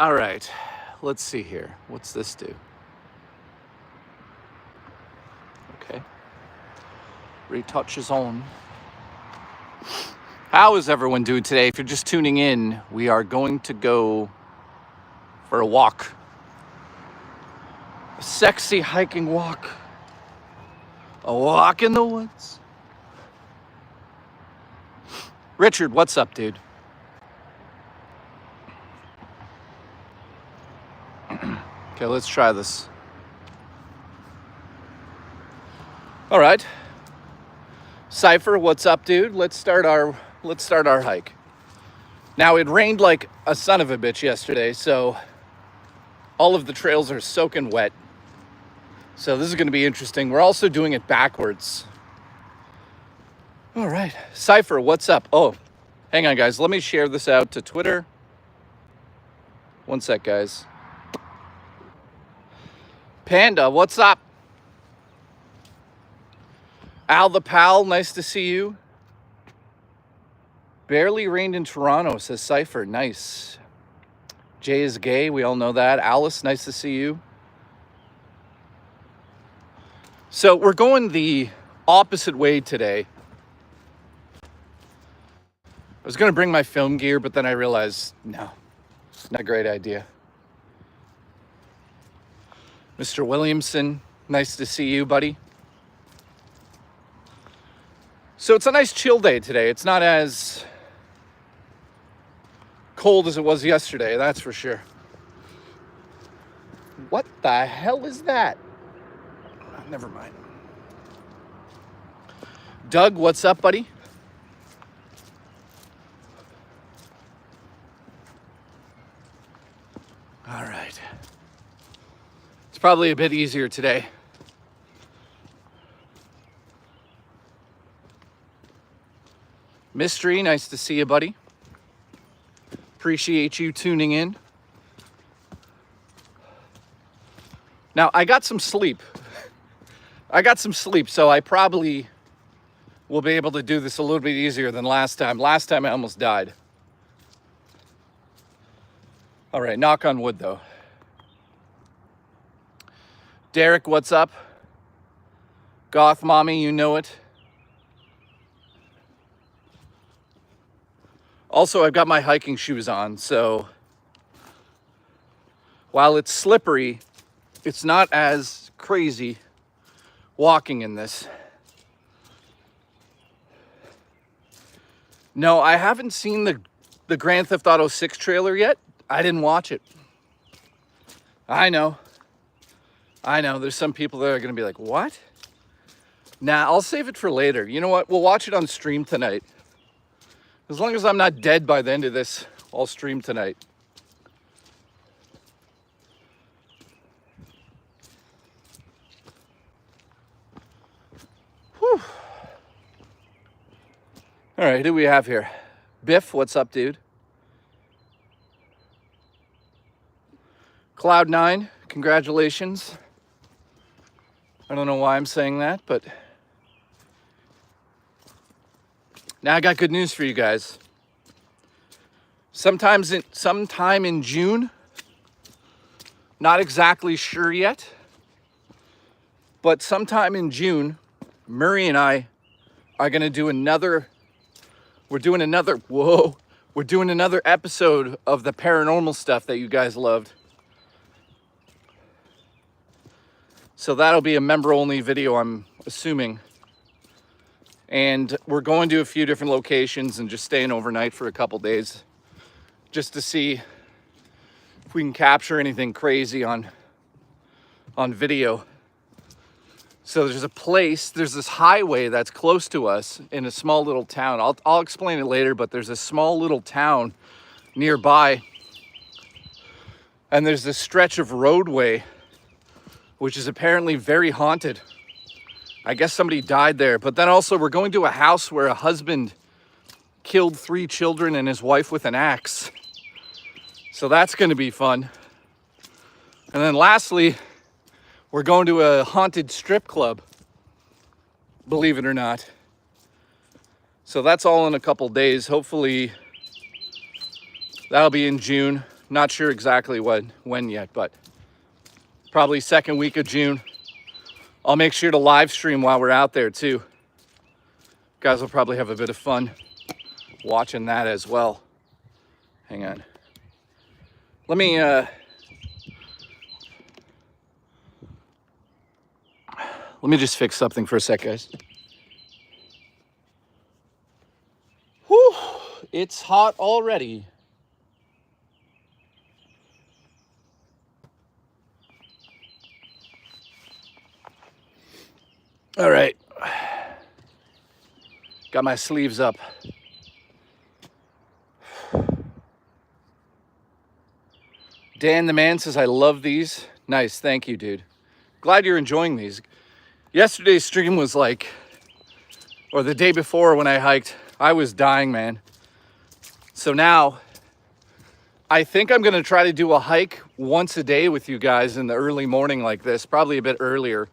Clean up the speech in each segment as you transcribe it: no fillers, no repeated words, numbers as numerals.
All right, let's see here. What's this do? Okay. Retouch is on. How is everyone doing today? If you're just tuning in, we are going to go for a walk. A sexy hiking walk. A walk in the woods. Richard, what's up, dude? Okay, let's try this. All right. Cypher, what's up, dude? Let's start our hike. Now, it rained like a son of a bitch yesterday, so all of the trails are soaking wet. So this is going to be interesting. We're also doing it backwards. All right. Cypher, what's up? Oh, hang on, guys. Let me share this out to Twitter. One sec, guys. Panda, what's up? Al the Pal, nice to see you. Barely rained in Toronto, says Cypher. Nice. Jay is gay. We all know that. Alice, nice to see you. So we're going the opposite way today. I was going to bring my film gear, but then I realized, no, not a great idea. Mr. Williamson, nice to see you, buddy. So it's a nice chill day today. It's not as cold as it was yesterday, that's for sure. What the hell is that? Oh, never mind. Doug, what's up, buddy? All right. It's probably a bit easier today. Mystery, nice to see you, buddy. Appreciate you tuning in. Now, I got some sleep. So I probably will be able to do this a little bit easier than last time. Last time I almost died. All right, knock on wood, though. Derek, what's up? Goth Mommy, you know it. Also, I've got my hiking shoes on, so while it's slippery, it's not as crazy walking in this. No, I haven't seen the Grand Theft Auto 6 trailer yet. I didn't watch it. I know. There's some people that are going to be like, what? Nah, I'll save it for later. You know what? We'll watch it on stream tonight. As long as I'm not dead by the end of this, I'll stream tonight. Whew. All right, who do we have here? Biff, what's up, dude? Cloud9, congratulations. I don't know why I'm saying that, but now I got good news for you guys. Sometime in June, not exactly sure yet, but sometime in June, Murray and I are going to do another episode of the paranormal stuff that you guys loved. So that'll be a member-only video, I'm assuming. And we're going to a few different locations and just staying overnight for a couple days just to see if we can capture anything crazy on video. So there's this highway that's close to us in a small little town. I'll explain it later, but there's a small little town nearby. And there's this stretch of roadway which is apparently very haunted. I guess somebody died there. But then also we're going to a house where a husband killed 3 children and his wife with an axe. So that's going to be fun. And then lastly, we're going to a haunted strip club, believe it or not. So that's all in a couple days. Hopefully that'll be in June. Not sure exactly when yet, but probably second week of June. I'll make sure to live stream while we're out there too. You guys will probably have a bit of fun watching that as well. Hang on. Let me just fix something for a sec, guys. Whew, it's hot already. All right. Got my sleeves up. Dan the man says, I love these. Nice, thank you, dude. Glad you're enjoying these. Yesterday's stream was like, or the day before when I hiked, I was dying, man. So now, I think I'm gonna try to do a hike once a day with you guys in the early morning like this, probably a bit earlier,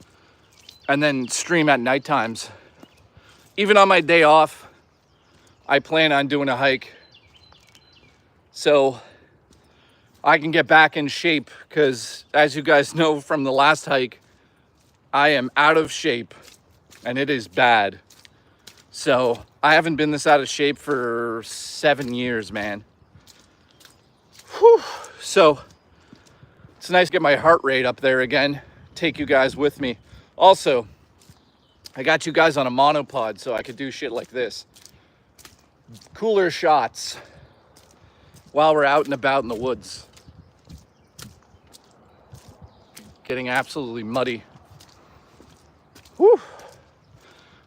and then stream at night times. Even on my day off, I plan on doing a hike. So I can get back in shape, because as you guys know from the last hike, I am out of shape and it is bad. So I haven't been this out of shape for 7 years, man. Whew. So it's nice to get my heart rate up there again, take you guys with me. Also, I got you guys on a monopod so I could do shit like this. Cooler shots while we're out and about in the woods. Getting absolutely muddy. Whew.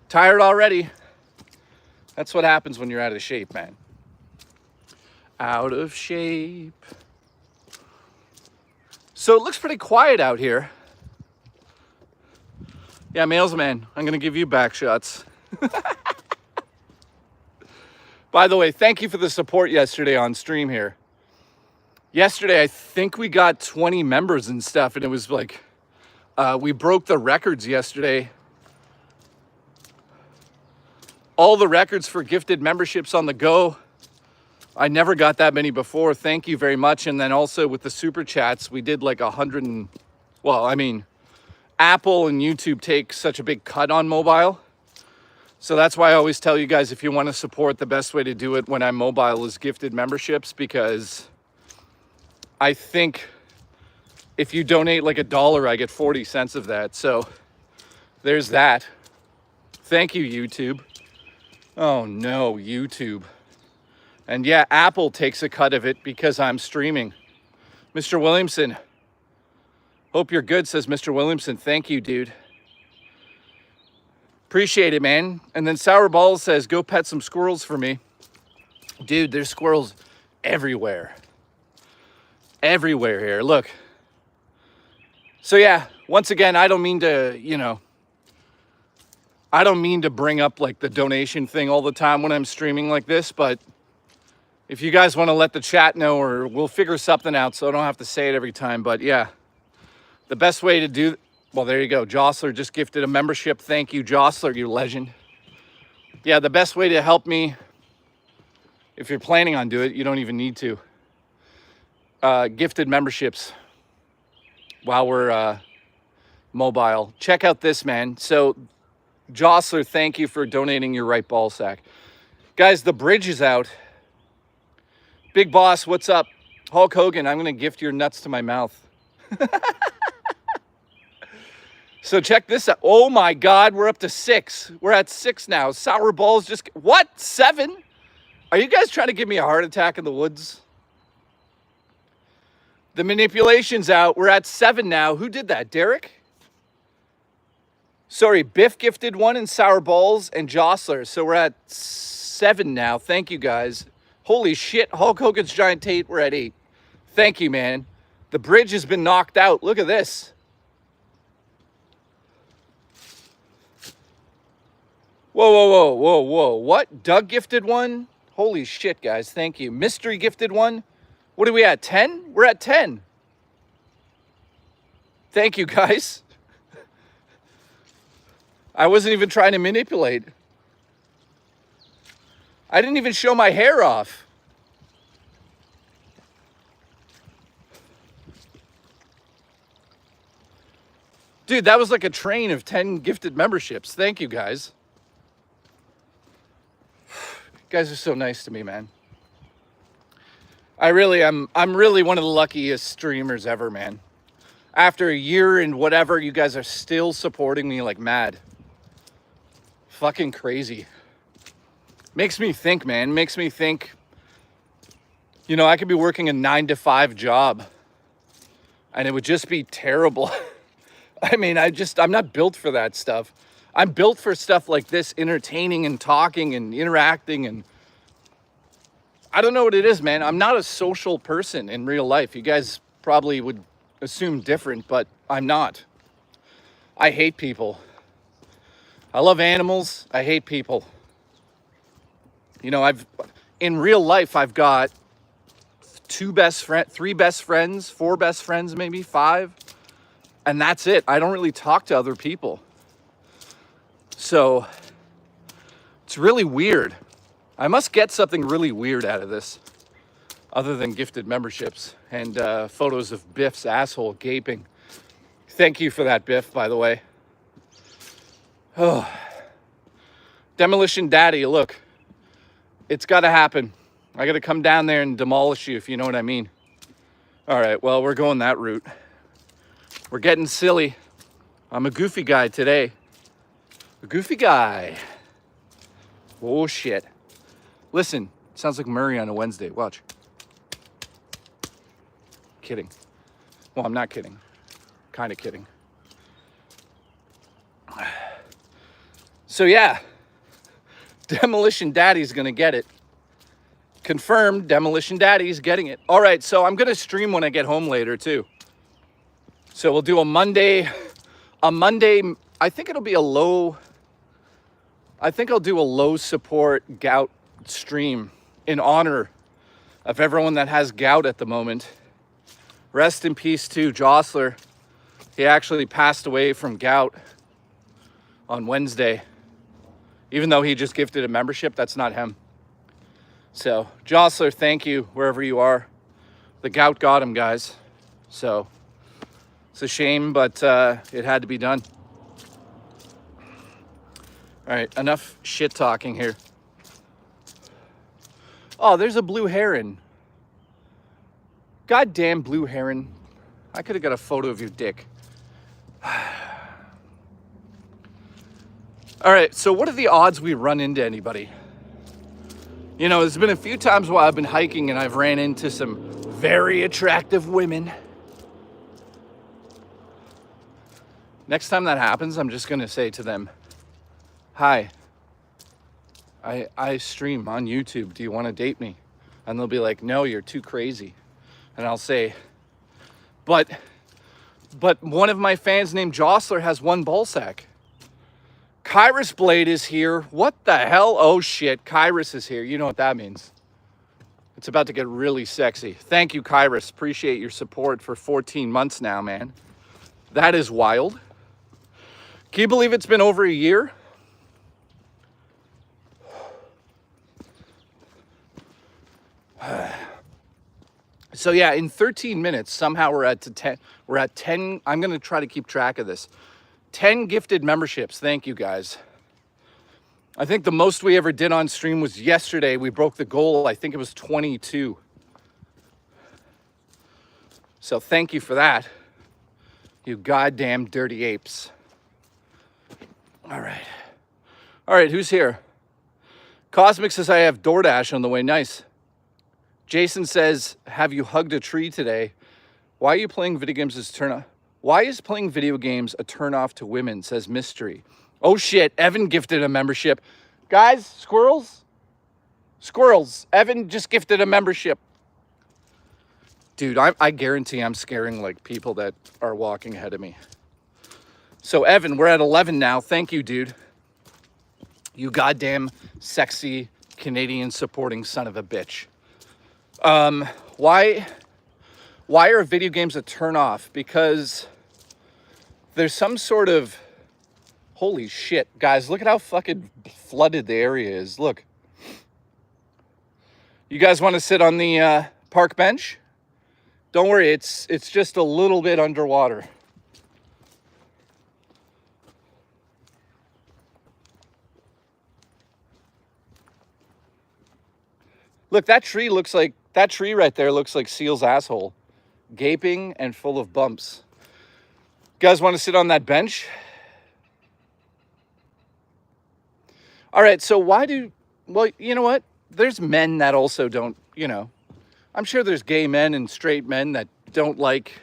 Tired already. That's what happens when you're out of shape, man. Out of shape. So it looks pretty quiet out here. Yeah, Mailsman, I'm gonna give you back shots. By the way, thank you for the support yesterday on stream here. Yesterday, I think we got 20 members and stuff, and it was like, we broke the records yesterday. All the records for gifted memberships on the go. I never got that many before. Thank you very much. And then also with the super chats, we did like 100 and, well, I mean, Apple and YouTube take such a big cut on mobile. So that's why I always tell you guys, if you want to support, the best way to do it when I'm mobile is gifted memberships, because I think if you donate like $1, I get 40 cents of that. So there's that. Thank you, YouTube. Oh no, YouTube. And yeah, Apple takes a cut of it because I'm streaming. Mr. Williamson. Hope you're good, says Mr. Williamson. Thank you, dude. Appreciate it, man. And then Sour Balls says, go pet some squirrels for me. Dude, there's squirrels everywhere. Everywhere here, look. So yeah, once again, I don't mean to, I don't mean to bring up like the donation thing all the time when I'm streaming like this, but if you guys want to let the chat know, or we'll figure something out so I don't have to say it every time. But yeah, the best way to do, well, there you go. Jostler just gifted a membership. Thank you, Jostler, you legend. Yeah, the best way to help me, if you're planning on doing it, you don't even need to. Gifted memberships while we're mobile. Check out this, man. So Jostler, thank you for donating your right ball sack. Guys, the bridge is out. Big Boss, what's up? Hulk Hogan, I'm going to gift your nuts to my mouth. So check this out. Oh my God, we're up to 6. We're at 6 now. Sour Balls just... What? 7? Are you guys trying to give me a heart attack in the woods? The manipulation's out. We're at 7 now. Who did that? Derek? Sorry, Biff gifted 1 and Sour Balls and Jostler. So we're at 7 now. Thank you, guys. Holy shit, Hulk Hogan's Giant Tate, we're at 8. Thank you, man. The bridge has been knocked out. Look at this. Whoa, whoa, whoa, whoa, whoa. What? Doug gifted 1? Holy shit, guys. Thank you. Mystery gifted 1. What are we at, 10? We're at 10. Thank you, guys. I wasn't even trying to manipulate. I didn't even show my hair off. Dude, that was like a train of 10 gifted memberships. Thank you, guys. You guys are so nice to me, man. I'm really one of the luckiest streamers ever, man. After a year and whatever, you guys are still supporting me like mad. Fucking crazy. Makes me think, man. Makes me think, you know, I could be working a 9-to-5 job and it would just be terrible. I mean, I'm not built for that stuff. I'm built for stuff like this, entertaining and talking and interacting, and I don't know what it is, man. I'm not a social person in real life. You guys probably would assume different, but I'm not. I hate people. I love animals. I hate people. You know, in real life, I've got 3 best friends, 4 best friends, maybe 5. And that's it. I don't really talk to other people. So it's really weird. I must get something really weird out of this other than gifted memberships and photos of Biff's asshole gaping. Thank you for that, Biff, by the way. Oh. Demolition Daddy, look. It's got to happen. I got to come down there and demolish you, if you know what I mean. All right, well, we're going that route. We're getting silly. I'm a goofy guy today. A goofy guy. Oh, shit. Listen, sounds like Murray on a Wednesday. Watch. Kidding. Well, I'm not kidding. Kind of kidding. So, yeah. Demolition Daddy's going to get it. Confirmed, Demolition Daddy's getting it. All right, so I'm going to stream when I get home later, too. So we'll do a Monday, I think it'll be I think I'll do a low support gout stream in honor of everyone that has gout at the moment. Rest in peace to Jostler. He actually passed away from gout on Wednesday. Even though he just gifted a membership, that's not him. So Jostler, thank you wherever you are. The gout got him, guys. So it's a shame, but it had to be done. All right, enough shit talking here. Oh, there's a blue heron. Goddamn blue heron. I could have got a photo of your dick. All right, so what are the odds we run into anybody? You know, there's been a few times while I've been hiking and I've ran into some very attractive women. Next time that happens, I'm just gonna say to them, hi, I stream on YouTube. Do you want to date me? And they'll be like, no, you're too crazy. And I'll say, but one of my fans named Jostler has 1 ball sack. Kyrus Blade is here. What the hell? Oh shit, Kyrus is here. You know what that means. It's about to get really sexy. Thank you, Kyrus. Appreciate your support for 14 months now, man. That is wild. Can you believe it's been over a year? So yeah, in 13 minutes, somehow we're at 10. We're at 10. I'm going to try to keep track of this. 10 gifted memberships. Thank you, guys. I think the most we ever did on stream was yesterday. We broke the goal. I think it was 22. So thank you for that. You goddamn dirty apes. All right. All right, who's here? Cosmic says I have DoorDash on the way. Nice. Jason says, have you hugged a tree today? Why are you playing video games as turn-off? Why is playing video games a turn-off to women? Says Mystery. Oh shit, Evan gifted a membership. Guys, squirrels? Squirrels. Evan just gifted a membership. Dude, I guarantee I'm scaring like people that are walking ahead of me. So Evan, we're at 11 now. Thank you, dude. You goddamn sexy Canadian supporting son of a bitch. Why are video games a turn off? Because there's some sort of, holy shit, guys, look at how fucking flooded the area is. Look. You guys want to sit on the park bench? Don't worry, it's just a little bit underwater. Look, that tree right there looks like Seal's asshole. Gaping and full of bumps. You guys want to sit on that bench? All right, so well, you know what? There's men that also don't, I'm sure there's gay men and straight men that don't like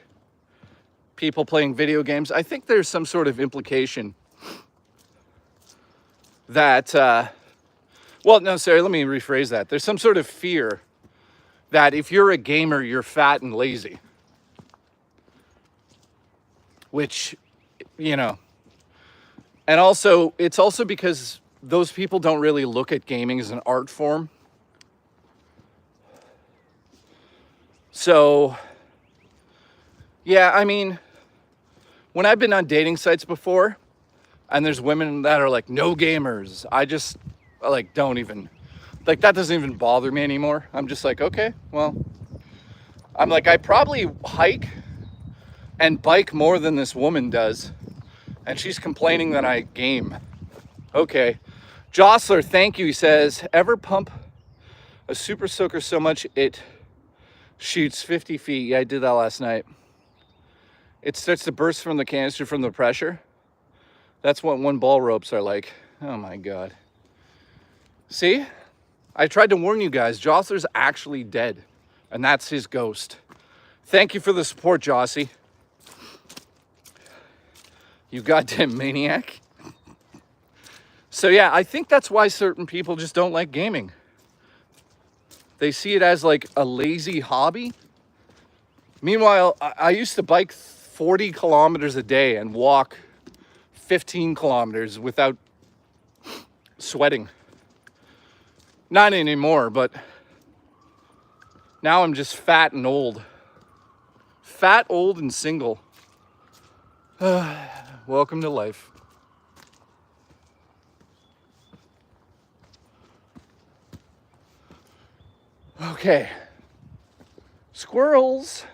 people playing video games. I think there's some sort of implication that, no, sorry, let me rephrase that. There's some sort of fear that if you're a gamer, you're fat and lazy. Which, and also, it's also because those people don't really look at gaming as an art form. So, yeah, I mean, when I've been on dating sites before, and there's women that are like, no gamers, I just, like, don't even, like, that doesn't even bother me anymore. I'm just like, okay, well, I'm like, I probably hike and bike more than this woman does, and she's complaining that I game. Okay. Jostler, thank you. He says, ever pump a super soaker so much it shoots 50 feet? Yeah, I did that last night. It starts to burst from the canister from the pressure. That's what one ball ropes are like. Oh my God. See? I tried to warn you guys. Jostler's actually dead, and that's his ghost. Thank you for the support, Jossie. You goddamn maniac. So yeah, I think that's why certain people just don't like gaming. They see it as like a lazy hobby. Meanwhile, I used to bike 40 kilometers a day and walk 15 kilometers without sweating. Not anymore, but now I'm just fat and old. Fat, old, and single. Welcome to life. Okay. Squirrels.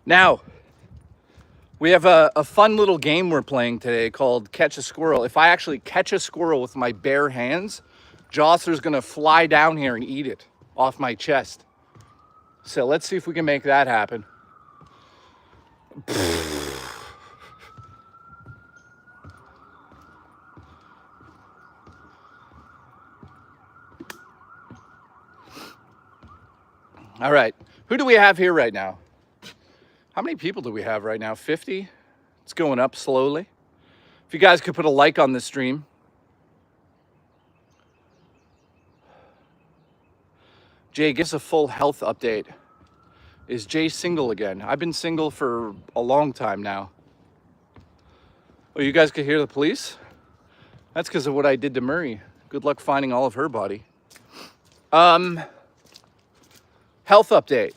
Now, we have a fun little game we're playing today called Catch a Squirrel. If I actually catch a squirrel with my bare hands, Jostler's gonna fly down here and eat it off my chest. So let's see if we can make that happen. All right, who do we have here right now? How many people do we have right now? 50? It's going up slowly. If you guys could put a like on this stream. Jay, give us a full health update. Is Jay single again? I've been single for a long time now. Oh, you guys could hear the police? That's because of what I did to Murray. Good luck finding all of her body. Health update.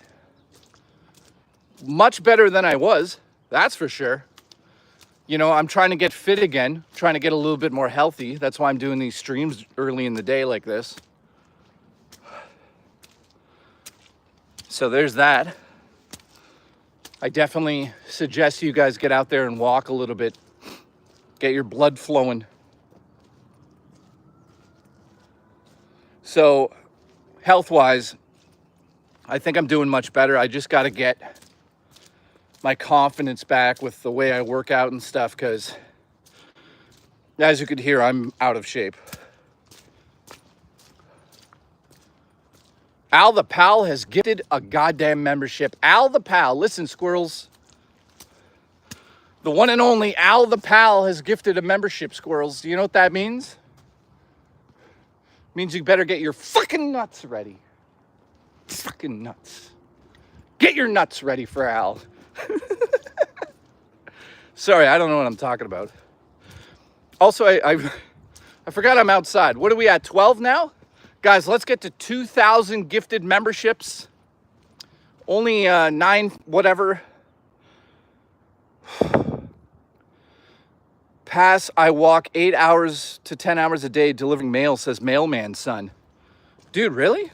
Much better than I was, that's for sure. I'm trying to get fit again, trying to get a little bit more healthy. That's why I'm doing these streams early in the day like this. So there's that. I definitely suggest you guys get out there and walk a little bit. Get your blood flowing. So, health-wise, I think I'm doing much better. I just got to get my confidence back with the way I work out and stuff, because as you could hear, I'm out of shape. Al the Pal has gifted a goddamn membership. Al the Pal, listen, squirrels. The one and only Al the Pal has gifted a membership, squirrels. Do you know what that means? It means you better get your fucking nuts ready. Fucking nuts. Get your nuts ready for Al. Sorry, I don't know what I'm talking about. Also, I forgot I'm outside. What are we at, 12 now? Guys, let's get to 2,000 gifted memberships. Only 9, whatever. Pass, I walk 8 hours to 10 hours a day delivering mail, says Mailman Son. Dude, really?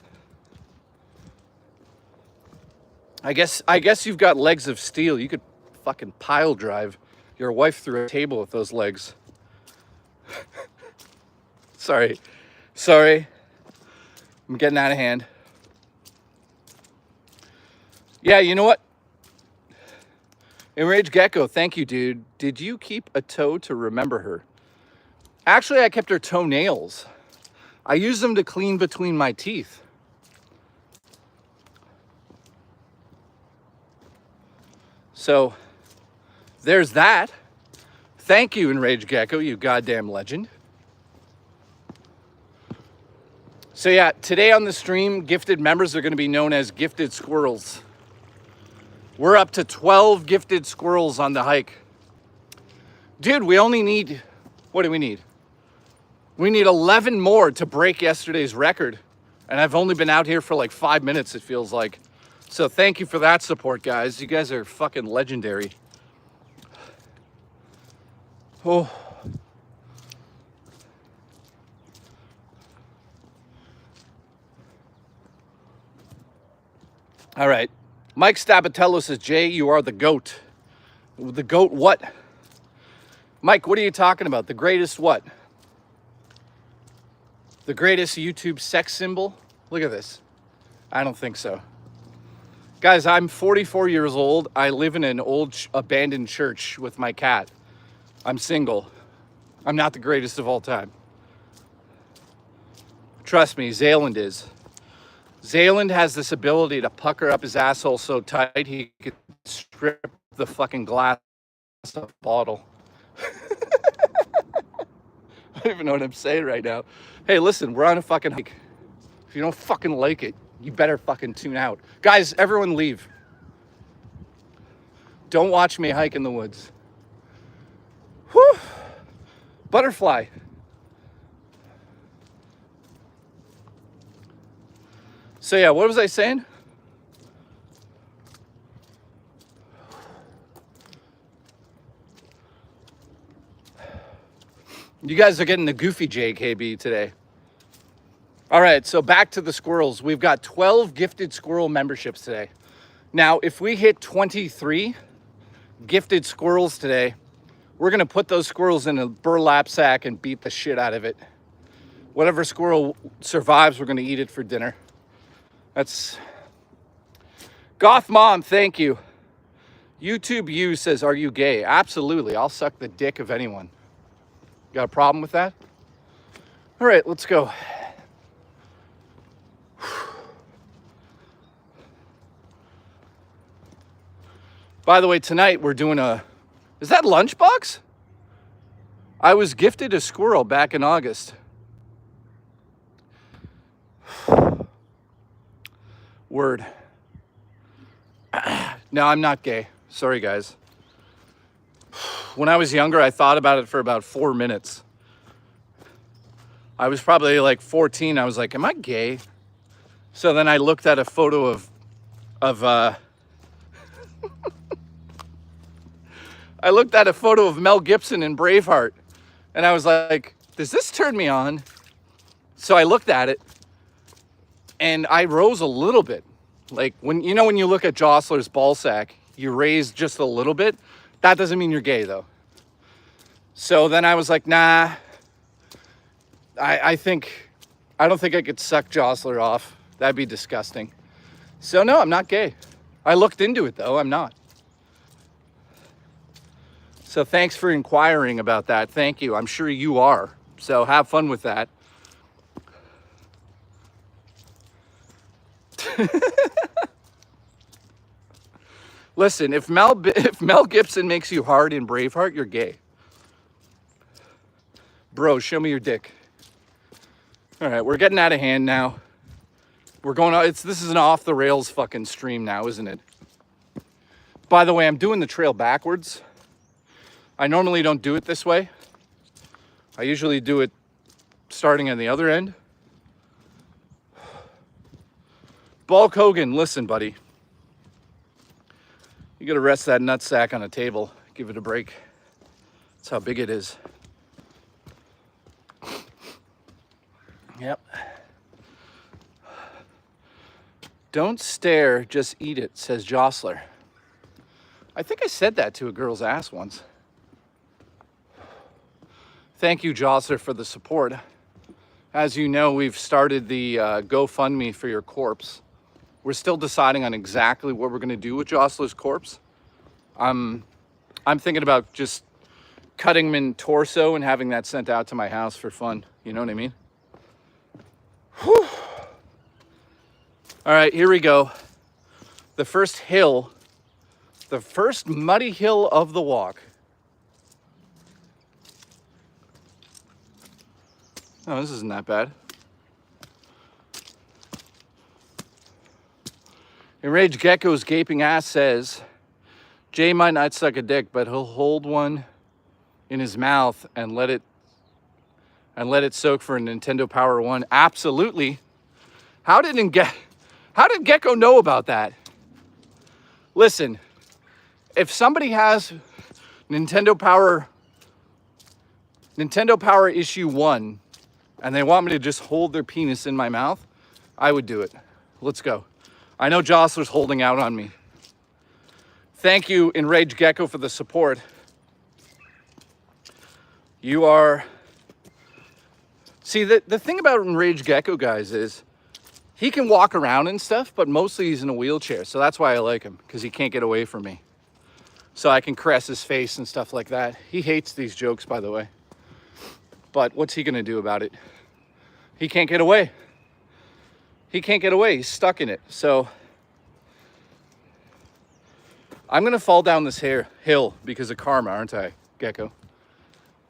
I guess you've got legs of steel. You could fucking pile drive your wife through a table with those legs. Sorry. I'm getting out of hand. Yeah, you know what? Enraged Gecko, thank you, dude. Did you keep a toe to remember her? Actually, I kept her toenails. I use them to clean between my teeth. So there's that. Thank you, Enraged Gecko, you goddamn legend. So yeah, today on the stream, gifted members are going to be known as gifted squirrels. We're up to 12 gifted squirrels on the hike. Dude, we only need, what do we need? We need 11 more to break yesterday's record. And I've only been out here for like 5 minutes, it feels like. So thank you for that support, guys. You guys are fucking legendary. Oh. All right. Mike Stabatello says, Jay, you are the GOAT. The GOAT what? Mike, what are you talking about? The greatest what? The greatest YouTube sex symbol? Look at this. I don't think so. Guys, I'm 44 years old. I live in an old abandoned church with my cat. I'm single. I'm not the greatest of all time. Trust me, Zayland is. Zayland has this ability to pucker up his asshole so tight he could strip the fucking glass off a bottle. I don't even know what I'm saying right now. Hey, listen, we're on a fucking hike. If you don't fucking like it, you better fucking tune out. Guys, everyone leave. Don't watch me hike in the woods. Whew. Butterfly. So yeah, what was I saying? You guys are getting the goofy JKB today. All right, so back to the squirrels. We've got 12 gifted squirrel memberships today. Now, if we hit 23 gifted squirrels today, we're gonna put those squirrels in a burlap sack and beat the shit out of it. Whatever squirrel survives, we're gonna eat it for dinner. That's Goth Mom, thank you. YouTube U says, are you gay? Absolutely, I'll suck the dick of anyone. Got a problem with that? All right, let's go. By the way, tonight we're doing is that Lunchbox? I was gifted a squirrel back in August. Word. No, I'm not gay. Sorry, guys. When I was younger, I thought about it for about 4 minutes. I was probably like 14. I was like, am I gay? So then I looked at a photo of I looked at a photo of Mel Gibson in Braveheart, and I was like, does this turn me on? So I looked at it, and I rose a little bit. Like, when you look at Jostler's ball sack, you raise just a little bit. That doesn't mean you're gay, though. So then I was like, nah, I don't think I could suck Jostler off. That'd be disgusting. So no, I'm not gay. I looked into it, though. I'm not. So thanks for inquiring about that. Thank you. I'm sure you are. So have fun with that. Listen, if Mel Gibson makes you hard in Braveheart, you're gay. Bro, show me your dick. All right, we're getting out of hand now. We're going out. This is an off the rails fucking stream now, isn't it? By the way, I'm doing the trail backwards. I normally don't do it this way. I usually do it starting on the other end. Bulk Hogan, listen, buddy. You gotta rest that nutsack on a table. Give it a break. That's how big it is. Yep. Don't stare, just eat it, says Jostler. I think I said that to a girl's ass once. Thank you, Jostler, for the support. as you know, we've started the GoFundMe for your corpse. We're still deciding on exactly what we're going to do with Jocelyn's corpse. I'm thinking about just cutting him in torso and having that sent out to my house for fun. You know what I mean? Whew. All right, here we go. The first hill, the first muddy hill of the walk. Oh, this isn't that bad. Enraged Gecko's gaping ass says, Jay might not suck a dick, but he'll hold one in his mouth and let it soak for a Nintendo Power 1. Absolutely. How did Gecko know about that? Listen, if somebody has Nintendo Power issue 1 and they want me to just hold their penis in my mouth, I would do it. Let's go. I know Jostler's holding out on me. Thank you, Enraged Gecko, for the support. You are... See, the thing about Enraged Gecko, guys, is he can walk around and stuff, but mostly he's in a wheelchair. So that's why I like him, because he can't get away from me. So I can caress his face and stuff like that. He hates these jokes, by the way. But what's he going to do about it? He can't get away. He can't get away. He's stuck in it. So I'm going to fall down this hill because of karma, aren't I, Gecko?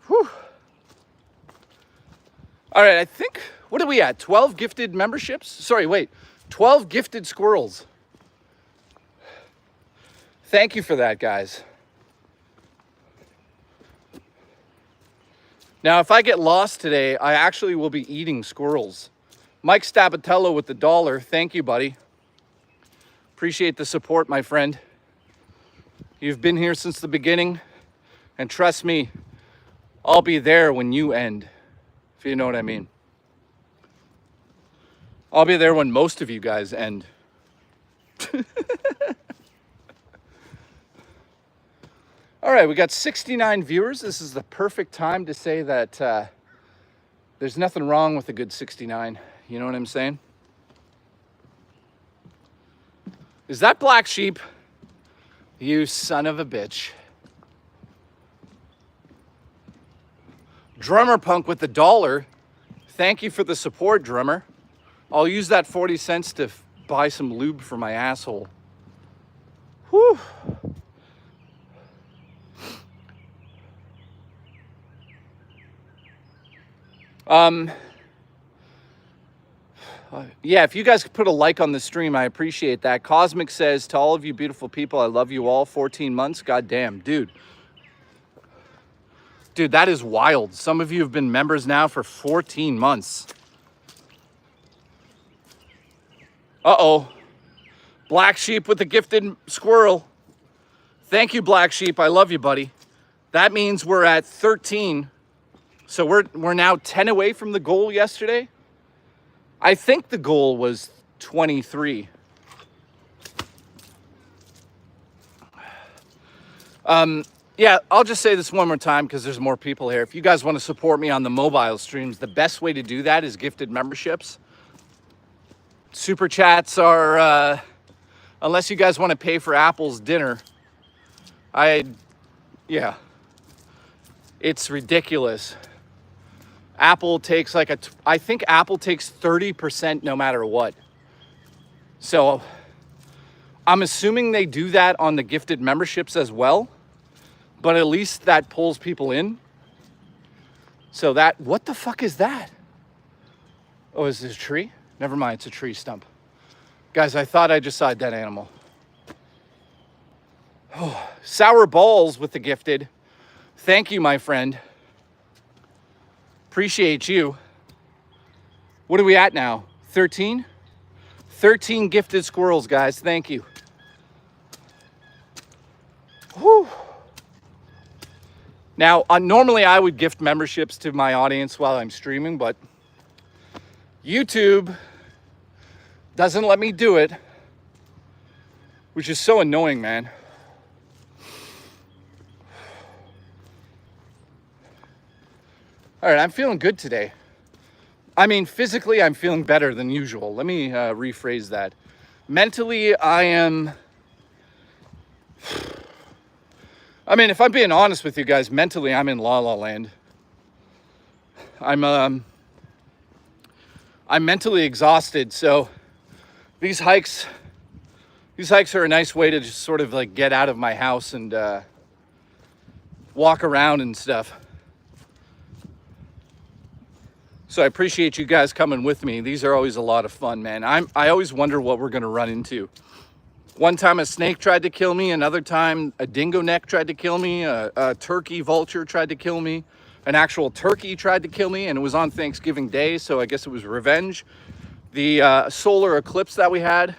Whew. All right, I think, what are we at? 12 gifted memberships? Sorry, wait. 12 gifted squirrels. Thank you for that, guys. Now, if I get lost today, I actually will be eating squirrels. Mike Stabatello with the $1. Thank you, buddy. Appreciate the support, my friend. You've been here since the beginning. And trust me, I'll be there when you end. If you know what I mean. I'll be there when most of you guys end. All right, we got 69 viewers. This is the perfect time to say that there's nothing wrong with a good 69. You know what I'm saying? Is that Black Sheep? You son of a bitch. Drummer Punk with the $1. Thank you for the support, Drummer. I'll use that 40 cents to buy some lube for my asshole. Whew. Yeah, if you guys could put a like on the stream, I appreciate that. Cosmic says, to all of you beautiful people, I love you all. 14 months. God damn, dude. Dude, that is wild. Some of you have been members now for 14 months. Uh-oh. Black Sheep with the gifted squirrel. Thank you, Black Sheep. I love you, buddy. That means we're at 13. So we're now 10 away from the goal yesterday. I think the goal was 23. Yeah, I'll just say this one more time because there's more people here. If you guys want to support me on the mobile streams, the best way to do that is gifted memberships. Super chats are, unless you guys want to pay for Apple's dinner, yeah, it's ridiculous. Apple takes I think Apple takes 30% no matter what. So I'm assuming they do that on the gifted memberships as well, but at least that pulls people in. So that, what the fuck is that? Oh, is this a tree? Never mind, it's a tree stump. Guys, I thought I just saw a dead animal. Oh, Sour Balls with the gifted. Thank you, my friend. Appreciate you. What are we at now? 13? 13 gifted squirrels, guys. Thank you. Whew. Now, normally I would gift memberships to my audience while I'm streaming, but YouTube doesn't let me do it, which is so annoying, man. All right, I'm feeling good today. I mean, physically, I'm feeling better than usual. Let me rephrase that. Mentally, I mean, if I'm being honest with you guys, mentally, I'm in La La Land. I'm mentally exhausted, so these hikes are a nice way to just sort of like get out of my house and walk around and stuff. So I appreciate you guys coming with me. These are always a lot of fun, man. I always wonder what we're gonna run into. One time a snake tried to kill me, another time a dingo neck tried to kill me, a turkey vulture tried to kill me, an actual turkey tried to kill me, and it was on Thanksgiving Day, so I guess it was revenge. The solar eclipse that we had a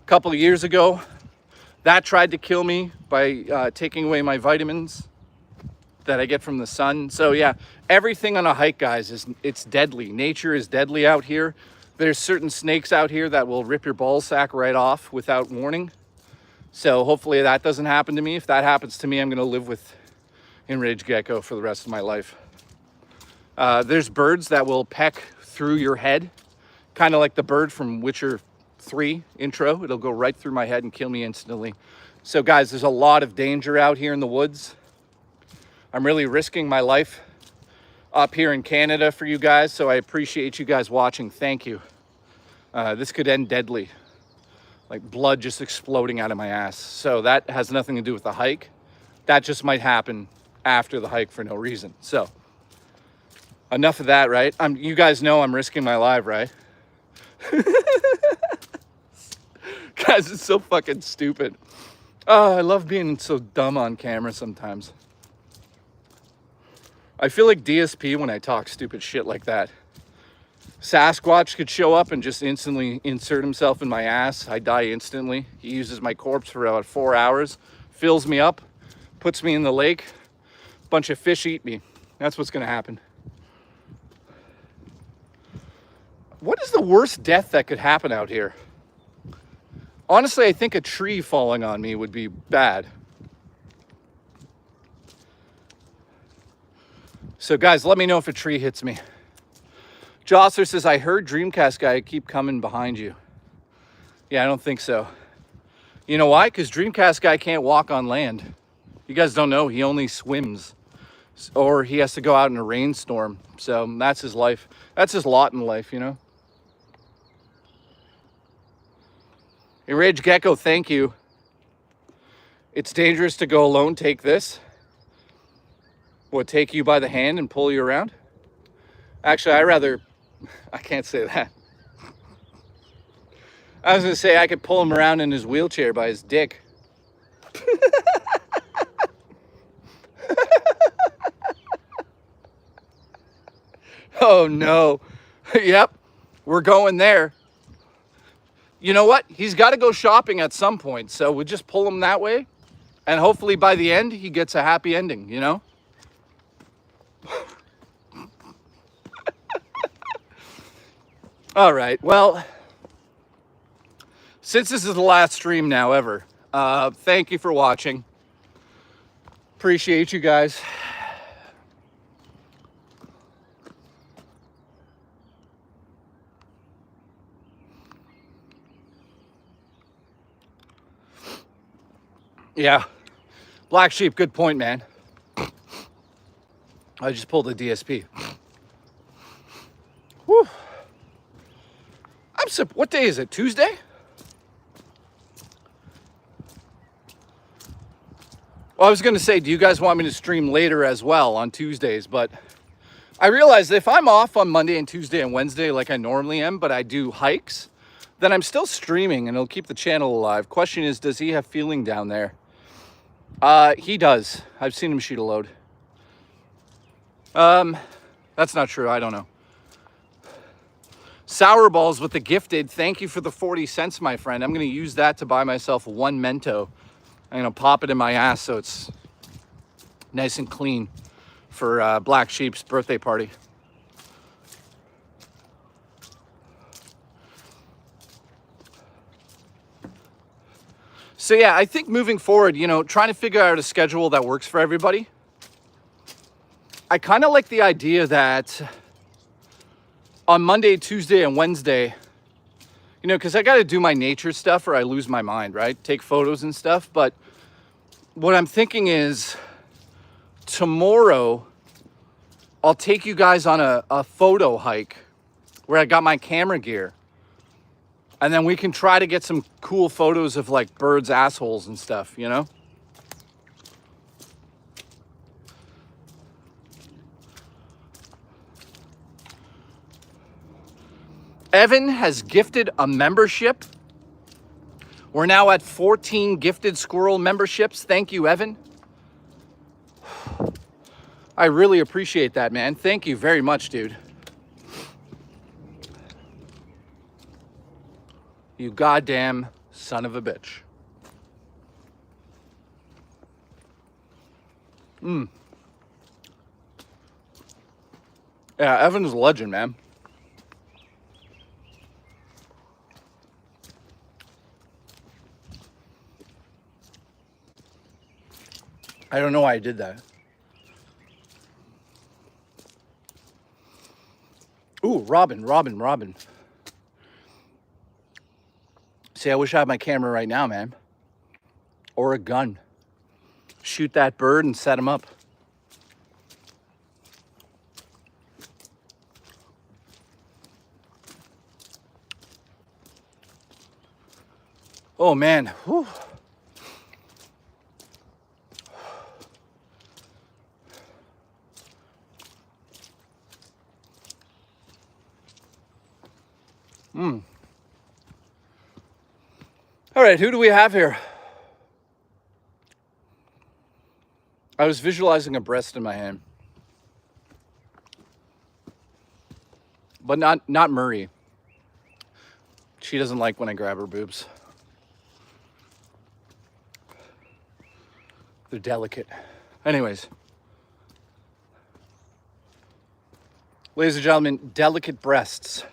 couple of years ago, that tried to kill me by taking away my vitamins that I get from the sun. So yeah, everything on a hike, guys, it's deadly. Nature is deadly out here. There's certain snakes out here that will rip your ball sack right off without warning. So hopefully that doesn't happen to me. If that happens to me, I'm gonna live with enraged gecko for the rest of my life. There's birds that will peck through your head, kind of like the bird from Witcher 3 intro. It'll go right through my head and kill me instantly. So guys, there's a lot of danger out here in the woods. I'm really risking my life up here in Canada for you guys, so I appreciate you guys watching. Thank you. This could end deadly, like blood just exploding out of my ass. So that has nothing to do with the hike. That just might happen after the hike for no reason. So enough of that, right? You guys know I'm risking my life, right? Guys, it's so fucking stupid. Oh, I love being so dumb on camera sometimes. I feel like DSP when I talk stupid shit like that. Sasquatch could show up and just instantly insert himself in my ass. I die instantly. He uses my corpse for about 4 hours, fills me up, puts me in the lake. Bunch of fish eat me. That's what's gonna happen. What is the worst death that could happen out here? Honestly, I think a tree falling on me would be bad. So guys, let me know if a tree hits me. Josser says, I heard Dreamcast guy keep coming behind you. Yeah, I don't think so. You know why? Because Dreamcast guy can't walk on land. You guys don't know, he only swims. Or he has to go out in a rainstorm. So that's his life. That's his lot in life, you know? Enraged Gecko, thank you. It's dangerous to go alone. Take this. What, take you by the hand and pull you around? Actually, I can't say that. I was gonna say I could pull him around in his wheelchair by his dick. Oh no. Yep, we're going there. You know what? He's got to go shopping at some point, so we'll just pull him that way, and hopefully by the end he gets a happy ending, you know? All right, well, since this is the last stream now ever, thank you for watching. Appreciate you guys. Yeah, Black Sheep, good point, man. I just pulled a DSP. Whew. What day is it? Tuesday? Well, I was going to say, do you guys want me to stream later as well on Tuesdays? But I realized that if I'm off on Monday and Tuesday and Wednesday like I normally am, but I do hikes, then I'm still streaming and it'll keep the channel alive. Question is, does he have feeling down there? He does. I've seen him shoot a load. That's not true. I don't know. Sour Balls with the gifted. Thank you for the 40 cents, my friend. I'm going to use that to buy myself one Mento. I'm going to pop it in my ass so it's nice and clean for Black Sheep's birthday party. So yeah, I think moving forward, you know, trying to figure out a schedule that works for everybody. I kind of like the idea that on Monday, Tuesday, and Wednesday, you know, because I got to do my nature stuff or I lose my mind, right? Take photos and stuff. But what I'm thinking is tomorrow, I'll take you guys on a photo hike where I got my camera gear. And then we can try to get some cool photos of like birds' assholes and stuff, you know? Evan has gifted a membership. We're now at 14 gifted squirrel memberships. Thank you, Evan. I really appreciate that, man. Thank you very much, dude. You goddamn son of a bitch. Yeah, Evan's a legend, man. I don't know why I did that. Ooh, Robin. See, I wish I had my camera right now, man. Or a gun. Shoot that bird and set him up. Oh, man. Whew. All right, who do we have here? I was visualizing a breast in my hand. But not Murray. She doesn't like when I grab her boobs. They're delicate. Anyways. Ladies and gentlemen, delicate breasts.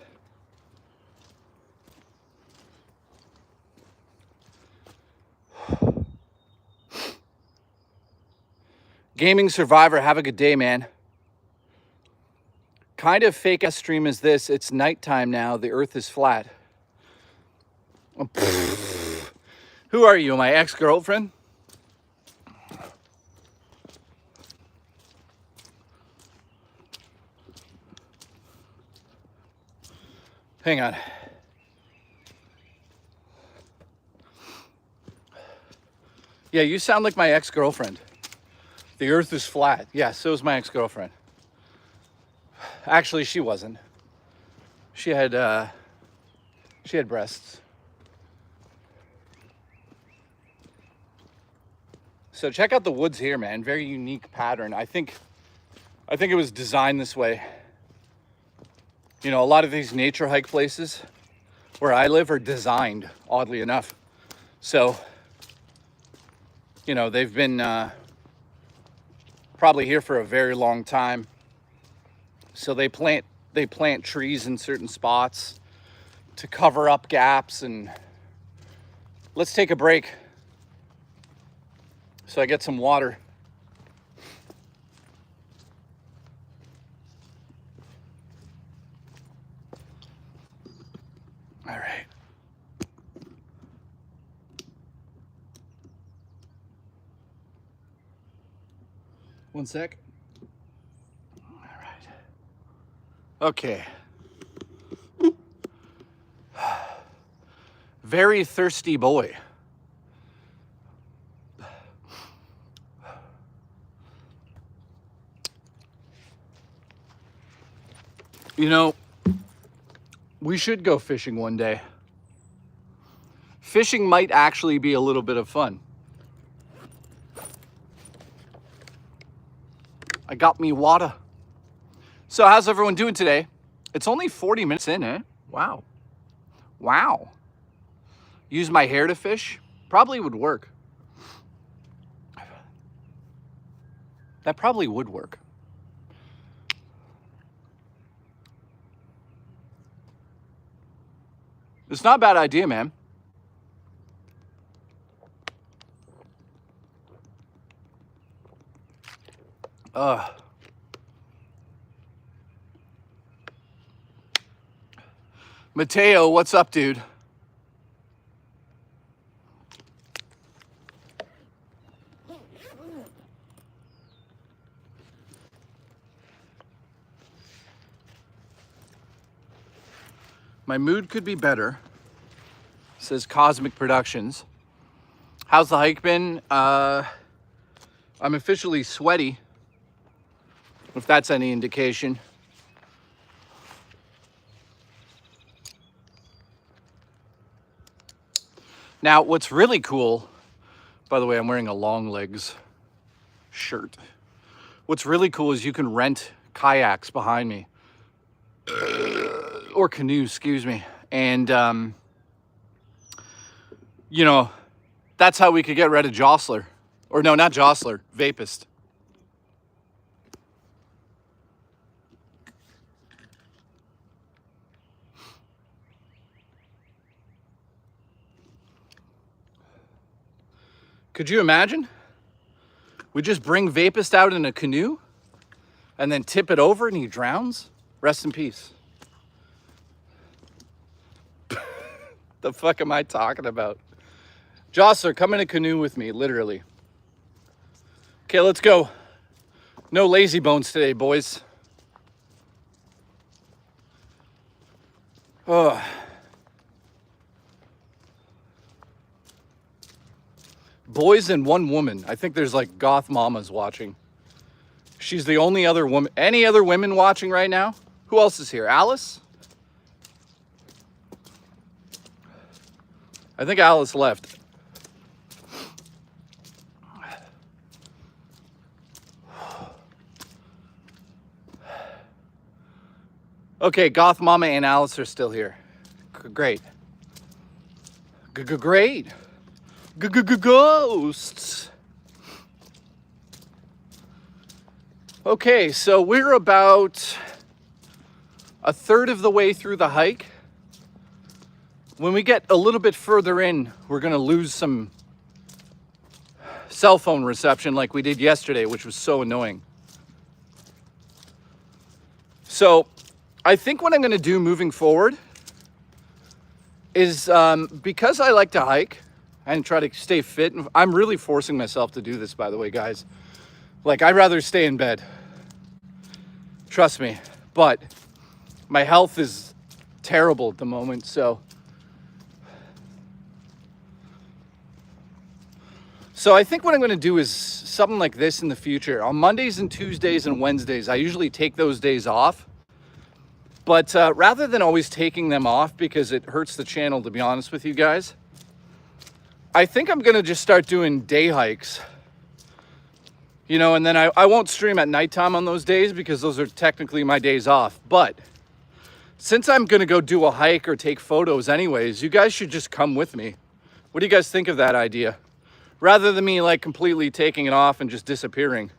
Gaming Survivor, have a good day, man. Kind of fake ass stream is this. It's nighttime now. The earth is flat. Who are you? My ex-girlfriend? Hang on. Yeah, you sound like my ex-girlfriend. The earth is flat. Yeah, so is my ex-girlfriend. Actually, she wasn't. She had breasts. So check out the woods here, man. Very unique pattern. I think it was designed this way. You know, a lot of these nature hike places where I live are designed, oddly enough. So, you know, they've been probably here for a very long time. So they plant trees in certain spots to cover up gaps. And let's take a break so I get some water. All right. One sec. All right. Okay. Very thirsty boy. You know, we should go fishing one day. Fishing might actually be a little bit of fun. I got me water. So how's everyone doing today? It's only 40 minutes in, eh? Wow. Wow. Use my hair to fish? Probably would work. That probably would work. It's not a bad idea, man. Mateo, what's up, dude? My mood could be better, says Cosmic Productions. How's the hike been? I'm officially sweaty, if that's any indication. Now, what's really cool, by the way, I'm wearing a long legs shirt. What's really cool is you can rent kayaks behind me, or canoes, excuse me. And, you know, that's how we could get rid of Jostler. Or no, not Jostler, Vapist. Could you imagine? We just bring Vapist out in a canoe and then tip it over and he drowns? Rest in peace. The fuck am I talking about? Jostler, come in a canoe with me, literally. Okay, let's go. No lazy bones today, boys. Oh. Boys and one woman. I think there's like goth mamas watching. She's the only other woman. Any other women watching right now? Who else is here? Alice? I think Alice left. Okay, goth mama and Alice are still here. Great. Great. Ghosts. Okay, so we're about a third of the way through the hike. When we get a little bit further in, we're gonna lose some cell phone reception like we did yesterday, which was so annoying. So I think what I'm gonna do moving forward is because I like to hike and try to stay fit. I'm really forcing myself to do this, by the way, guys. Like, I'd rather stay in bed. Trust me. But my health is terrible at the moment, so. So I think what I'm going to do is something like this in the future. On Mondays and Tuesdays and Wednesdays, I usually take those days off. But rather than always taking them off because it hurts the channel, to be honest with you guys, I think I'm gonna just start doing day hikes, you know, and then I won't stream at nighttime on those days because those are technically my days off. But since I'm gonna go do a hike or take photos anyways, you guys should just come with me. What do you guys think of that idea? Rather than me like completely taking it off and just disappearing,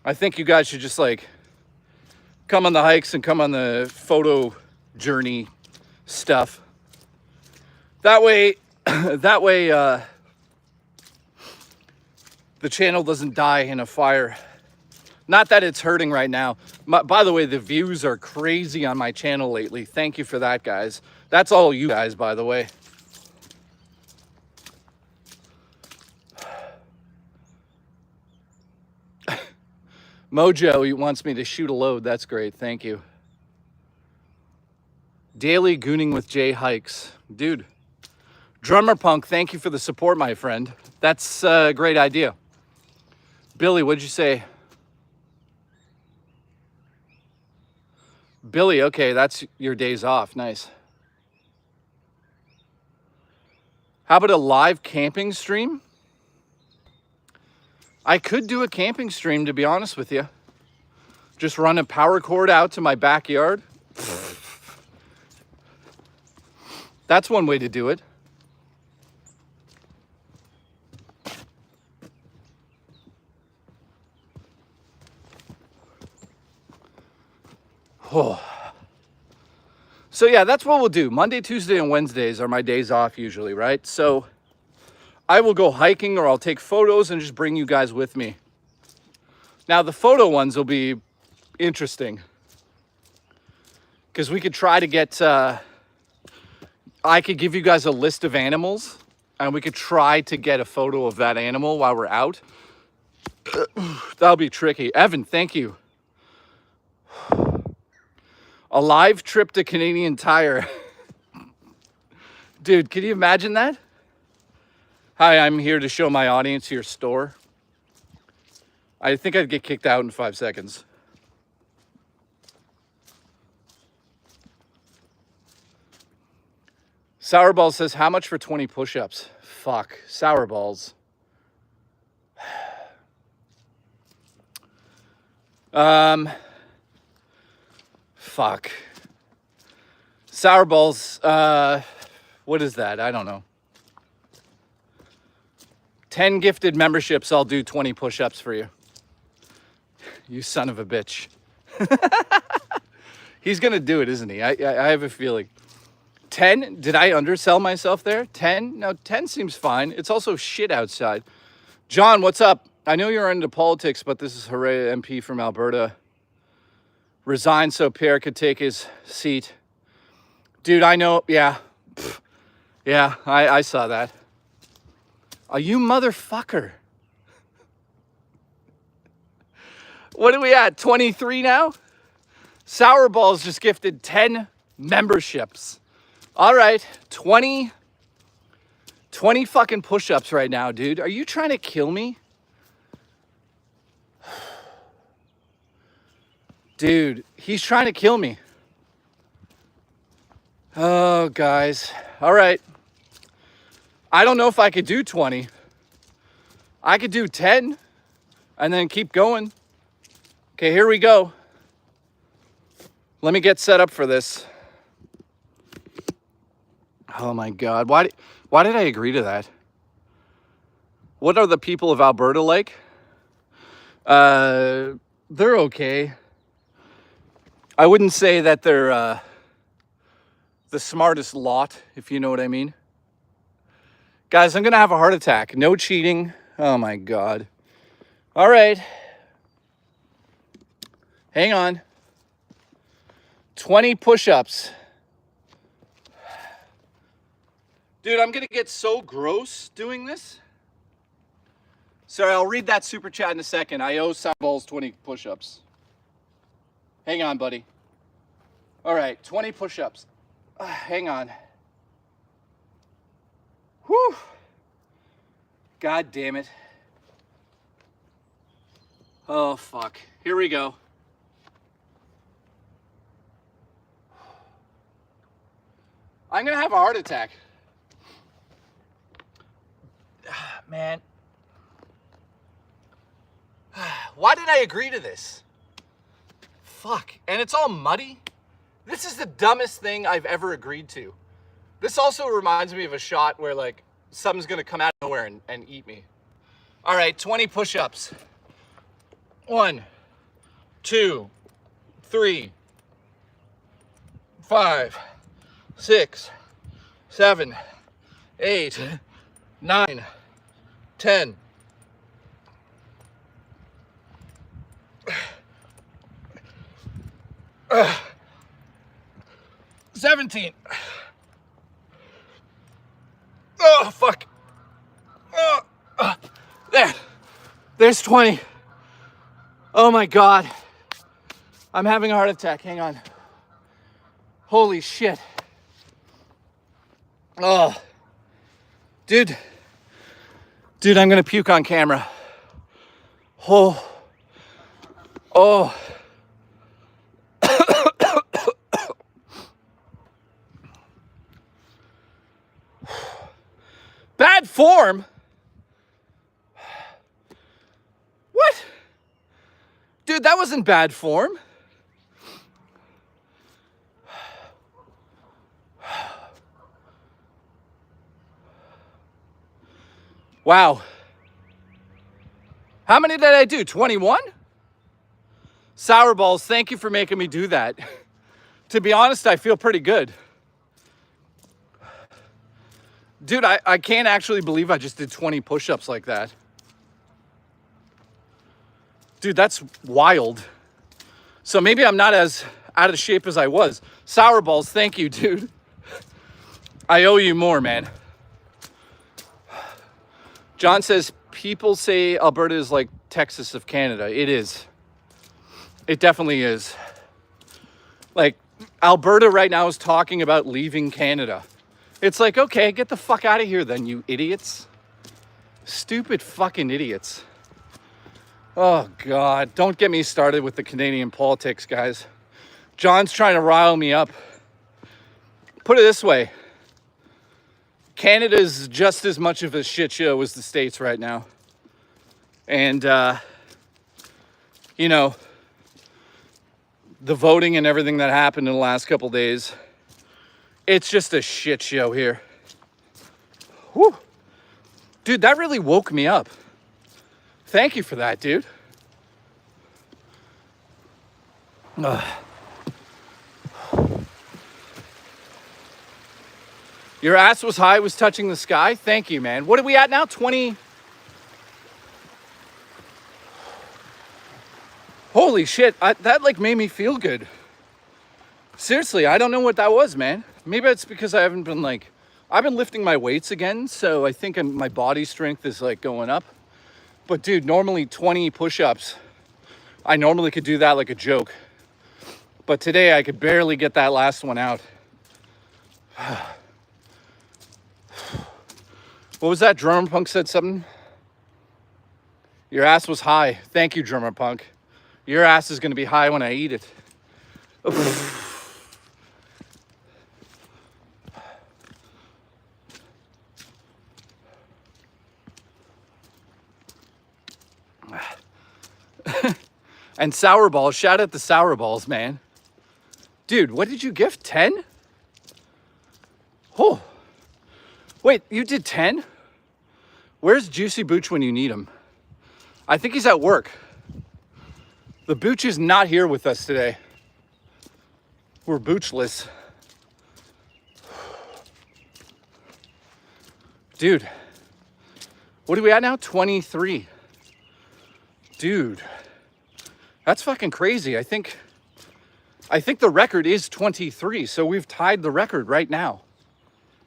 I think you guys should just like come on the hikes and come on the photo journey stuff. That way, the channel doesn't die in a fire. Not that it's hurting right now. By the way, the views are crazy on my channel lately. Thank you for that, guys. That's all you guys, by the way. Mojo, he wants me to shoot a load. That's great. Thank you. Daily Gooning with Jay hikes. Dude. Drummer Punk, thank you for the support, my friend. That's a great idea. Billy, what'd you say? Billy, okay, that's your days off. Nice. How about a live camping stream? I could do a camping stream, to be honest with you. Just run a power cord out to my backyard. That's one way to do it. Oh. So yeah, that's what we'll do. Monday, Tuesday, and Wednesdays are my days off usually, right? So I will go hiking or I'll take photos and just bring you guys with me. Now the photo ones will be interesting because we could try to get I could give you guys a list of animals and we could try to get a photo of that animal while we're out. That'll be tricky. Evan, thank you. A live trip to Canadian Tire. Dude, can you imagine that? Hi, I'm here to show my audience your store. I think I'd get kicked out in 5 seconds. Sourballs says, how much for 20 push-ups? Fuck, Sourballs. Fuck. Sourballs, what is that? I don't know. 10 gifted memberships, I'll do 20 push-ups for you. You son of a bitch. He's gonna do it, isn't he? I have a feeling. 10? Did I undersell myself there? 10? No, 10 seems fine. It's also shit outside. John, what's up? I know you're into politics, but this is Hooray MP from Alberta. Resigned so Pierre could take his seat. Dude, I know. Yeah. Yeah, I saw that. Are you motherfucker? What are we at? 23 now? Sourballs just gifted 10 memberships. All right, 20 fucking push-ups right now, dude. Are you trying to kill me? Dude, he's trying to kill me. Oh, guys. All right. I don't know if I could do 20. I could do 10 and then keep going. Okay, here we go. Let me get set up for this. Oh my God, why did I agree to that? What are the people of Alberta like? They're okay. I wouldn't say that they're the smartest lot, if you know what I mean. Guys, I'm gonna have a heart attack. No cheating. Oh my God. All right. Hang on. 20 push-ups. Dude, I'm gonna get so gross doing this. Sorry, I'll read that super chat in a second. I owe Sourballs 20 push-ups. Hang on, buddy. All right, 20 push-ups. Hang on. Whew. God damn it. Oh, fuck. Here we go. I'm gonna have a heart attack. Man. Why did I agree to this? Fuck. And it's all muddy. This is the dumbest thing I've ever agreed to. This also reminds me of a shot where, like, something's gonna come out of nowhere and eat me. All right, 20 push-ups. 1, 2, 3, 5, 6, 7, 8, 9, 10. 17. Oh, fuck. There. There's 20. Oh my God. I'm having a heart attack. Hang on. Holy shit. Oh. Dude. Dude, I'm gonna puke on camera. Oh. Oh. Bad form? What? Dude, that wasn't bad form. Wow. How many did I do? 21? Sourballs, thank you for making me do that. To be honest, I feel pretty good. Dude, I can't actually believe I just did 20 push-ups like that. Dude, that's wild. So maybe I'm not as out of shape as I was. Sourballs, thank you, dude. I owe you more, man. John says, people say Alberta is like Texas of Canada. It is. It definitely is. Like, Alberta right now is talking about leaving Canada. It's like, okay, get the fuck out of here then, you idiots. Stupid fucking idiots. Oh, God. Don't get me started with the Canadian politics, guys. John's trying to rile me up. Put it this way. Canada's just as much of a shit show as the States right now. And, you know, the voting and everything that happened in the last couple days, it's just a shit show here. Whew. Dude, that really woke me up. Thank you for that, dude. Your ass was high, was touching the sky. Thank you, man. What are we at now? 20. Holy shit. That like made me feel good. Seriously, I don't know what that was, man. Maybe it's because I haven't been like, I've been lifting my weights again. So I think my body strength is like going up. But dude, normally 20 push-ups. I normally could do that like a joke. But today I could barely get that last one out. What was that? Drummer Punk said something. Your ass was high. Thank you, Drummer Punk. Your ass is going to be high when I eat it. And sour balls. Shout out the sour balls, man. Dude, what did you gift? 10? Oh. Wait, you did 10? Where's Juicy Booch when you need him? I think he's at work. The Booch is not here with us today. We're Boochless. Dude, what are we at now? 23. Dude, that's fucking crazy. I think the record is 23, so we've tied the record right now.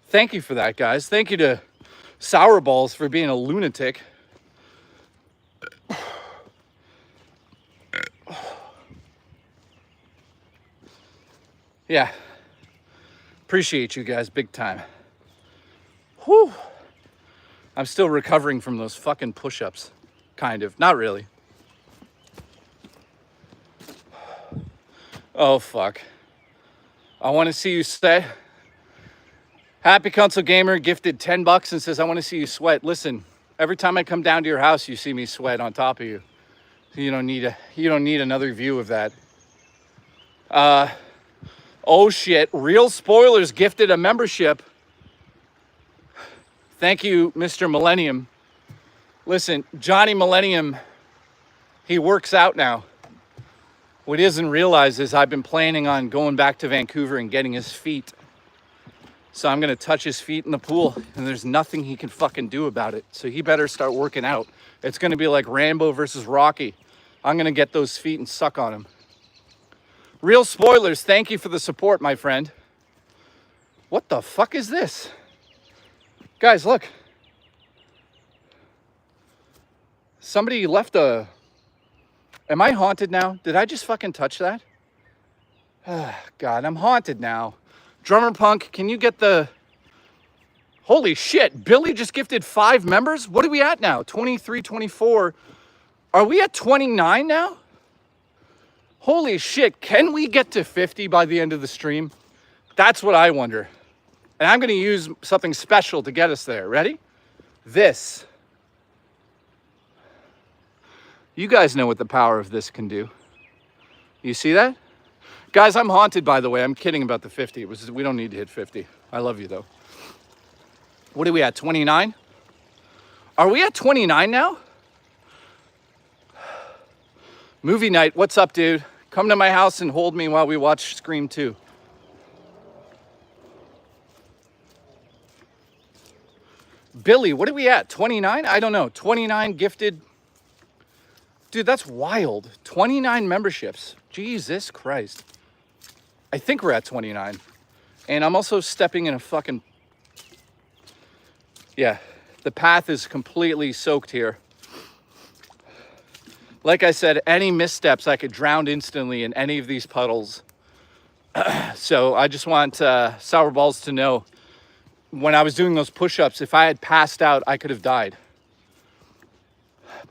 Thank you for that, guys. Thank you to Sour Balls for being a lunatic. Yeah. Appreciate you guys big time. Whew. I'm still recovering from those fucking push-ups. Kind of. Not really. Oh, fuck. I want to see you sweat. Happy Council Gamer gifted $10 and says, I want to see you sweat. Listen, every time I come down to your house, you see me sweat on top of you. You don't need another view of that. Oh shit, Real Spoilers gifted a membership. Thank you, Mr. Millennium. Listen, Johnny Millennium, he works out now. What he doesn't realize is I've been planning on going back to Vancouver and getting his feet. So I'm gonna touch his feet in the pool and there's nothing he can fucking do about it. So he better start working out. It's gonna be like Rambo versus Rocky. I'm gonna get those feet and suck on him. Real Spoilers, thank you for the support, my friend. What the fuck is this? Guys, look. Somebody left a... Am I haunted now? Did I just fucking touch that? God, I'm haunted now. Drummer Punk, can you get the... Holy shit, Billy just gifted 5 members? What are we at now? 23, 24. Are we at 29 now? Holy shit, can we get to 50 by the end of the stream? That's what I wonder. And I'm gonna use something special to get us there. Ready? This. You guys know what the power of this can do. You see that? Guys, I'm haunted, by the way. I'm kidding about the 50. We don't need to hit 50. I love you, though. What are we at, 29? Are we at 29 now? Movie night, what's up, dude? Come to my house and hold me while we watch Scream 2. Billy, what are we at? 29? I don't know. 29 gifted. Dude, that's wild. 29 memberships. Jesus Christ. I think we're at 29. And I'm also stepping in a fucking Yeah, the path is completely soaked here. Like I said, any missteps, I could drown instantly in any of these puddles. So I just want Sour Balls to know, when I was doing those push-ups, if I had passed out, I could have died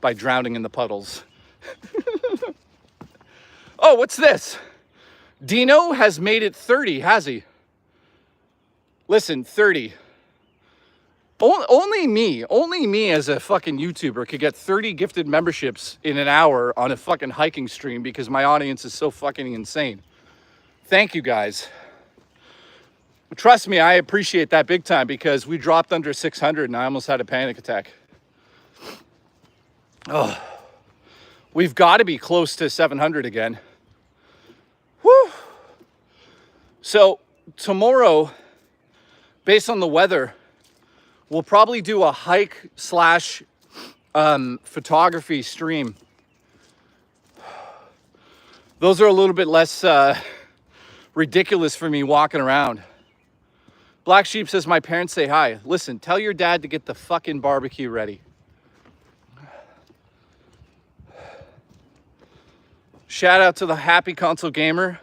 by drowning in the puddles. Oh, what's this? Dino has made it 30, has he? Listen, 30. Only me as a fucking YouTuber could get 30 gifted memberships in an hour on a fucking hiking stream because my audience is so fucking insane. Thank you guys. Trust me, I appreciate that big time because we dropped under 600 and I almost had a panic attack. Oh, we've got to be close to 700 again. Whew. So tomorrow, based on the weather, we'll probably do a hike slash photography stream. Those are a little bit less ridiculous for me walking around. Black Sheep says, my parents say hi. Listen, tell your dad to get the fucking barbecue ready. Shout out to the Happy Console Gamer.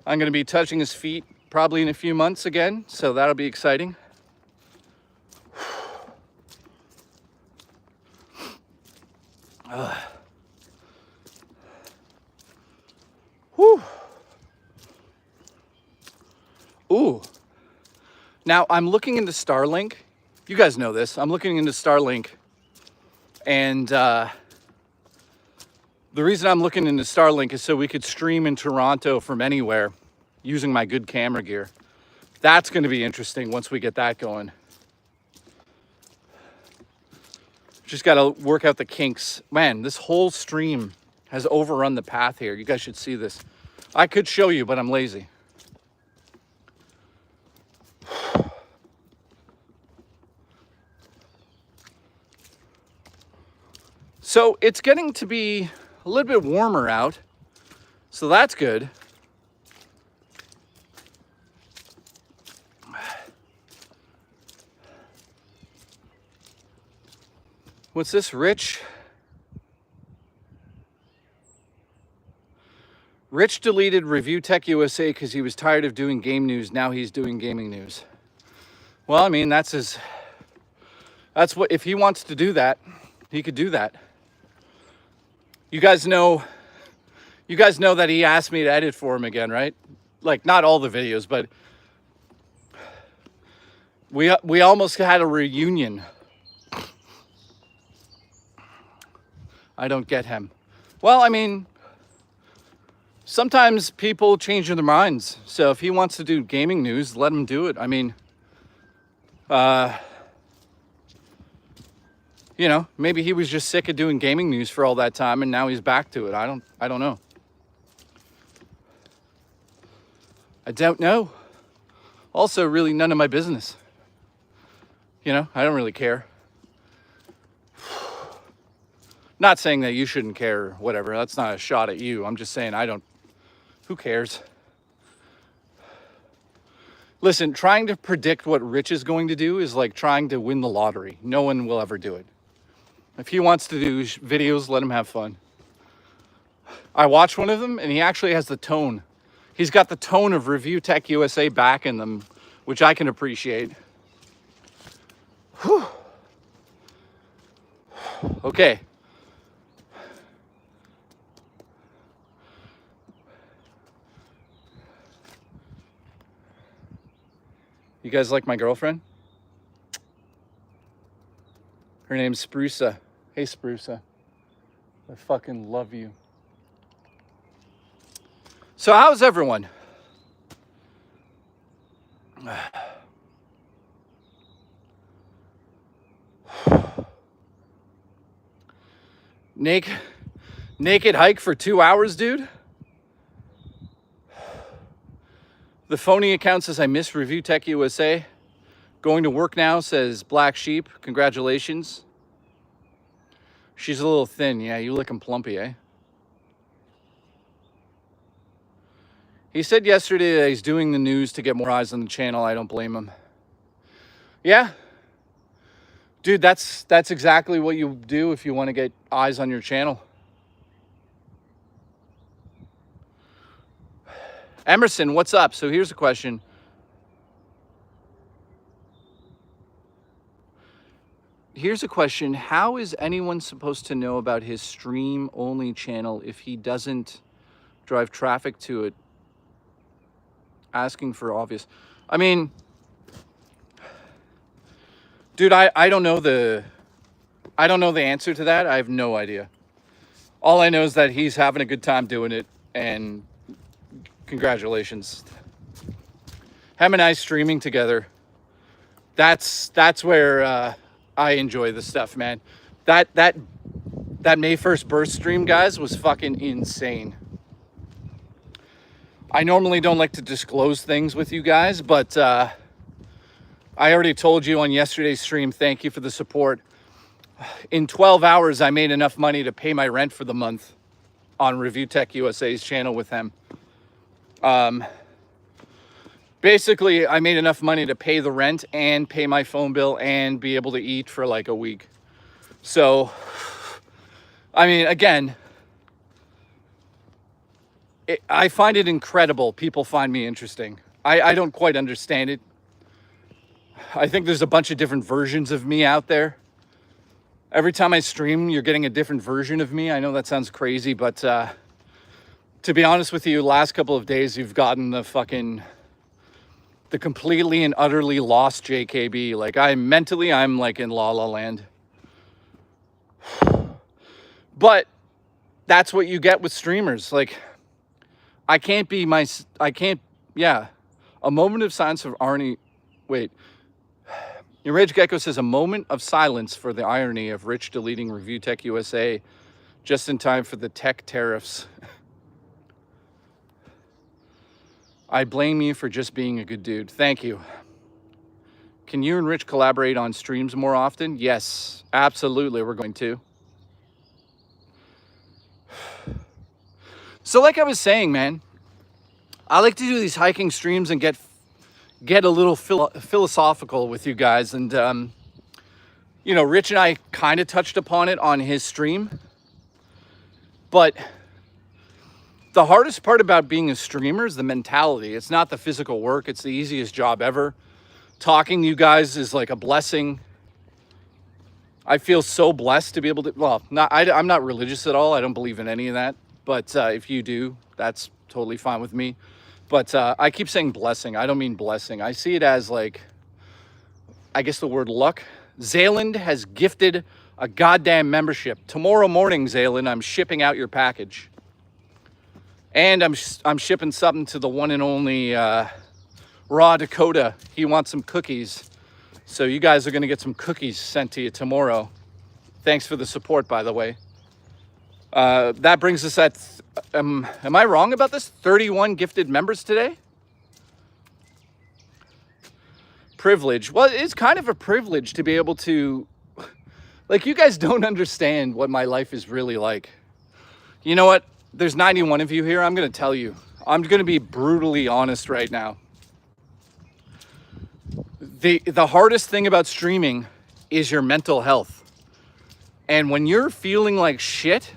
I'm going to be touching his feet probably in a few months again, so that'll be exciting. Whew. Ooh. Now, I'm looking into Starlink. You guys know this. I'm looking into Starlink. And the reason I'm looking into Starlink is so we could stream in Toronto from anywhere using my good camera gear. That's going to be interesting once we get that going. Just got to work out the kinks. Man, this whole stream has overrun the path here. You guys should see this. I could show you, but I'm lazy. So it's getting to be a little bit warmer out. So that's good. What's this, Rich? Rich deleted Review Tech USA because he was tired of doing game news. Now he's doing gaming news. Well, I mean, that's what, if he wants to do that, he could do that. You guys know that he asked me to edit for him again, right? Like, not all the videos, but we almost had a reunion. I don't get him. Well, I mean, sometimes people change their minds. So if he wants to do gaming news, let him do it. I mean, you know, maybe he was just sick of doing gaming news for all that time and now he's back to it. I don't know. I don't know. Also, really none of my business. You know, I don't really care. Not saying that you shouldn't care or whatever. That's not a shot at you. I'm just saying who cares? Listen, trying to predict what Rich is going to do is like trying to win the lottery. No one will ever do it. If he wants to do videos, let him have fun. I watched one of them and he actually has the tone. He's got the tone of Review Tech USA back in them, which I can appreciate. Whew. Okay. You guys like my girlfriend? Her name's Spruca. Hey, Spruca. I fucking love you. So how's everyone? Naked hike for 2 hours, dude? The phony account says I miss Review Tech USA. Going to work now, says Black Sheep. Congratulations. She's a little thin. Yeah, you looking plumpy, eh? He said yesterday that he's doing the news to get more eyes on the channel. I don't blame him. Yeah. Dude, that's exactly what you do if you want to get eyes on your channel. Emerson, what's up? So here's a question. How is anyone supposed to know about his stream only channel if he doesn't drive traffic to it? Asking for obvious. I mean, dude, I don't know the answer to that. I have no idea. All I know is that he's having a good time doing it, and congratulations. Him and I streaming together. That's where I enjoy the stuff, man. That May 1st birth stream, guys, was fucking insane. I normally don't like to disclose things with you guys, but I already told you on yesterday's stream, thank you for the support. In 12 hours, I made enough money to pay my rent for the month on Review Tech USA's channel with him. Basically, I made enough money to pay the rent and pay my phone bill and be able to eat for like a week. So, I mean, again, I find it incredible. People find me interesting. I don't quite understand it. I think there's a bunch of different versions of me out there. Every time I stream, you're getting a different version of me. I know that sounds crazy, but to be honest with you, last couple of days, you've gotten the completely and utterly lost JKB. Like, I'm like in La La Land. But that's what you get with streamers. Like, yeah. A moment of silence for Arnie. Wait. Your Rage Gecko says a moment of silence for the irony of Rich deleting Review Tech USA just in time for the tech tariffs. I blame you for just being a good dude. Thank you. Can you and Rich collaborate on streams more often? Yes, absolutely. We're going to. So like I was saying, man, I like to do these hiking streams and get a little philosophical with you guys. And, you know, Rich and I kind of touched upon it on his stream. But the hardest part about being a streamer is the mentality. It's not the physical work. It's the easiest job ever. Talking to you guys is like a blessing. I feel so blessed to be able to, well, I'm not religious at all. I don't believe in any of that. But if you do, that's totally fine with me. But I keep saying blessing. I don't mean blessing. I see it as like, I guess the word luck. Zayland has gifted a goddamn membership. Tomorrow morning, Zayland, I'm shipping out your package. And I'm shipping something to the one and only Raw Dakota. He wants some cookies. So you guys are going to get some cookies sent to you tomorrow. Thanks for the support, by the way. That brings us at, am I wrong about this? 31 gifted members today? Privilege. Well, it's kind of a privilege to be able to, like, you guys don't understand what my life is really like. You know what? There's 91 of you here. I'm going to tell you. I'm going to be brutally honest right now. The hardest thing about streaming is your mental health. And when you're feeling like shit,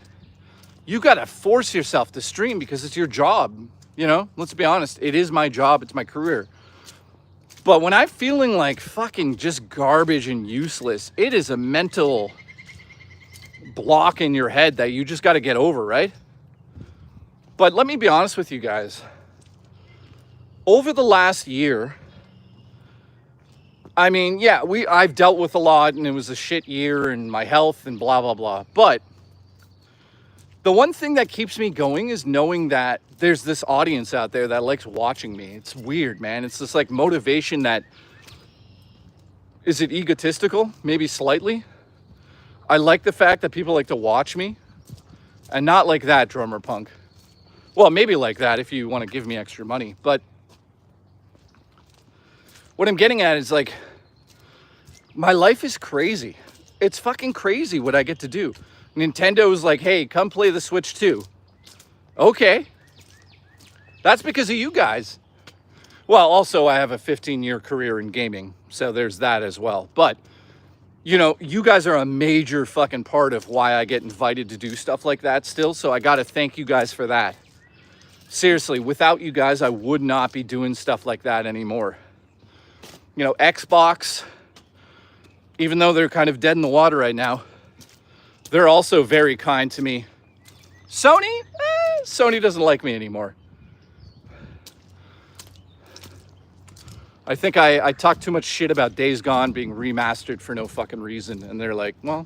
you got to force yourself to stream because it's your job. You know, let's be honest. It is my job. It's my career. But when I'm feeling like fucking just garbage and useless, it is a mental block in your head that you just got to get over, right? But let me be honest with you guys. Over the last year, I mean, yeah, I've dealt with a lot and it was a shit year and my health and blah, blah, blah. But the one thing that keeps me going is knowing that there's this audience out there that likes watching me. It's weird, man. It's this like motivation that, is it egotistical? Maybe slightly. I like the fact that people like to watch me and not like that, Drummer Punk. Well, maybe like that if you want to give me extra money. But what I'm getting at is like, my life is crazy. It's fucking crazy what I get to do. Nintendo's like, hey, come play the Switch 2. Okay. That's because of you guys. Well, also I have a 15-year career in gaming, so there's that as well. But you know, you guys are a major fucking part of why I get invited to do stuff like that still. So I got to thank you guys for that. Seriously, without you guys, I would not be doing stuff like that anymore. You know, Xbox, even though they're kind of dead in the water right now, they're also very kind to me. Sony? Sony doesn't like me anymore. I think I talked too much shit about Days Gone being remastered for no fucking reason. And they're like, well...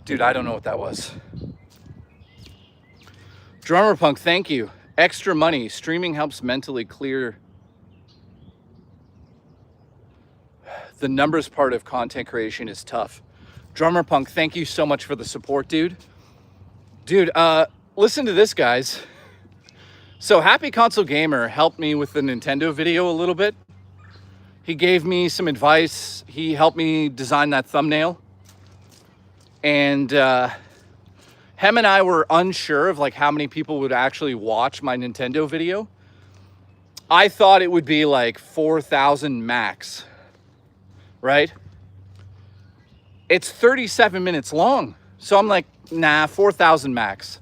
Dude, I don't know what that was. Drummer Punk, thank you. Extra money. Streaming helps mentally clear. The numbers part of content creation is tough. Drummer Punk, thank you so much for the support, dude. Dude, listen to this, guys. So Happy Console Gamer helped me with the Nintendo video a little bit. He gave me some advice. He helped me design that thumbnail. And Hem and I were unsure of like how many people would actually watch my Nintendo video. I thought it would be like 4,000 max, right? It's 37 minutes long. So I'm like, nah, 4,000 max.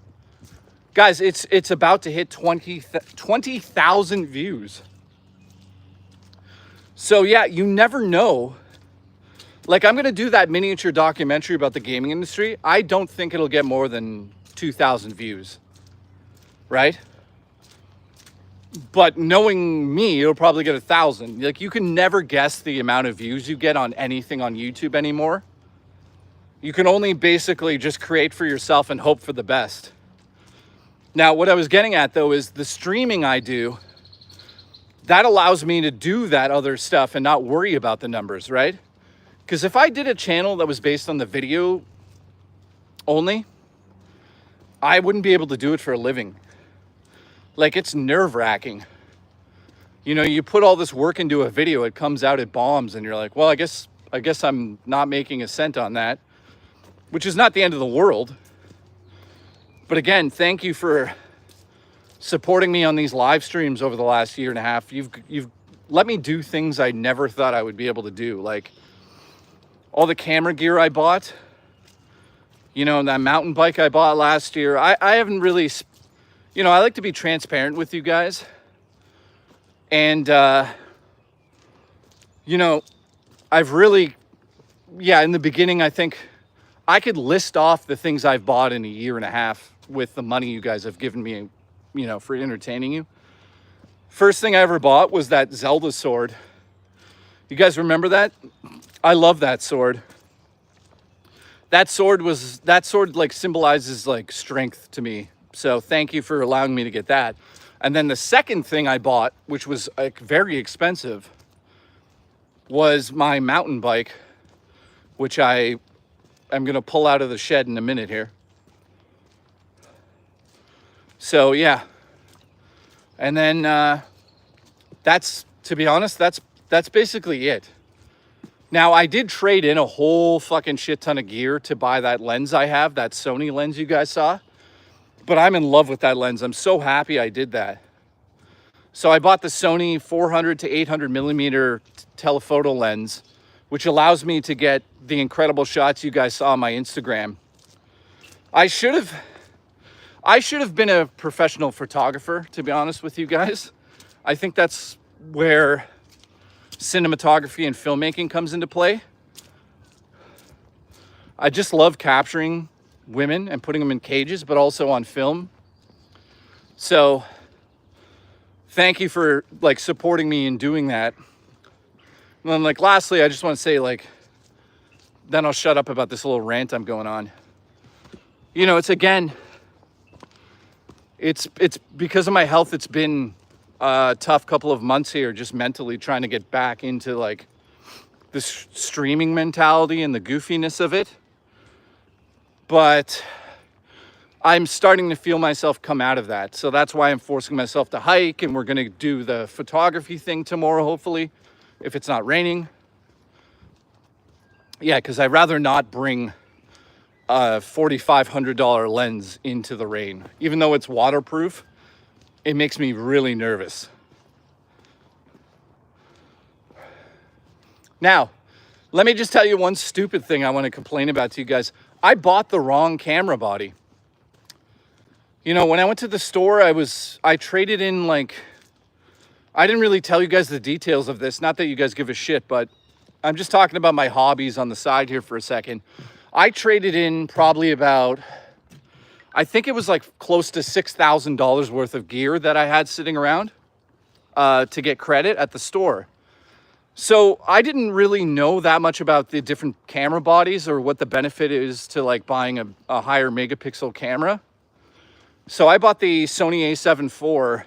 Guys, it's about to hit 20,000 views. So yeah, you never know. Like, I'm going to do that miniature documentary about the gaming industry. I don't think it'll get more than 2,000 views, right? But knowing me, it'll probably get 1,000. Like, you can never guess the amount of views you get on anything on YouTube anymore. You can only basically just create for yourself and hope for the best. Now, what I was getting at, though, is the streaming I do, that allows me to do that other stuff and not worry about the numbers, right? Because if I did a channel that was based on the video only, I wouldn't be able to do it for a living. Like, it's nerve-wracking. You know, you put all this work into a video, it comes out, it bombs, and you're like, well, I guess I'm not making a cent on that, which is not the end of the world. But again, thank you for supporting me on these live streams over the last year and a half. You've let me do things I never thought I would be able to do, like all the camera gear I bought, you know, and that mountain bike I bought last year. I haven't really, you know, I like to be transparent with you guys. And, you know, I've really, yeah, in the beginning, I think I could list off the things I've bought in a year and a half with the money you guys have given me, you know, for entertaining you. First thing I ever bought was that Zelda sword. You guys remember that? I love that sword. That sword like symbolizes like strength to me. So thank you for allowing me to get that. And then the second thing I bought, which was like very expensive, was my mountain bike, which I'm going to pull out of the shed in a minute here. So yeah. And then that's, to be honest, that's basically it. Now, I did trade in a whole fucking shit ton of gear to buy that lens I have, that Sony lens you guys saw. But I'm in love with that lens. I'm so happy I did that. So I bought the Sony 400 to 800 millimeter telephoto lens, which allows me to get the incredible shots you guys saw on my Instagram. I should have been a professional photographer, to be honest with you guys. I think that's where cinematography and filmmaking comes into play. I just love capturing women and putting them in cages, but also on film. So thank you for like supporting me in doing that. And then like lastly, I just want to say, like, then I'll shut up about this little rant I'm going on. You know, it's because of my health. It's been a tough couple of months here, just mentally trying to get back into like this streaming mentality and the goofiness of it. But I'm starting to feel myself come out of that. So that's why I'm forcing myself to hike, and we're going to do the photography thing tomorrow, hopefully, if it's not raining. Yeah, because I'd rather not bring a $4,500 lens into the rain. Even though it's waterproof, it makes me really nervous. Now, let me just tell you one stupid thing I want to complain about to you guys. I bought the wrong camera body. You know, when I went to the store, I traded in, like, I didn't really tell you guys the details of this. Not that you guys give a shit, but I'm just talking about my hobbies on the side here for a second. I traded in probably about, I think it was like close to $6,000 worth of gear that I had sitting around to get credit at the store. So I didn't really know that much about the different camera bodies or what the benefit is to like buying a higher megapixel camera. So I bought the Sony a7 IV.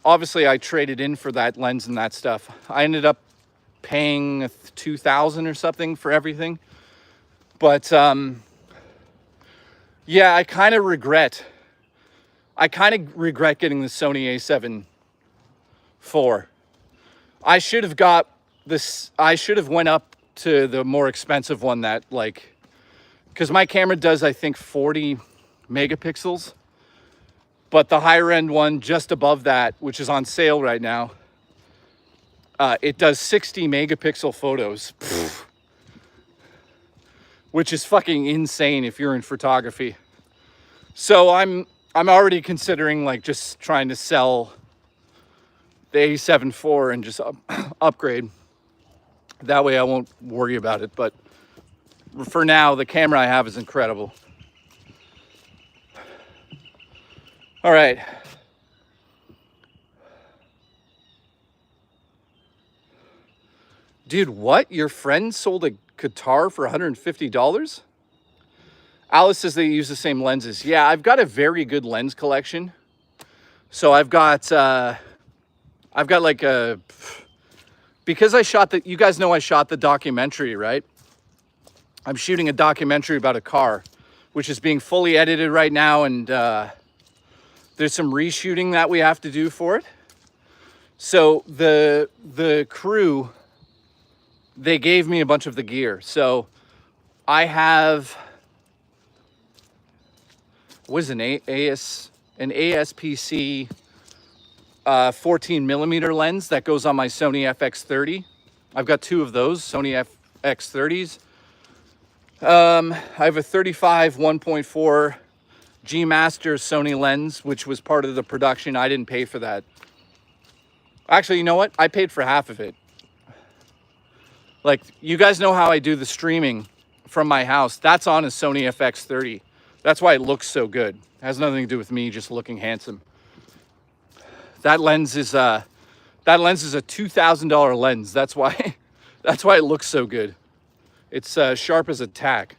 Obviously I traded in for that lens and that stuff. I ended up paying $2,000 or something for everything. But yeah, I kind of regret getting the Sony a7 IV. I should have got this. I should have went up to the more expensive one that, like, because my camera does, I think, 40 megapixels, but the higher end one just above that, which is on sale right now, it does 60 megapixel photos, which is fucking insane if you're in photography. So I'm already considering like just trying to sell the A7 IV and just upgrade. That way I won't worry about it. But for now, the camera I have is incredible. All right. Dude, what? Your friend sold a guitar for $150? Alice says they use the same lenses. Yeah, I've got a very good lens collection. So I've got like a, because I shot you guys know I shot the documentary, right? I'm shooting a documentary about a car, which is being fully edited right now. And there's some reshooting that we have to do for it. So the crew, they gave me a bunch of the gear. So I have, what is an ASPC 14 millimeter lens that goes on my Sony FX30. I've got two of those Sony FX30s. I have a 35 1.4 G Master Sony lens, which was part of the production. I didn't pay for that. Actually, you know what? I paid for half of it. Like, you guys know how I do the streaming from my house. That's on a Sony FX30. That's why it looks so good. It has nothing to do with me just looking handsome. That lens is a $2,000 lens. That's why it looks so good. It's sharp as a tack.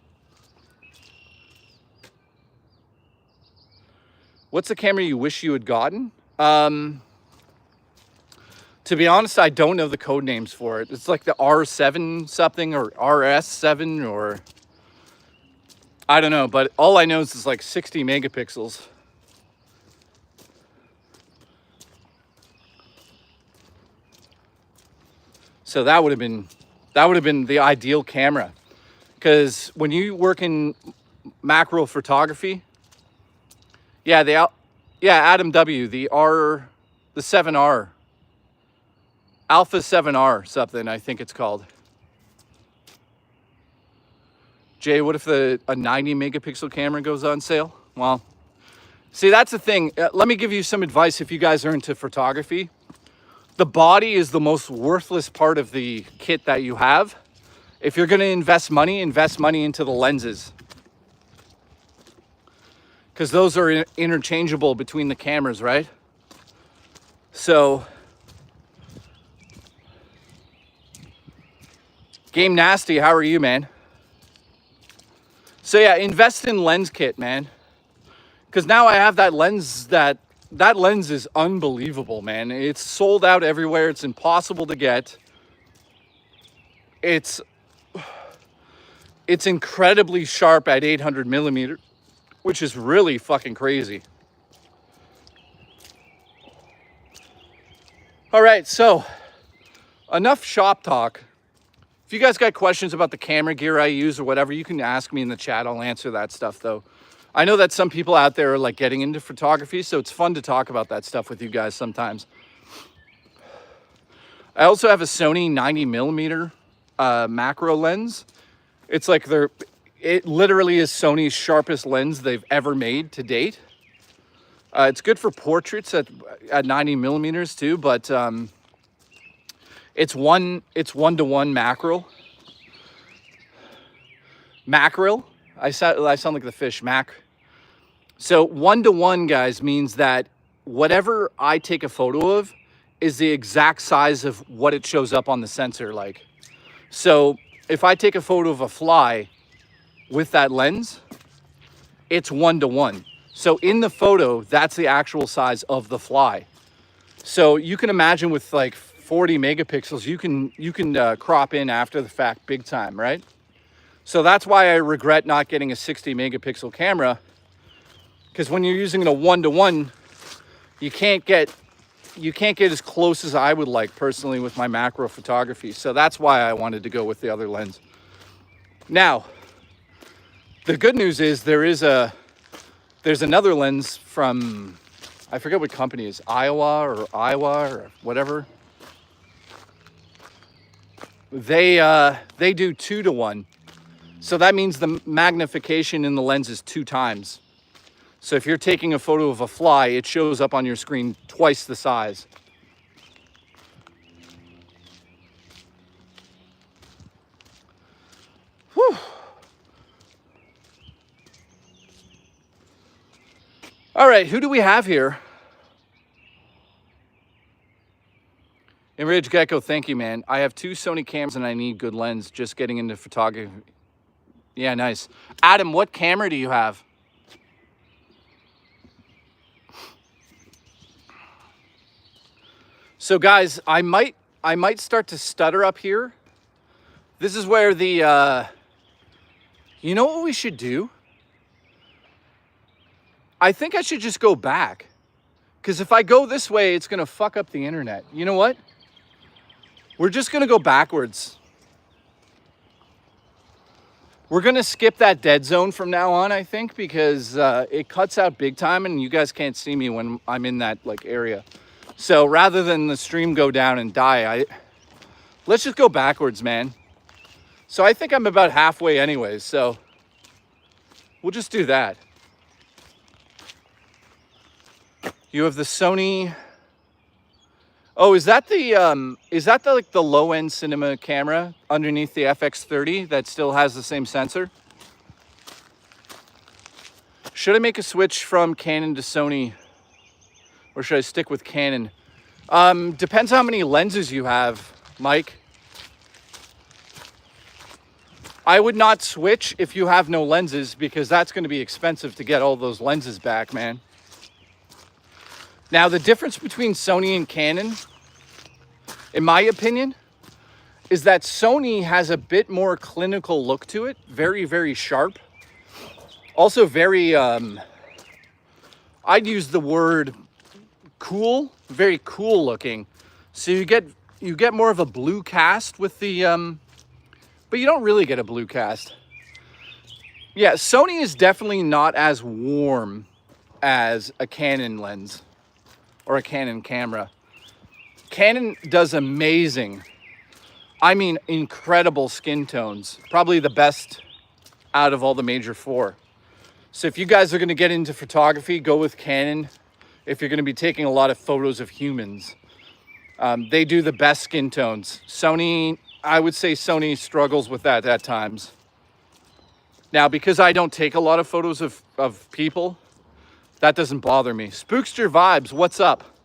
What's the camera you wish you had gotten? To be honest, I don't know the code names for it. It's like the R7 something or RS7 or I don't know, but all I know is it's like 60 megapixels. So that would have been the ideal camera, because when you work in macro photography, yeah, Adam W, the 7R, Alpha 7R something, I think it's called. Jay, what if a 90 megapixel camera goes on sale? Well, see, that's the thing. Let me give you some advice if you guys are into photography. The body is the most worthless part of the kit that you have. If you're going to invest money into the lenses, because those are interchangeable between the cameras, right? So, Game Nasty, how are you, man? So yeah, invest in lens kit, man. Because now I have that lens. That lens is unbelievable, man. It's sold out everywhere. It's impossible to get. It's incredibly sharp at 800 millimeter, which is really fucking crazy. All right, so enough shop talk. If you guys got questions about the camera gear I use or whatever, you can ask me in the chat. I'll answer that stuff though. I know that some people out there are like getting into photography, so it's fun to talk about that stuff with you guys sometimes. I also have a Sony 90mm macro lens. It's like it literally is Sony's sharpest lens they've ever made to date. It's good for portraits at 90mm too, but it's one-to-one mackerel. Mackerel. I sound like the fish So 1-to-1, guys, means that whatever I take a photo of is the exact size of what it shows up on the sensor. Like, so if I take a photo of a fly with that lens, it's 1-to-1. So in the photo, that's the actual size of the fly. So you can imagine with like 40 megapixels, you can crop in after the fact big time, right? So that's why I regret not getting a 60 megapixel camera, because when you're using a 1-to-1, you can't get as close as I would like personally with my macro photography. So that's why I wanted to go with the other lens. Now, the good news is there's another lens from, I forget what company it is, Iowa or whatever. They do 2-to-1. So that means the magnification in the lens is 2 times. So if you're taking a photo of a fly, it shows up on your screen twice the size. Whew. All right, who do we have here? Enraged Gecko, thank you, man. I have 2 Sony cameras and I need good lens. Just getting into photography. Yeah, nice. Adam, what camera do you have? So guys, I might start to stutter up here. This is where the, you know what we should do? I think I should just go back. Because if I go this way, it's gonna fuck up the internet. You know what? We're just gonna go backwards. We're gonna skip that dead zone from now on, I think, because it cuts out big time and you guys can't see me when I'm in that like area. So rather than the stream go down and die, let's just go backwards, man. So I think I'm about halfway anyways, so we'll just do that. You have the Sony. Oh, is that the like the low-end cinema camera underneath the FX30 that still has the same sensor? Should I make a switch from Canon to Sony, or should I stick with Canon? Depends how many lenses you have, Mike. I would not switch if you have no lenses, because that's going to be expensive to get all those lenses back, man. Now, the difference between Sony and Canon, in my opinion, is that Sony has a bit more clinical look to it. Very, very sharp. Also very, I'd use the word cool, very cool looking. So you get more of a blue cast with the, but you don't really get a blue cast. Yeah, Sony is definitely not as warm as a Canon lens or a Canon camera. Canon does amazing, I mean incredible skin tones. Probably the best out of all the major 4. So if you guys are going to get into photography, go with Canon. If you're going to be taking a lot of photos of humans, they do the best skin tones. Sony, I would say Sony struggles with that at times. Now, because I don't take a lot of photos of people, that doesn't bother me. Spookster Vibes, what's up?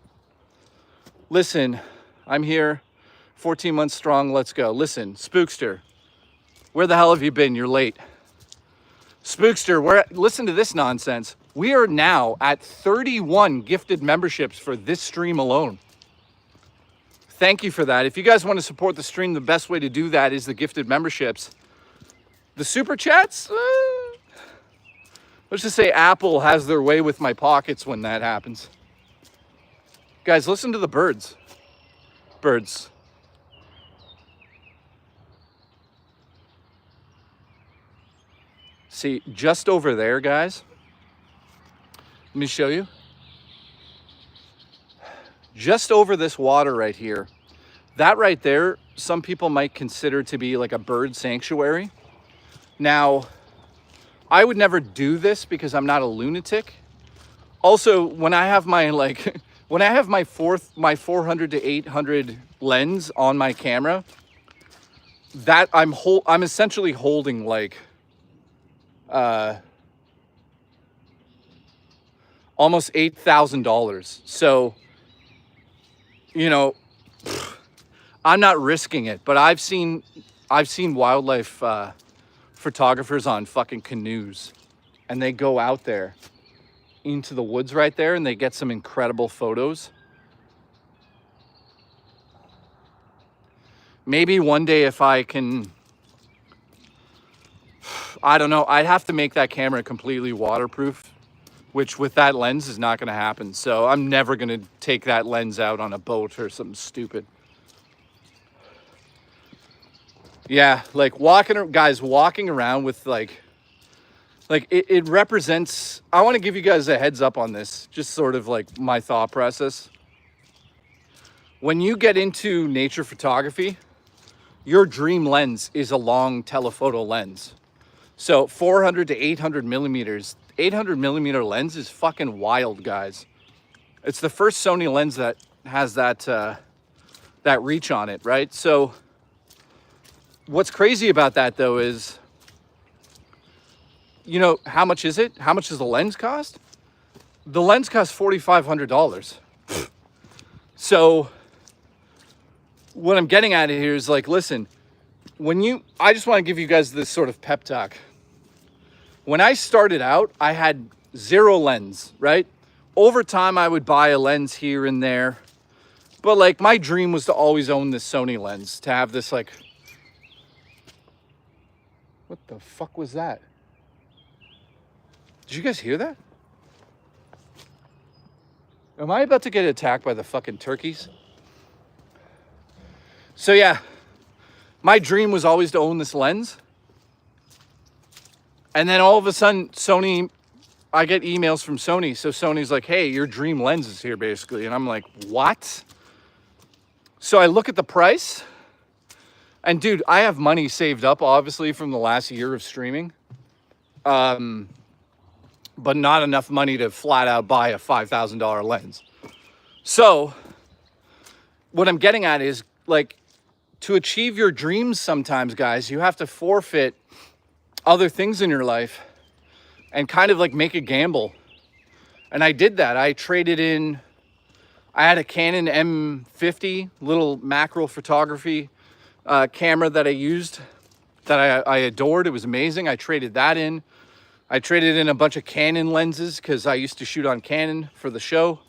Listen, I'm here, 14 months strong, let's go. Listen, Spookster, where the hell have you been? You're late. Spookster, listen to this nonsense. We are now at 31 gifted memberships for this stream alone. Thank you for that. If you guys want to support the stream, the best way to do that is the gifted memberships. The super chats, let's just say Apple has their way with my pockets when that happens. Guys, listen to the birds. Birds. See, just over there, guys, let me show you. Just over this water right here, that right there, some people might consider to be like a bird sanctuary. Now, I would never do this because I'm not a lunatic. Also, when I have my like, when I have my 400 to 800 lens on my camera, that I'm essentially holding like almost $8,000. So, you know, I'm not risking it, but I've seen wildlife photographers on fucking canoes, and they go out there into the woods right there and they get some incredible photos. Maybe one day if I can, I don't know, I'd have to make that camera completely waterproof, which with that lens is not going to happen. So I'm never going to take that lens out on a boat or something stupid. Yeah, like walking around with like it represents, I want to give you guys a heads up on this, just sort of like my thought process. When you get into nature photography, your dream lens is a long telephoto lens. So 400 to 800 millimeters, 800 millimeter lens is fucking wild, guys. It's the first Sony lens that has that reach on it, right? So what's crazy about that though is, you know, how much is it? How much does the lens cost? The lens costs $4,500. So what I'm getting at here is like, listen, I just want to give you guys this sort of pep talk. When I started out, I had zero lens, right? Over time, I would buy a lens here and there. But like my dream was to always own this Sony lens, to have this like, what the fuck was that? Did you guys hear that? Am I about to get attacked by the fucking turkeys? So yeah, my dream was always to own this lens. And then all of a sudden, I get emails from Sony. So Sony's like, hey, your dream lens is here basically. And I'm like, what? So I look at the price. And dude, I have money saved up, obviously, from the last year of streaming. But not enough money to flat out buy a $5,000 lens. So what I'm getting at is, like, to achieve your dreams sometimes, guys, you have to forfeit other things in your life and kind of like make a gamble. And I did that. I traded in, I had a Canon M50 little macro photography camera that I used, that I adored. It was amazing. I traded that in. I traded in a bunch of Canon lenses because I used to shoot on Canon for the show.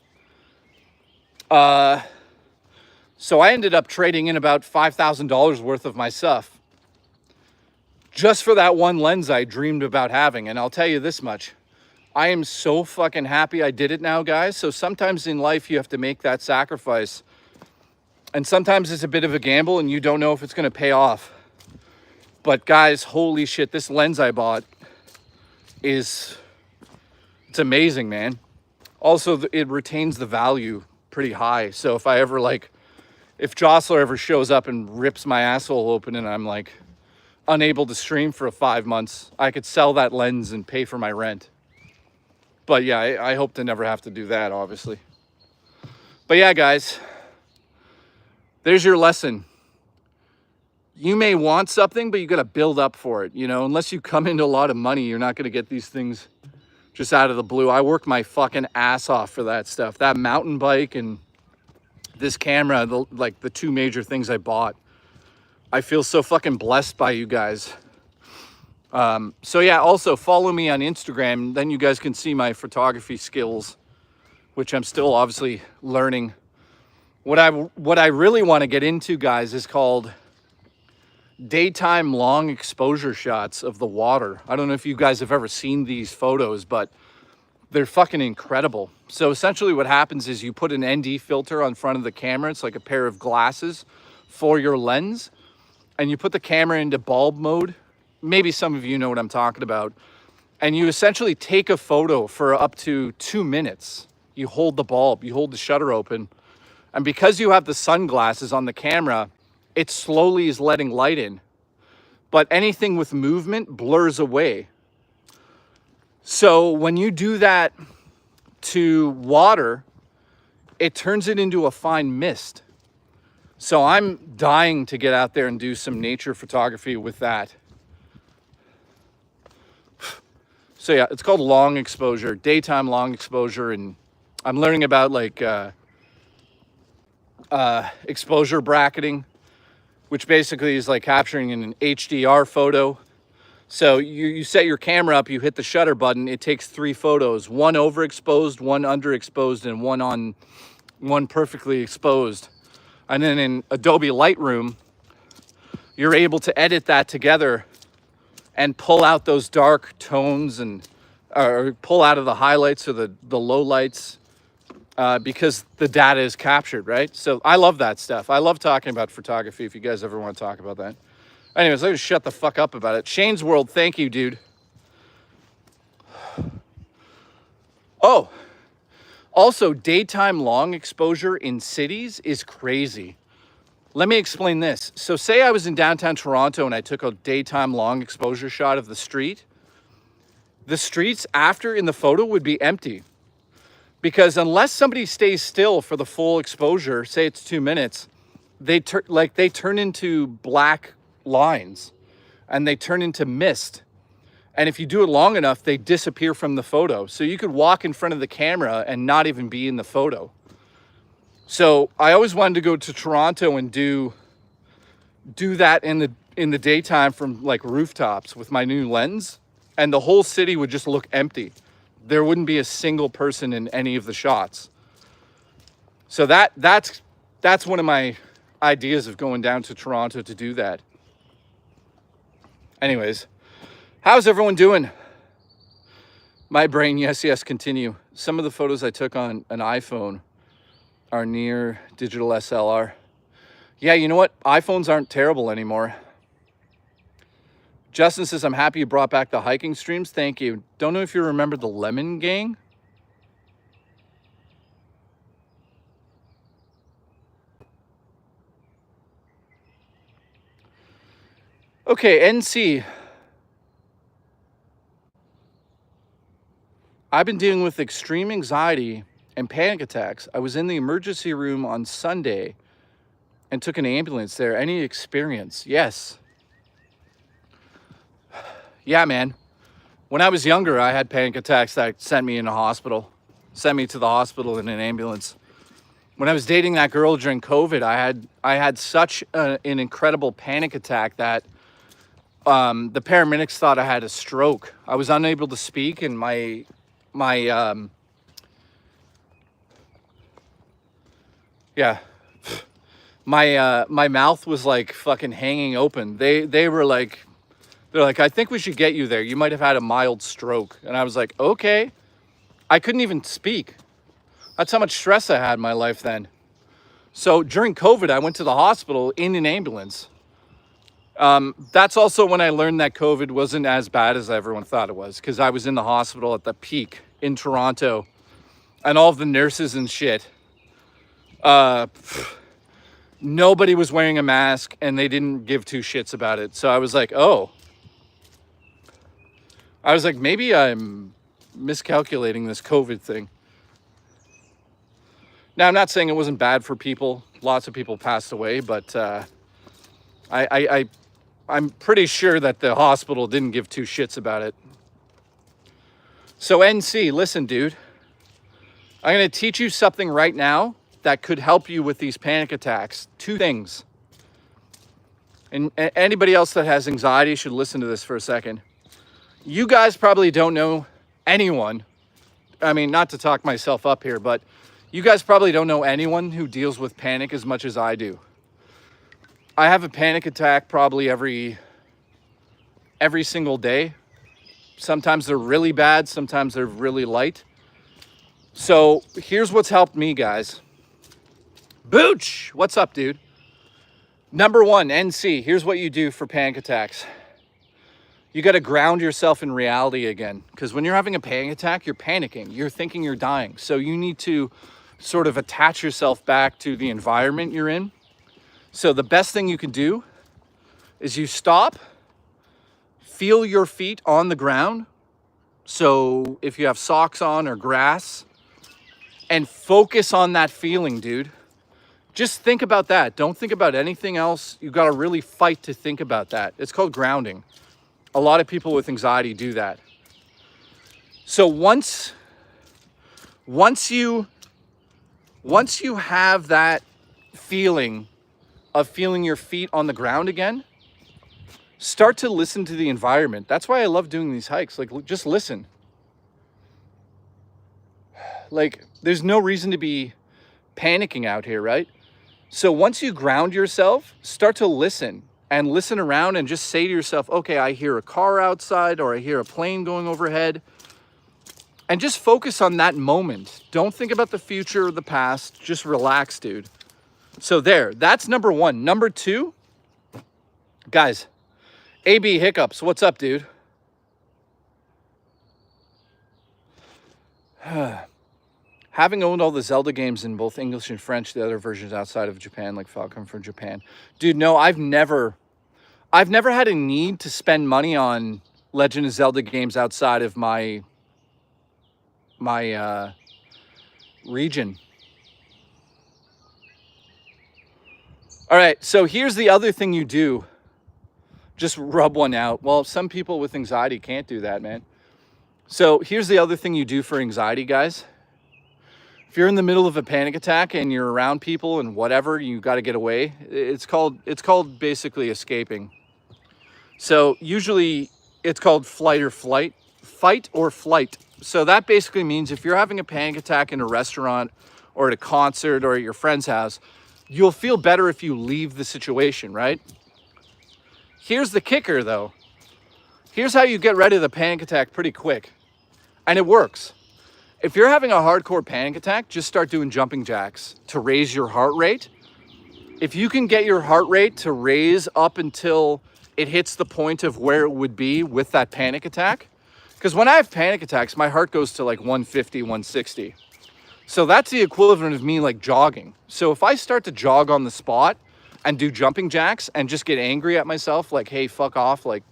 So I ended up trading in about $5,000 worth of my stuff just for that one lens I dreamed about having. And I'll tell you this much, I am so fucking happy I did it now, guys. So sometimes in life you have to make that sacrifice. And sometimes it's a bit of a gamble and you don't know if it's going to pay off. But guys, holy shit, this lens I bought it's amazing, man. Also, it retains the value pretty high. So if I ever if Jostler ever shows up and rips my asshole open and I'm like unable to stream for 5 months, I could sell that lens and pay for my rent. But yeah, I hope to never have to do that, obviously. But yeah, guys, there's your lesson. You may want something, but you got to build up for it. You know, unless you come into a lot of money, you're not going to get these things just out of the blue. I worked my fucking ass off for that stuff. That mountain bike and this camera, the two major things I bought. I feel so fucking blessed by you guys. So yeah, also follow me on Instagram. Then you guys can see my photography skills, which I'm still obviously learning. What I really want to get into, guys, is called daytime long exposure shots of the water. I don't know if you guys have ever seen these photos, but they're fucking incredible. So essentially what happens is you put an ND filter on front of the camera. It's like a pair of glasses for your lens. And you put the camera into bulb mode. Maybe some of you know what I'm talking about. and you essentially take a photo for up to 2 minutes. You hold the bulb, you hold the shutter open, and because you have the sunglasses on the camera, it slowly is letting light in. But anything with movement blurs away. So when you do that to water, it turns it into a fine mist. So I'm dying to get out there and do some nature photography with that. So yeah, it's called long exposure, daytime long exposure, and I'm learning about like exposure bracketing, which basically is like capturing an HDR photo. So you set your camera up, you hit the shutter button, it takes 3 photos, one overexposed, one underexposed, and one perfectly exposed. And then in Adobe Lightroom, you're able to edit that together and pull out those dark tones and or pull out of the highlights or the low lights because the data is captured, right? So I love that stuff. I love talking about photography if you guys ever want to talk about that. Anyways, let me shut the fuck up about it. Shane's World, thank you, dude. Oh, also, daytime long exposure in cities is crazy. Let me explain this. So say I was in downtown Toronto and I took a daytime long exposure shot of the street. The streets after in the photo would be empty. Because unless somebody stays still for the full exposure, say it's 2 minutes, they turn into black lines and they turn into mist. And if you do it long enough, they disappear from the photo. So you could walk in front of the camera and not even be in the photo. So I always wanted to go to Toronto and do that in the daytime from like rooftops with my new lens, and the whole city would just look empty. There wouldn't be a single person in any of the shots. So that's one of my ideas of going down to Toronto to do that. Anyways, how's everyone doing? My brain, yes, continue. Some of the photos I took on an iPhone are near digital SLR. Yeah, you know what? iPhones aren't terrible anymore. Justin says, I'm happy you brought back the hiking streams. Thank you. Don't know if you remember the Lemon Gang. Okay, NC. I've been dealing with extreme anxiety and panic attacks. I was in the emergency room on Sunday and took an ambulance there. Any experience? Yes. Yeah, man. When I was younger, I had panic attacks that sent me in a hospital, sent me to the hospital in an ambulance. When I was dating that girl during COVID, I had such an incredible panic attack that the paramedics thought I had a stroke. I was unable to speak, and my mouth was like fucking hanging open. They were like, they're like, I think we should get you there. You might have had a mild stroke. And I was like, okay. I couldn't even speak. That's how much stress I had in my life then. So during COVID, I went to the hospital in an ambulance. That's also when I learned that COVID wasn't as bad as everyone thought it was, because I was in the hospital at the peak in Toronto, and all of the nurses and shit, nobody was wearing a mask, and they didn't give 2 shits about it. So I was like, oh. I was like, maybe I'm miscalculating this COVID thing. Now, I'm not saying it wasn't bad for people. Lots of people passed away, but I'm pretty sure that the hospital didn't give 2 shits about it. So NC, listen, dude. I'm going to teach you something right now that could help you with these panic attacks. 2 things. And anybody else that has anxiety should listen to this for a second. You guys probably don't know anyone. I mean, not to talk myself up here, but you guys probably don't know anyone who deals with panic as much as I do. I have a panic attack probably every single day. Sometimes they're really bad, sometimes they're really light. So here's what's helped me, guys. Booch, what's up, dude? Number 1, NC, here's what you do for panic attacks. You got to ground yourself in reality again. Because when you're having a panic attack, you're panicking. You're thinking you're dying. So you need to sort of attach yourself back to the environment you're in. So the best thing you can do is you stop, feel your feet on the ground. So if you have socks on or grass, and focus on that feeling, dude. Just think about that. Don't think about anything else. You got to really fight to think about that. It's called grounding. A lot of people with anxiety do that. So once you have that feeling of feeling your feet on the ground again, start to listen to the environment. That's why I love doing these hikes. Like, just listen. Like, there's no reason to be panicking out here, right? So once you ground yourself, start to listen and listen around and just say to yourself, okay, I hear a car outside or I hear a plane going overhead. And just focus on that moment. Don't think about the future or the past. Just relax, dude. So there, that's number one. Number two, guys, AB Hiccups, what's up, dude? Having owned all the Zelda games in both English and French, the other versions outside of Japan, like Falcon from Japan. Dude, no, I've never had a need to spend money on Legend of Zelda games outside of my region. All right, so here's the other thing you do. Just rub one out. Well, some people with anxiety can't do that, man. So here's the other thing you do for anxiety, guys. If you're in the middle of a panic attack and you're around people and whatever, you got to get away. It's called basically escaping. So usually it's called fight or flight. So that basically means if you're having a panic attack in a restaurant or at a concert or at your friend's house, you'll feel better if you leave the situation, right? Here's the kicker though. Here's how you get rid of the panic attack pretty quick. And it works. If you're having a hardcore panic attack, just start doing jumping jacks to raise your heart rate. If you can get your heart rate to raise up until it hits the point of where it would be with that panic attack, because when I have panic attacks, my heart goes to like 150, 160. So that's the equivalent of me like jogging. So if I start to jog on the spot and do jumping jacks and just get angry at myself, like, hey, fuck off, like,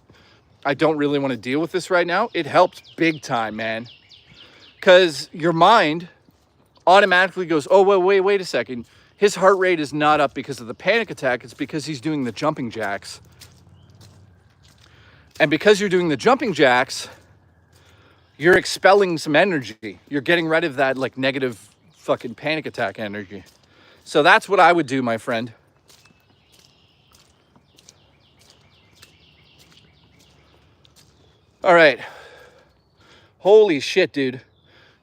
I don't really want to deal with this right now, it helps big time, man. Because your mind automatically goes, oh, wait a second. His heart rate is not up because of the panic attack. It's because he's doing the jumping jacks. And because you're doing the jumping jacks, you're expelling some energy. You're getting rid of that like negative fucking panic attack energy. So that's what I would do, my friend. All right. Holy shit, dude.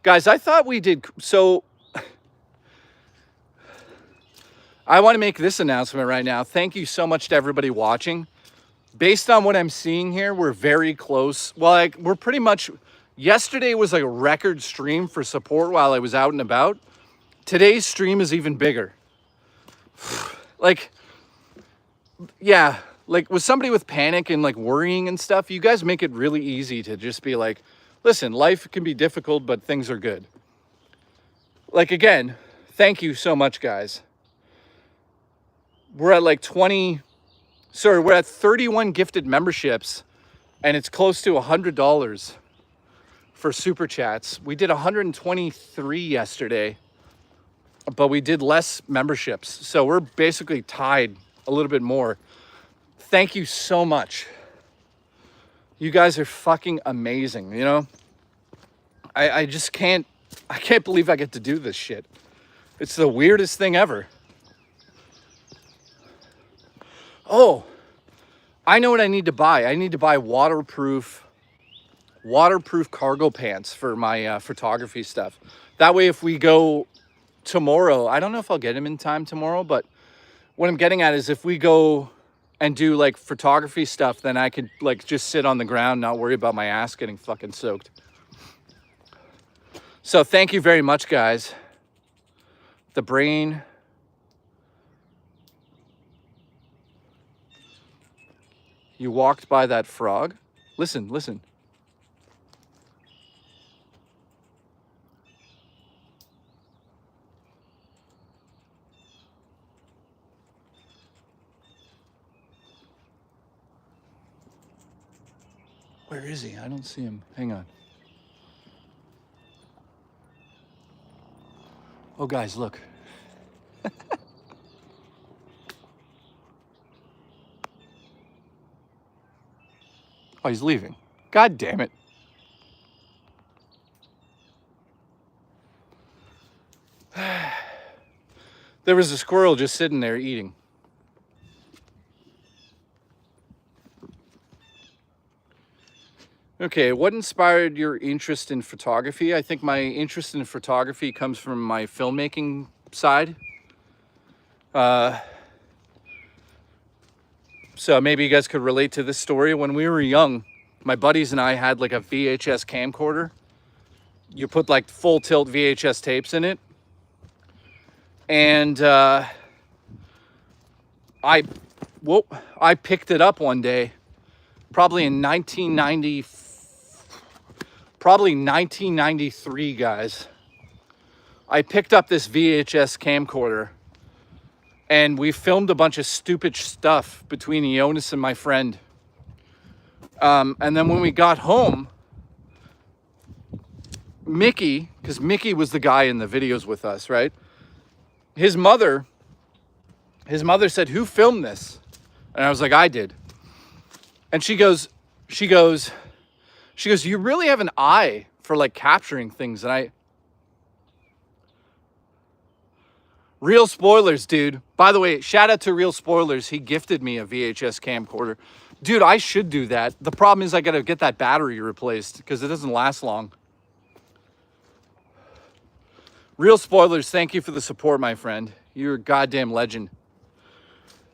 Guys, I thought we did, so I want to make this announcement right now. Thank you so much to everybody watching. Based on what I'm seeing here, we're very close. Well, like, we're pretty much, yesterday was like a record stream for support while I was out and about. Today's stream is even bigger. Like, yeah, like with somebody with panic and like worrying and stuff, you guys make it really easy to just be like, listen, life can be difficult, but things are good. Like, again, thank you so much, guys. We're at like we're at 31 gifted memberships, and it's close to $100 for super chats. We did 123 yesterday, but we did less memberships. So we're basically tied a little bit more. Thank you so much. You guys are fucking amazing, you know? I can't believe I get to do this shit. It's the weirdest thing ever. Oh, I know what I need to buy. I need to buy waterproof cargo pants for my photography stuff. That way, if we go tomorrow, I don't know if I'll get them in time tomorrow, but what I'm getting at is if we go and do like photography stuff, then I could like just sit on the ground, not worry about my ass getting fucking soaked. So thank you very much, guys. The brain. You walked by that frog? Listen, listen. Where is he? I don't see him. Hang on. Oh, guys, look. Oh, he's leaving. God damn it. There was a squirrel just sitting there eating. Okay, what inspired your interest in photography? I think my interest in photography comes from my filmmaking side. So maybe you guys could relate to this story. When we were young, my buddies and I had like a VHS camcorder. You put like full tilt VHS tapes in it. And I picked it up one day, probably in 1993, guys. I picked up this VHS camcorder and we filmed a bunch of stupid stuff between Jonas and my friend. And then when we got home, Mickey, because Mickey was the guy in the videos with us, right? His mother said, "Who filmed this?" And I was like, "I did." And she goes, "You really have an eye for like capturing things." And Real Spoilers, dude. By the way, shout out to Real Spoilers. He gifted me a VHS camcorder. Dude, I should do that. The problem is I gotta get that battery replaced because it doesn't last long. Real Spoilers, thank you for the support, my friend. You're a goddamn legend.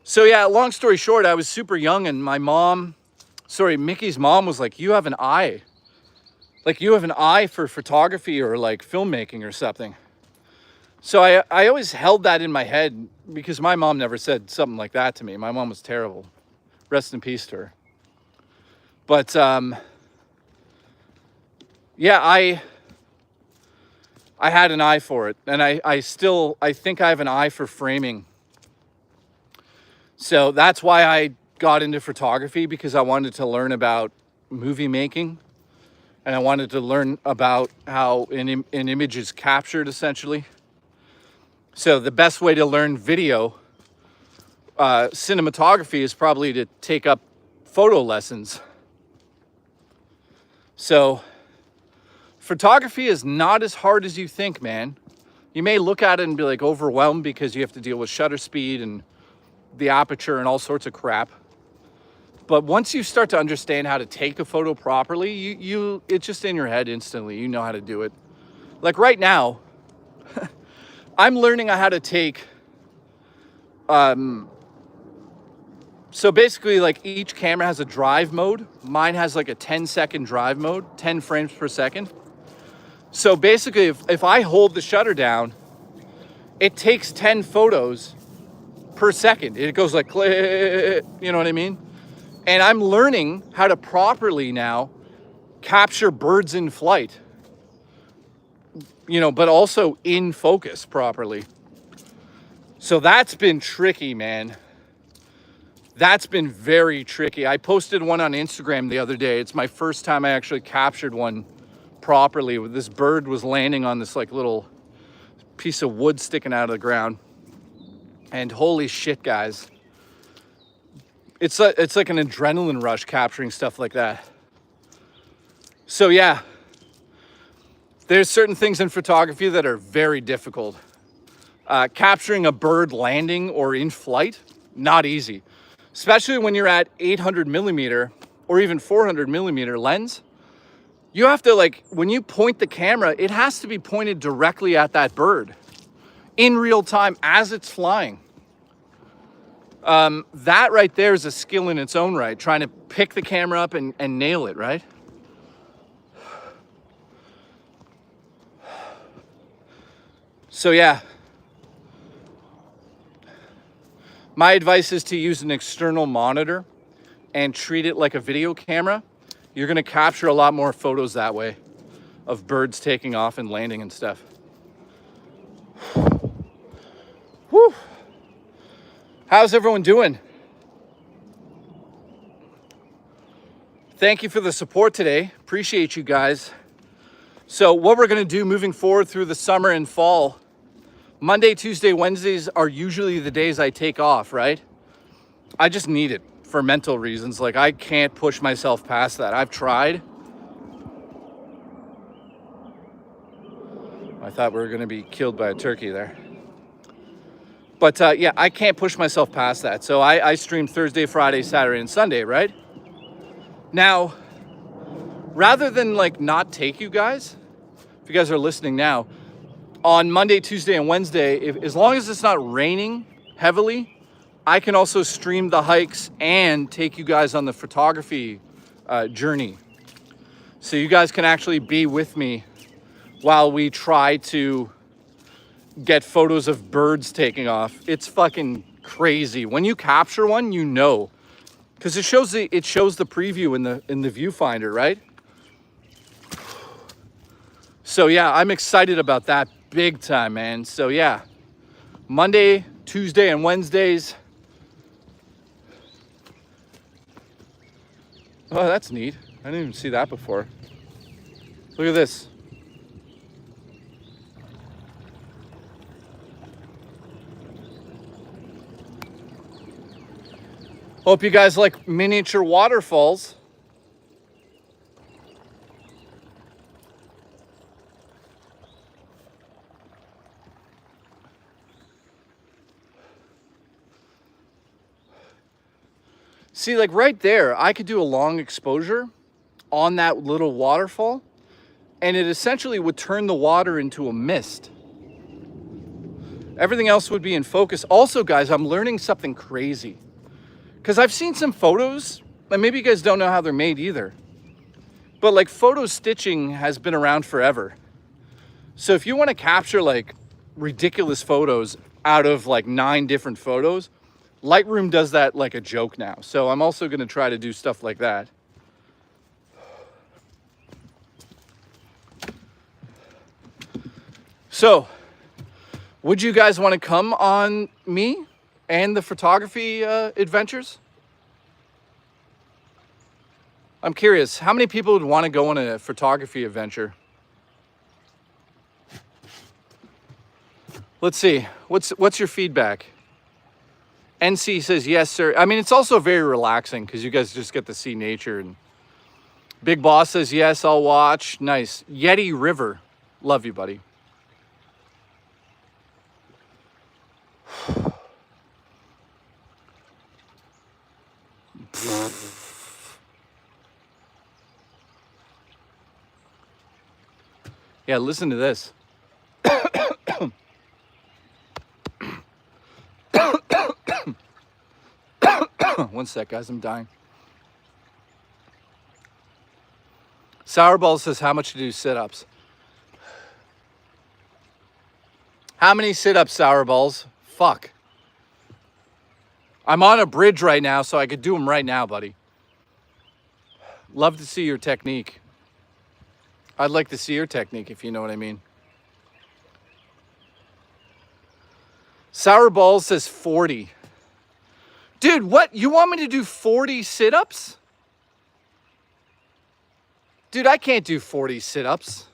So yeah, long story short, I was super young and Mickey's mom was like, "You have an eye. Like you have an eye for photography or like filmmaking or something." So I always held that in my head because my mom never said something like that to me. My mom was terrible. Rest in peace to her. But yeah, I had an eye for it. And I think I have an eye for framing. So that's why I got into photography, because I wanted to learn about movie making. And I wanted to learn about how an image is captured, essentially. So the best way to learn video cinematography is probably to take up photo lessons. So photography is not as hard as you think, man. You may look at it and be like overwhelmed because you have to deal with shutter speed and the aperture and all sorts of crap. But once you start to understand how to take a photo properly, it's just in your head instantly. You know how to do it. Like right now, I'm learning how to take, so basically like each camera has a drive mode. Mine has like a 10-second drive mode, 10 frames per second. So basically if I hold the shutter down, it takes 10 photos per second. It goes like, click, you know what I mean? And I'm learning how to properly now capture birds in flight. You know, but also in focus properly. So that's been tricky, man. That's been very tricky. I posted one on Instagram the other day. It's my first time I actually captured one properly. This bird was landing on this like little piece of wood sticking out of the ground. And holy shit, guys. It's like an adrenaline rush capturing stuff like that. So yeah. There's certain things in photography that are very difficult. Capturing a bird landing or in flight, not easy. Especially when you're at 800 millimeter or even 400 millimeter lens. You have to like, when you point the camera, it has to be pointed directly at that bird in real time as it's flying. That right there is a skill in its own right, trying to pick the camera up and nail it, right? So yeah, my advice is to use an external monitor and treat it like a video camera. You're gonna capture a lot more photos that way of birds taking off and landing and stuff. Whew. How's everyone doing? Thank you for the support today. Appreciate you guys. So what we're gonna do moving forward through the summer and fall, Monday, Tuesday, Wednesdays are usually the days I take off, right? I just need it for mental reasons. Like, I can't push myself past that. I've tried. I thought we were gonna be killed by a turkey there. But yeah, I can't push myself past that. So I stream Thursday, Friday, Saturday, and Sunday, right? Now, rather than like not take you guys, if you guys are listening now, on Monday, Tuesday, and Wednesday, as long as it's not raining heavily, I can also stream the hikes and take you guys on the photography journey. So you guys can actually be with me while we try to get photos of birds taking off. It's fucking crazy. When you capture one, you know, because it shows the preview in the viewfinder, right? So yeah, I'm excited about that big time, man. So yeah, Monday, Tuesday, and Wednesdays. Oh, that's neat. I didn't even see that before. Look at this. Hope you guys like miniature waterfalls. See, like right there, I could do a long exposure on that little waterfall, and it essentially would turn the water into a mist. Everything else would be in focus. Also, guys, I'm learning something crazy. Because I've seen some photos, and maybe you guys don't know how they're made either. But like photo stitching has been around forever. So if you want to capture like ridiculous photos out of like 9 different photos, Lightroom does that like a joke now. So I'm also going to try to do stuff like that. So, would you guys want to come on me and the photography adventures? I'm curious, how many people would want to go on a photography adventure? Let's see, what's your feedback? NC says, yes, sir. I mean, it's also very relaxing because you guys just get to see nature. And Big Boss says, yes, I'll watch. Nice. Yeti River. Love you, buddy. Yeah, listen to this. One sec, guys, I'm dying. Sourball says, how much to do sit-ups? How many sit-ups, Sourballs? Fuck. I'm on a bridge right now, so I could do them right now, buddy. Love to see your technique. I'd like to see your technique, if you know what I mean. Sourballs says 40. Dude, what? You want me to do 40 sit-ups? Dude, I can't do 40 sit-ups.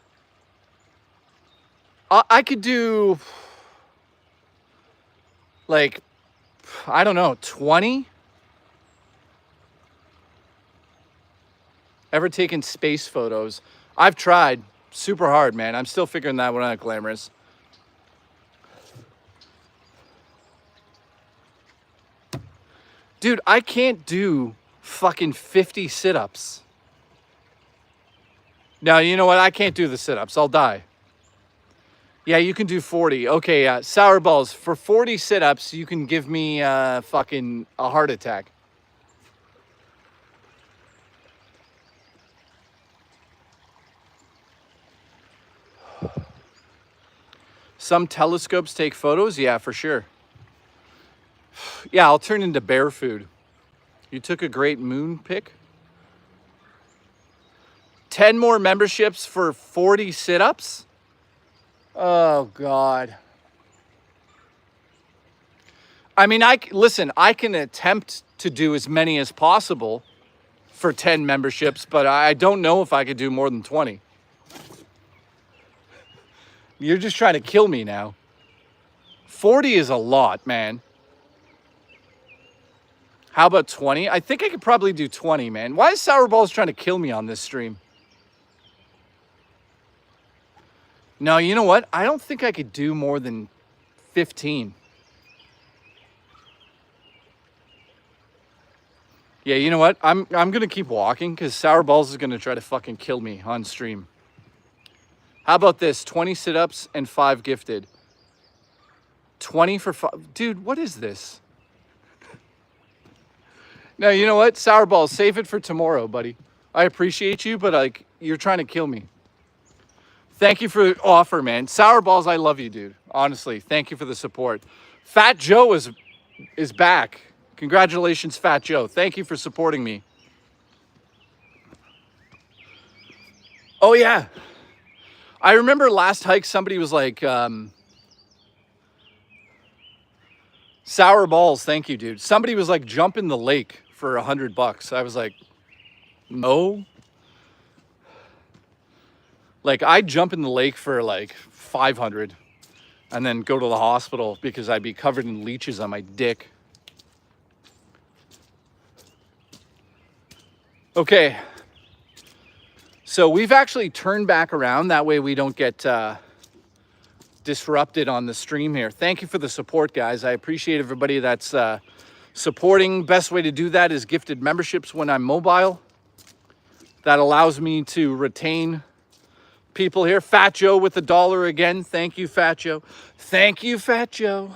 I could do, like, I don't know, 20? Ever taken space photos? I've tried. Super hard, man. I'm still figuring that one out, Glamorous. Dude, I can't do fucking 50 sit-ups. No, you know what? I can't do the sit-ups. I'll die. Yeah, you can do 40. Okay, Sourballs, for 40 sit-ups, you can give me fucking a heart attack. Some telescopes take photos? Yeah, for sure. Yeah, I'll turn into bear food. You took a great moon pic? 10 more memberships for 40 sit-ups? Oh, God. I mean, listen, I can attempt to do as many as possible for 10 memberships, but I don't know if I could do more than 20. You're just trying to kill me now. 40 is a lot, man. How about 20? I think I could probably do 20, man. Why is Sourballs trying to kill me on this stream? No, you know what? I don't think I could do more than 15. Yeah, you know what? I'm gonna keep walking because Sourballs is gonna try to fucking kill me on stream. How about this? 20 sit-ups and 5 gifted. 20 for 5. Dude, what is this? No, you know what? Sourballs, save it for tomorrow, buddy. I appreciate you, but like, you're trying to kill me. Thank you for the offer, man. Sourballs, I love you, dude. Honestly, thank you for the support. Fat Joe is back. Congratulations, Fat Joe. Thank you for supporting me. Oh, yeah. I remember last hike, somebody was like, sour balls, thank you, dude. Somebody was like, jump in the lake for $100. I was like, no. Like, I'd jump in the lake for like 500 and then go to the hospital because I'd be covered in leeches on my dick. Okay. So we've actually turned back around. That way we don't get disrupted on the stream here. Thank you for the support, guys. I appreciate everybody that's supporting. Best way to do that is gifted memberships when I'm mobile. That allows me to retain people here. Fat Joe with $1 again. Thank you, Fat Joe. Thank you, Fat Joe.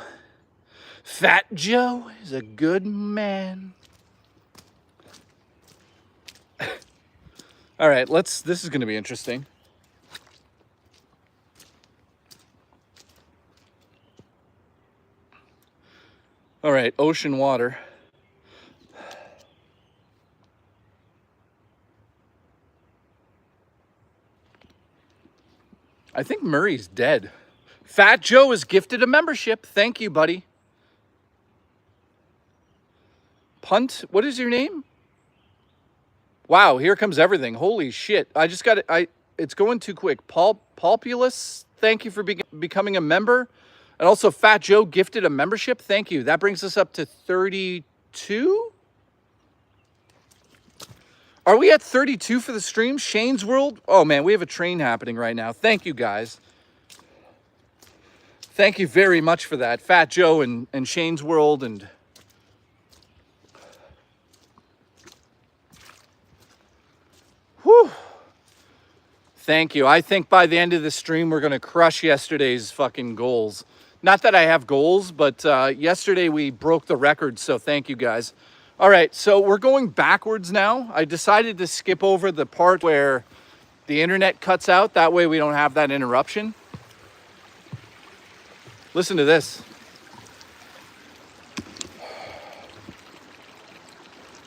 Fat Joe is a good man. All right, this is going to be interesting. All right, ocean water. I think Murray's dead. Fat Joe is gifted a membership. Thank you, buddy. Punt, what is your name? Wow, here comes everything. Holy shit. I just got it. It's going too quick. Paulpulus, thank you for becoming a member. And also Fat Joe gifted a membership. Thank you. That brings us up to 32. Are we at 32 for the stream? Shane's World? Oh man, we have a train happening right now. Thank you, guys. Thank you very much for that. Fat Joe and Shane's World and... Whew. Thank you. I think by the end of the stream, we're going to crush yesterday's fucking goals. Not that I have goals, but yesterday we broke the record, so thank you, guys. All right, so we're going backwards now. I decided to skip over the part where the internet cuts out. That way we don't have that interruption. Listen to this.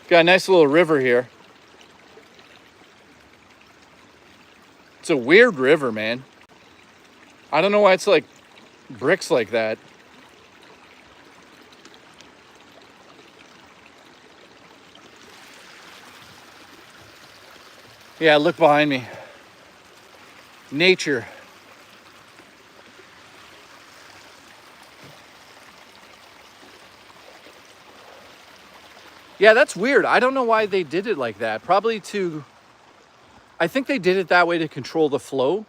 Got a nice little river here. It's a weird river, man. I don't know why it's like bricks like that. Yeah, look behind me. Nature. Yeah, that's weird. I don't know why they did it like that. Probably to... I think they did it that way to control the flow.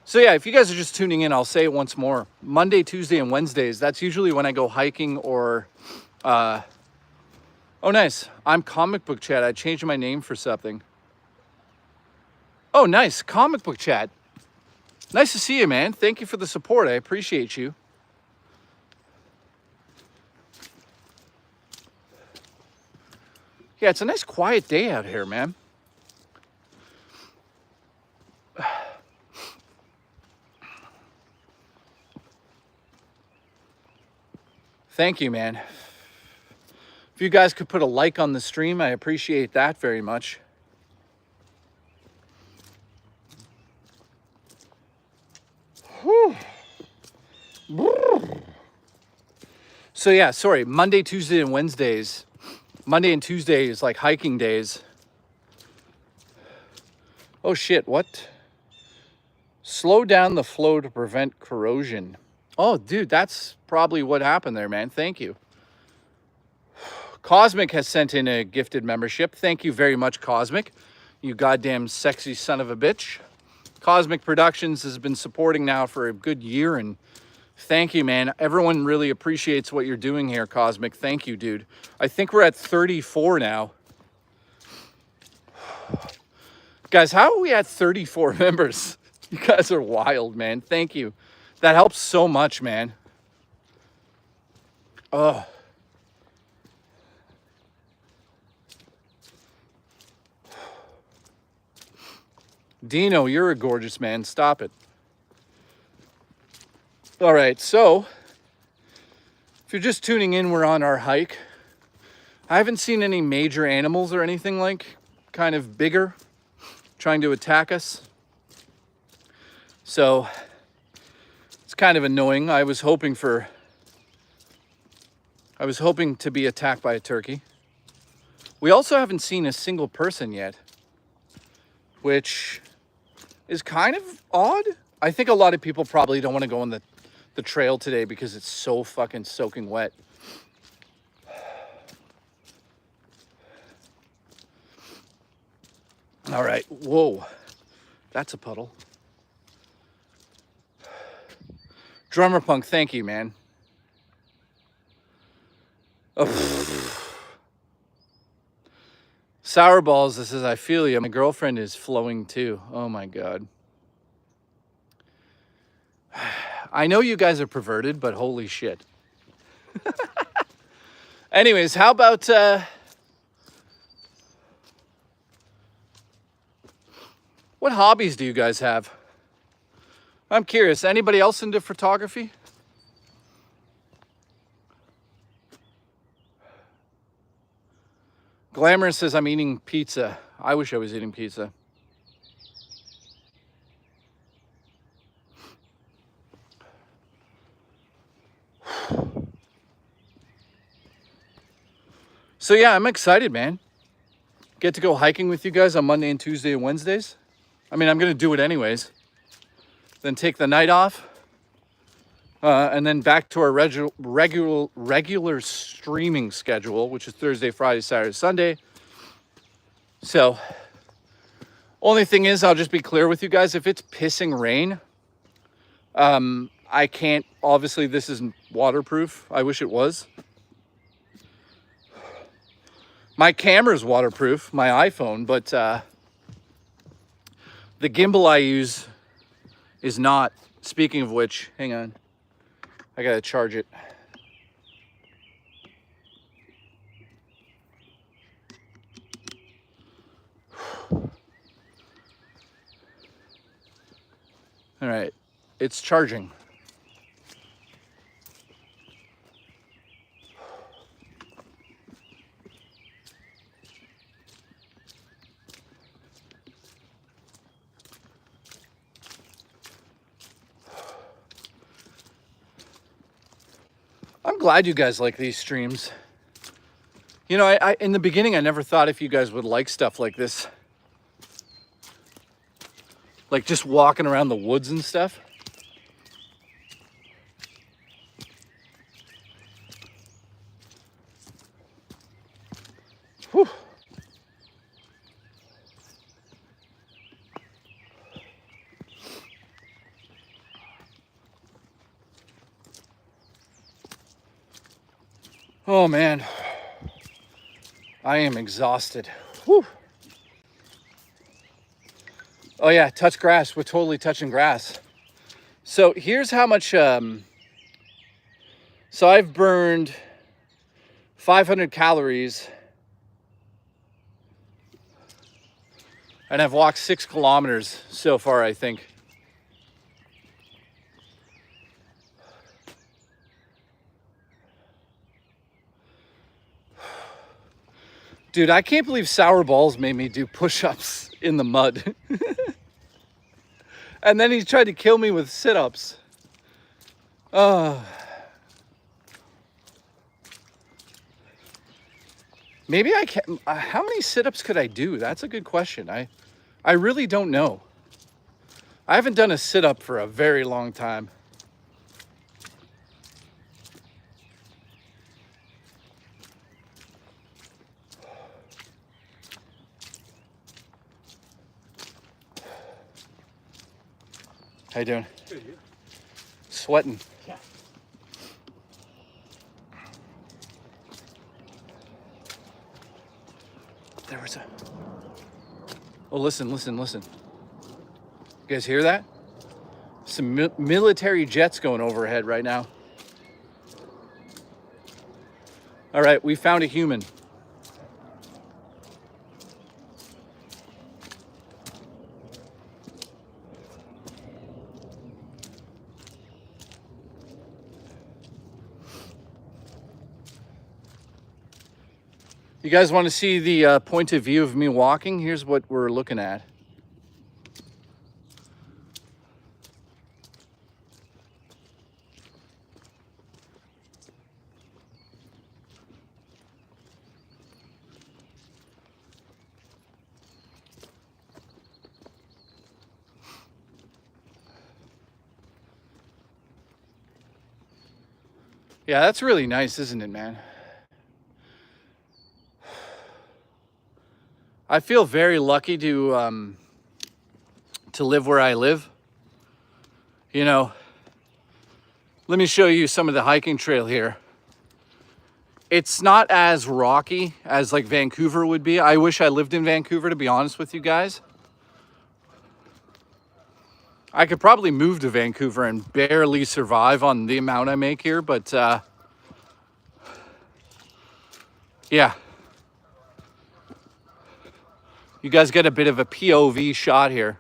So yeah, if you guys are just tuning in, I'll say it once more. Monday, Tuesday, and Wednesdays, that's usually when I go hiking or... oh, nice. I'm Comic Book Chat. I changed my name for something. Oh, nice. Comic Book Chat. Nice to see you, man. Thank you for the support. I appreciate you. Yeah, it's a nice quiet day out here, man. Thank you, man. If you guys could put a like on the stream, I appreciate that very much. Whew. So yeah, sorry, Monday, Tuesday, and Wednesdays. Monday and Tuesday is like hiking days. Oh shit, what? Slow down the flow to prevent corrosion. Oh, dude, that's probably what happened there, man. Thank you. Cosmic has sent in a gifted membership. Thank you very much, Cosmic. You goddamn sexy son of a bitch. Cosmic Productions has been supporting now for a good year, and thank you, man. Everyone really appreciates what you're doing here, Cosmic. Thank you, dude. I think we're at 34 now. Guys, how are we at 34 members? You guys are wild, man. Thank you. That helps so much, man. Oh. Dino, you're a gorgeous man. Stop it. All right, so if you're just tuning in, we're on our hike. I haven't seen any major animals or anything like kind of bigger trying to attack us. So it's kind of annoying. I was hoping to be attacked by a turkey. We also haven't seen a single person yet, which is kind of odd. I think a lot of people probably don't want to go on the trail today because it's so fucking soaking wet. All right, whoa, that's a puddle. Drummer Punk, thank you, man. Oh. Sour Balls, this is I feel you. My girlfriend is flowing too. Oh my God. I know you guys are perverted, but holy shit. Anyways, how about what hobbies do you guys have? I'm curious. Anybody else into photography? Glamour says I'm eating pizza. I wish I was eating pizza. So yeah, I'm excited, man. Get to go hiking with you guys on Monday and Tuesday and Wednesdays. I mean, I'm going to do it anyways. Then take the night off. And then back to our regular streaming schedule, which is Thursday, Friday, Saturday, Sunday. So, only thing is, I'll just be clear with you guys. If it's pissing rain, I can't, obviously this isn't waterproof. I wish it was. My camera's waterproof, my iPhone, but the gimbal I use is not. Speaking of which, hang on. I gotta charge it. All right, it's charging. I'm glad you guys like these streams. You know, I in the beginning, I never thought if you guys would like stuff like this. Like just walking around the woods and stuff. Whew. Oh man, I am exhausted. Whew. Oh yeah, touch grass. We're totally touching grass. So here's how much, so I've burned 500 calories and I've walked 6 kilometers so far, I think. Dude, I can't believe Sour Balls made me do push-ups in the mud. And then he tried to kill me with sit-ups. Maybe I can. How many sit-ups could I do? That's a good question. I really don't know. I haven't done a sit-up for a very long time. How you doing? Good, you? Sweating. Yeah. There was a... Oh, listen. You guys hear that? Some military jets going overhead right now. All right, we found a human. You guys want to see the point of view of me walking? Here's what we're looking at. Yeah, that's really nice, isn't it, man? I feel very lucky to live where I live. You know, let me show you some of the hiking trail here. It's not as rocky as like Vancouver would be. I wish I lived in Vancouver, to be honest with you guys. I could probably move to Vancouver and barely survive on the amount I make here, but yeah. You guys get a bit of a POV shot here.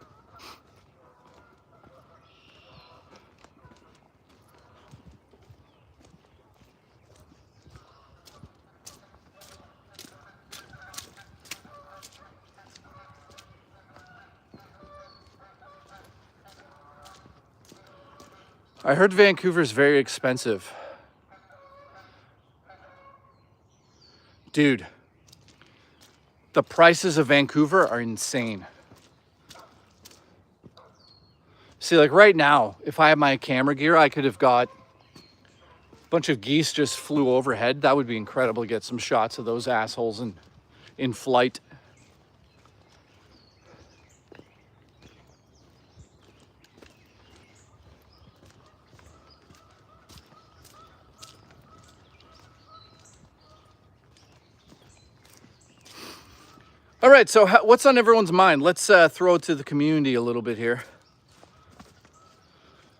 I heard Vancouver's very expensive. Dude, the prices of Vancouver are insane. See, like right now, if I had my camera gear, I could have got a bunch of geese just flew overhead. That would be incredible to get some shots of those assholes in flight. All right, so what's on everyone's mind? Let's throw it to the community a little bit here.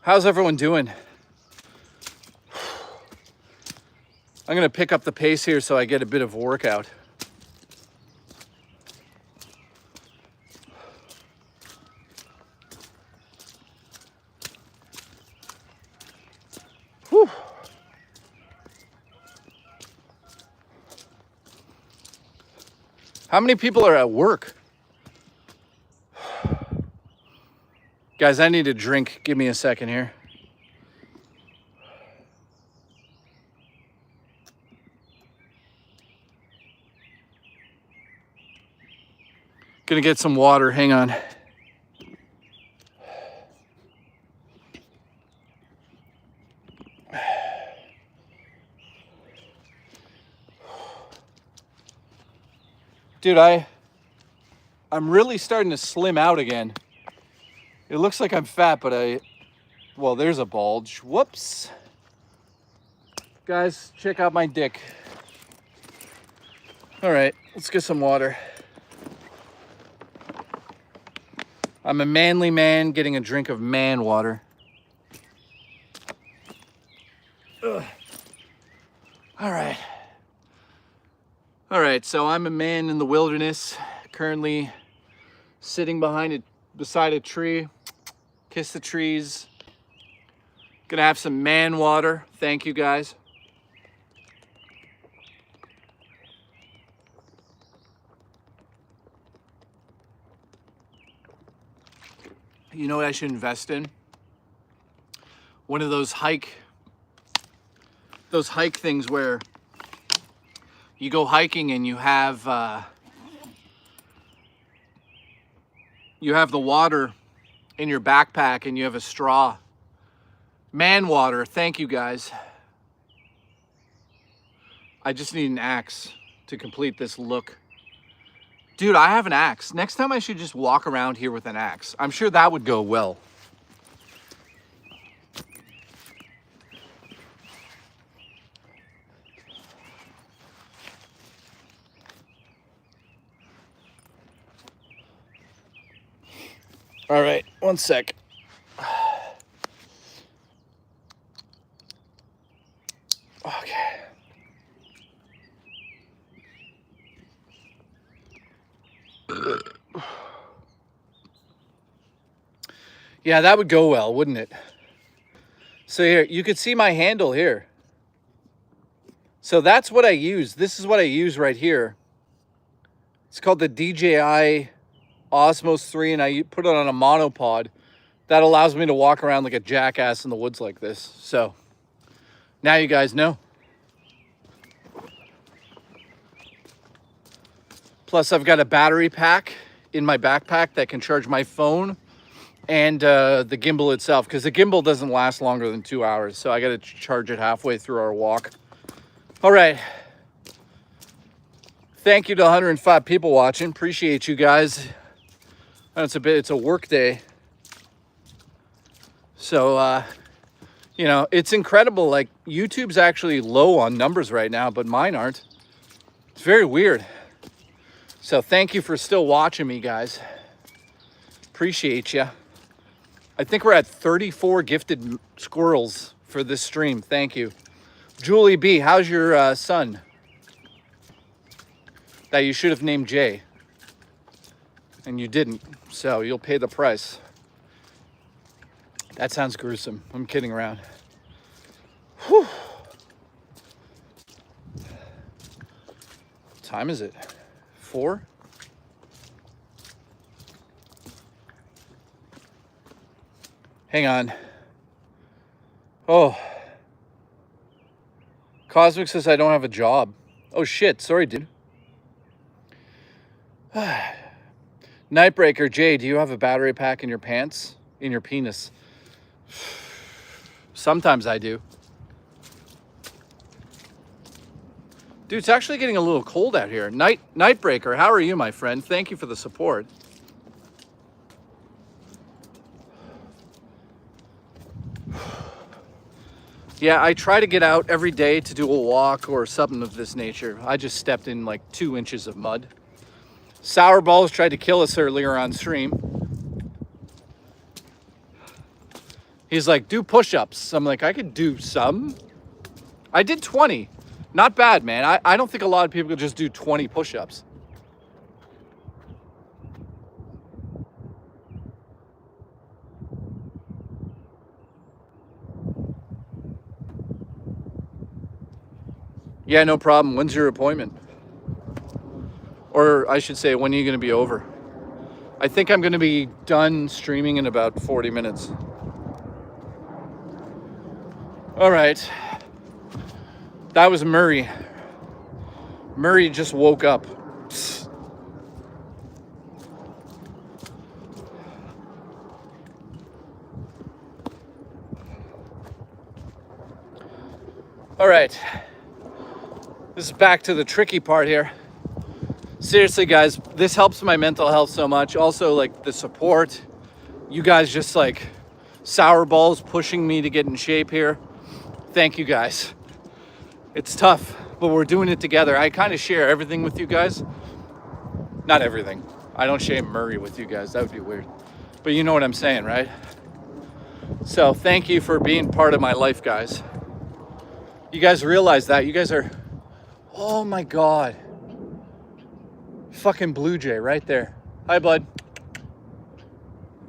How's everyone doing? I'm gonna pick up the pace here so I get a bit of workout. Whew. How many people are at work? Guys, I need a drink. Give me a second here. Gonna get some water, hang on. Dude, I'm really starting to slim out again. It looks like I'm fat, but well, there's a bulge. Whoops. Guys, check out my dick. All right, let's get some water. I'm a manly man getting a drink of man water. Ugh. All right. All right, so I'm a man in the wilderness, currently sitting beside a tree. Kiss the trees. Gonna have some man water. Thank you, guys. You know what I should invest in? One of those hike things where you go hiking and you have the water in your backpack and you have a straw. Man water, thank you guys. I just need an axe to complete this look. Dude, I have an axe. Next time I should just walk around here with an axe. I'm sure that would go well. All right, one sec. Okay. Yeah, that would go well, wouldn't it? So here, you could see my handle here. So that's what I use. This is what I use right here. It's called the DJI Osmos 3, and I put it on a monopod. That allows me to walk around like a jackass in the woods like this. So now you guys know. Plus I've got a battery pack in my backpack that can charge my phone and the gimbal itself, because the gimbal doesn't last longer than 2 hours. So I got to charge it halfway through our walk. All right. Thank you to 105 people watching. Appreciate you guys. It's a work day. So, you know, it's incredible. Like, YouTube's actually low on numbers right now, but mine aren't. It's very weird. So thank you for still watching me, guys. Appreciate you. I think we're at 34 gifted squirrels for this stream. Thank you. Julie B, how's your son? That you should have named Jay. And you didn't, so you'll pay the price. That sounds gruesome. I'm kidding around. Whew. What time is it? 4? Hang on. Oh. Cosmic says I don't have a job. Oh shit, sorry dude. Nightbreaker, Jay, do you have a battery pack in your pants? In your penis? Sometimes I do. Dude, it's actually getting a little cold out here. Nightbreaker, how are you, my friend? Thank you for the support. Yeah, I try to get out every day to do a walk or something of this nature. I just stepped in like 2 inches of mud. Sour Balls tried to kill us earlier on stream. He's like, do push-ups. I'm like, I could do some. I did 20. Not bad, man. I don't think a lot of people could just do 20 push-ups. Yeah, no problem. When's your appointment? Or I should say, when are you going to be over? I think I'm going to be done streaming in about 40 minutes. All right. That was Murray. Murray just woke up. Psst. All right. This is back to the tricky part here. Seriously, guys, this helps my mental health so much. Also, like, the support. You guys just, like, Sour Balls pushing me to get in shape here. Thank you, guys. It's tough, but we're doing it together. I kind of share everything with you guys. Not everything. I don't share Murray with you guys. That would be weird. But you know what I'm saying, right? So thank you for being part of my life, guys. You guys realize that. You guys are... Oh, my God. Fucking Blue Jay right there. Hi, bud.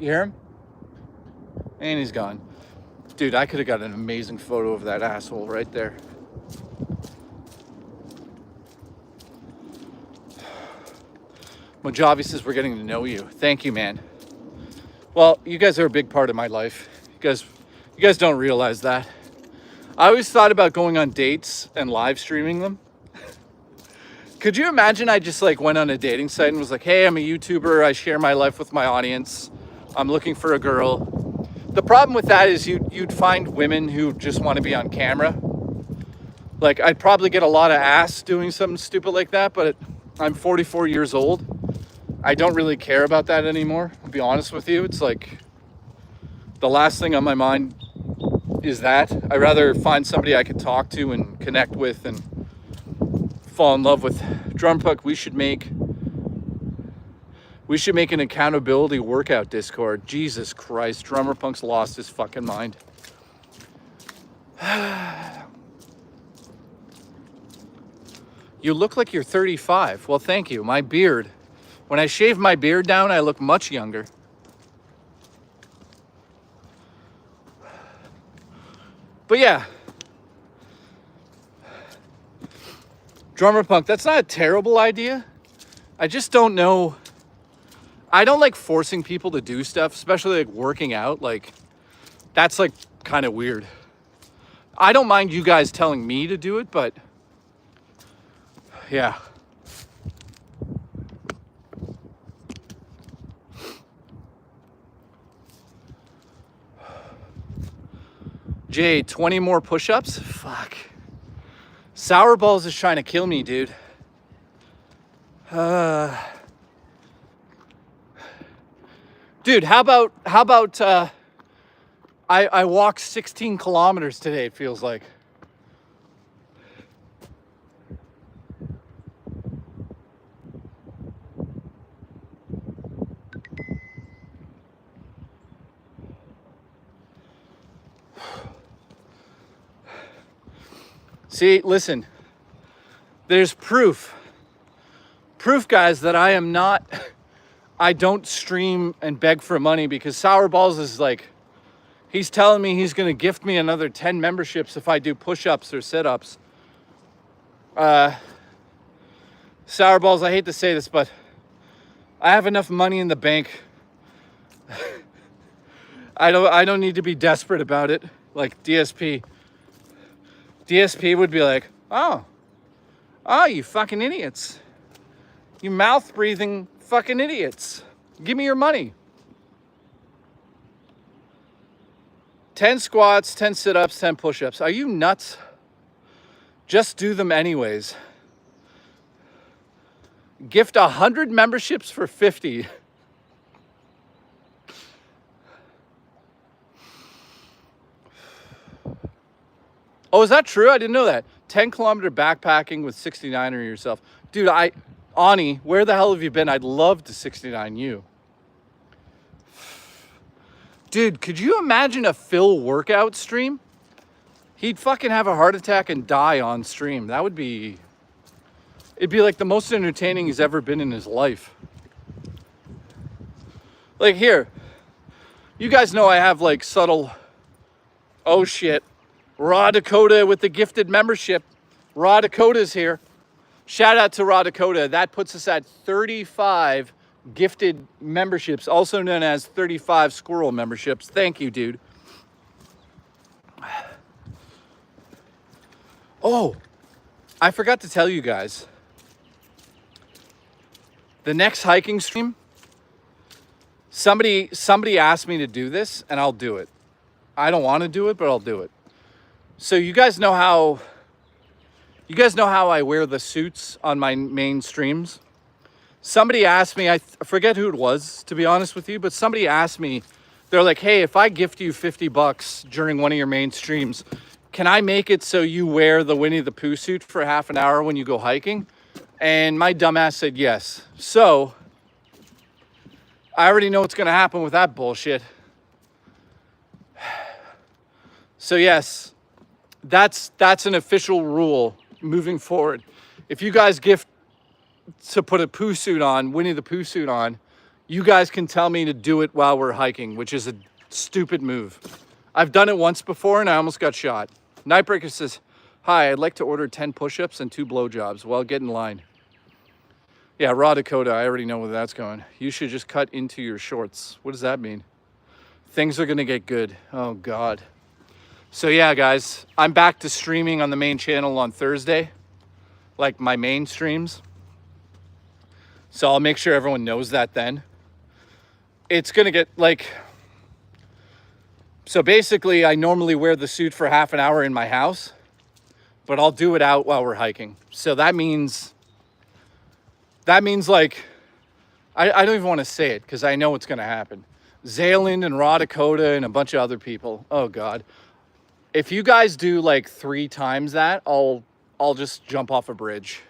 You hear him? And he's gone. Dude, I could have got an amazing photo of that asshole right there. Mojave says we're getting to know you. Thank you, man. Well, you guys are a big part of my life. You guys don't realize that. I always thought about going on dates and live streaming them. Could you imagine I just like went on a dating site and was like, hey, I'm a YouTuber. I share my life with my audience. I'm looking for a girl. The problem with that is you'd find women who just want to be on camera. Like, I'd probably get a lot of ass doing something stupid like that, but I'm 44 years old. I don't really care about that anymore. I'll be honest with you. It's like the last thing on my mind is that. I'd rather find somebody I could talk to and connect with and fall in love with. Drumpuck, we should make an accountability workout Discord. Jesus Christ, Drummer Punk's lost his fucking mind. You look like you're 35. Well, thank you. My beard. When I shave my beard down, I look much younger. But yeah. Drummer Punk, that's not a terrible idea. I just don't know. I don't like forcing people to do stuff, especially like working out. Like, that's like kind of weird. I don't mind you guys telling me to do it, but yeah. Jay, 20 more push-ups? Fuck. Sour Balls is trying to kill me, dude. Dude, how about I walked 16 kilometers today, it feels like. See, listen, there's proof, guys, that I don't stream and beg for money, because Sour Balls is like, he's telling me he's going to gift me another 10 memberships if I do push-ups or sit-ups. Sour Balls, I hate to say this, but I have enough money in the bank. I don't need to be desperate about it. Like DSP would be like, oh, you fucking idiots. You mouth-breathing fucking idiots. Give me your money. 10 squats, 10 sit-ups, 10 push-ups. Are you nuts? Just do them anyways. Gift 100 memberships for 50. Oh, is that true? I didn't know that. 10-kilometer backpacking with 69er yourself. Dude, Ani, where the hell have you been? I'd love to 69 you. Dude, could you imagine a Phil workout stream? He'd fucking have a heart attack and die on stream. It'd be like the most entertaining he's ever been in his life. Like, here, you guys know I have like subtle, oh shit. Raw Dakota with the gifted membership. Raw Dakota's here. Shout out to Raw Dakota. That puts us at 35 gifted memberships, also known as 35 squirrel memberships. Thank you, dude. Oh, I forgot to tell you guys. The next hiking stream, somebody asked me to do this, and I'll do it. I don't want to do it, but I'll do it. So you guys know how I wear the suits on my main streams? Somebody asked me, I forget who it was, to be honest with you, but somebody asked me, they're like, hey, if I gift you $50 during one of your main streams, can I make it so you wear the Winnie the Pooh suit for half an hour when you go hiking? And my dumbass said yes. So I already know what's going to happen with that bullshit. So yes, that's an official rule moving forward. If you guys gift to put a Pooh suit on, Winnie the Pooh suit on, you guys can tell me to do it while we're hiking, which is a stupid move. I've done it once before and I almost got shot. Nightbreaker says, hi, I'd like to order 10 push-ups and 2 blowjobs. Well, get in line. Yeah, Raw Dakota, I already know where that's going. You should just cut into your shorts. What does that mean? Things are gonna get good. Oh God. So yeah, guys, I'm back to streaming on the main channel on Thursday, like my main streams. So I'll make sure everyone knows that then. It's gonna get like, so basically I normally wear the suit for half an hour in my house, but I'll do it out while we're hiking. So that means like, I don't even want to say it because I know what's gonna happen. Zayland and Raw Dakota and a bunch of other people. Oh God. If you guys do like 3 times that, I'll just jump off a bridge.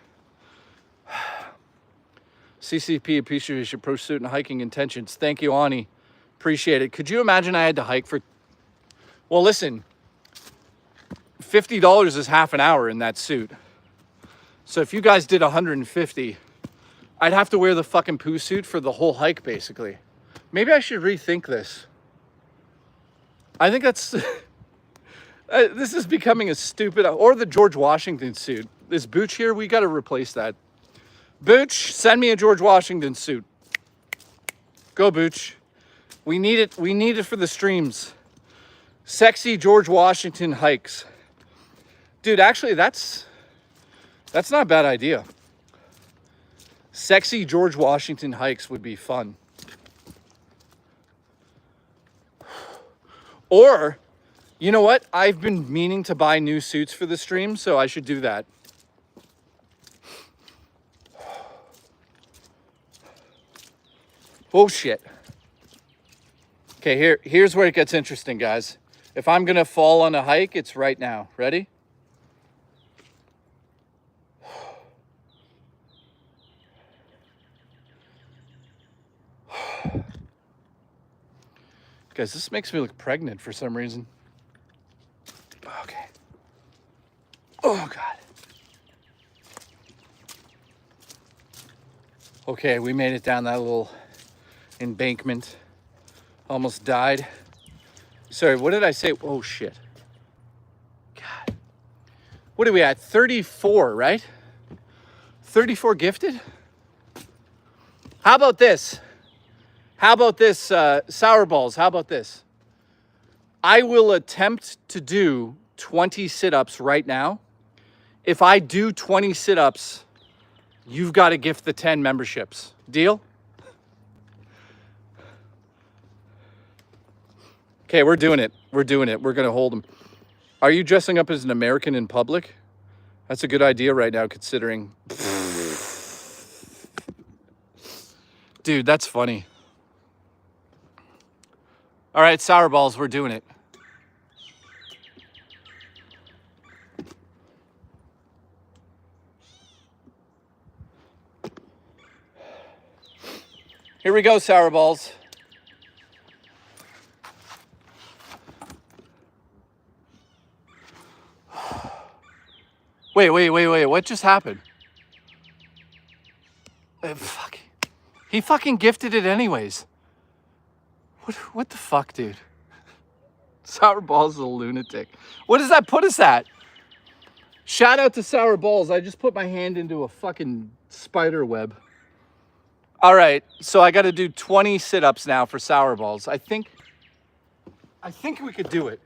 CCP appreciates your pursuit and hiking intentions. Thank you, Ani. Appreciate it. Could you imagine I had to hike for... Well, listen. $50 is half an hour in that suit. So if you guys did 150, I'd have to wear the fucking Pooh suit for the whole hike, basically. Maybe I should rethink this. I think that's... this is becoming a stupid... Or the George Washington suit. This Booch here, we got to replace that. Booch, send me a George Washington suit. Go, Booch. We need it. We need it for the streams. Sexy George Washington hikes. Dude, actually, that's not a bad idea. Sexy George Washington hikes would be fun. Or, you know what? I've been meaning to buy new suits for the stream, so I should do that. Oh shit. Okay, here's where it gets interesting, guys. If I'm gonna fall on a hike, it's right now. Ready? Guys, this makes me look pregnant for some reason. Okay. Oh God. Okay, we made it down that little embankment. Almost died. Sorry, what did I say? Oh shit. God. What are we at? 34, right? 34 gifted? How about this? How about this, sour balls? How about this? I will attempt to do 20 sit-ups right now. If I do 20 sit-ups, you've got to gift the 10 memberships. Deal? Okay, we're doing it. We're doing it. We're going to hold them. Are you dressing up as an American in public? That's a good idea right now, considering. Dude, that's funny. All right, sour balls, we're doing it. Here we go, sour balls. Wait, what just happened? Fuck. He fucking gifted it anyways. What the fuck, dude? Sour Balls is a lunatic. What does that put us at? Shout out to Sour Balls. I just put my hand into a fucking spider web. All right, so I got to do 20 sit-ups now for Sour Balls. I think we could do it.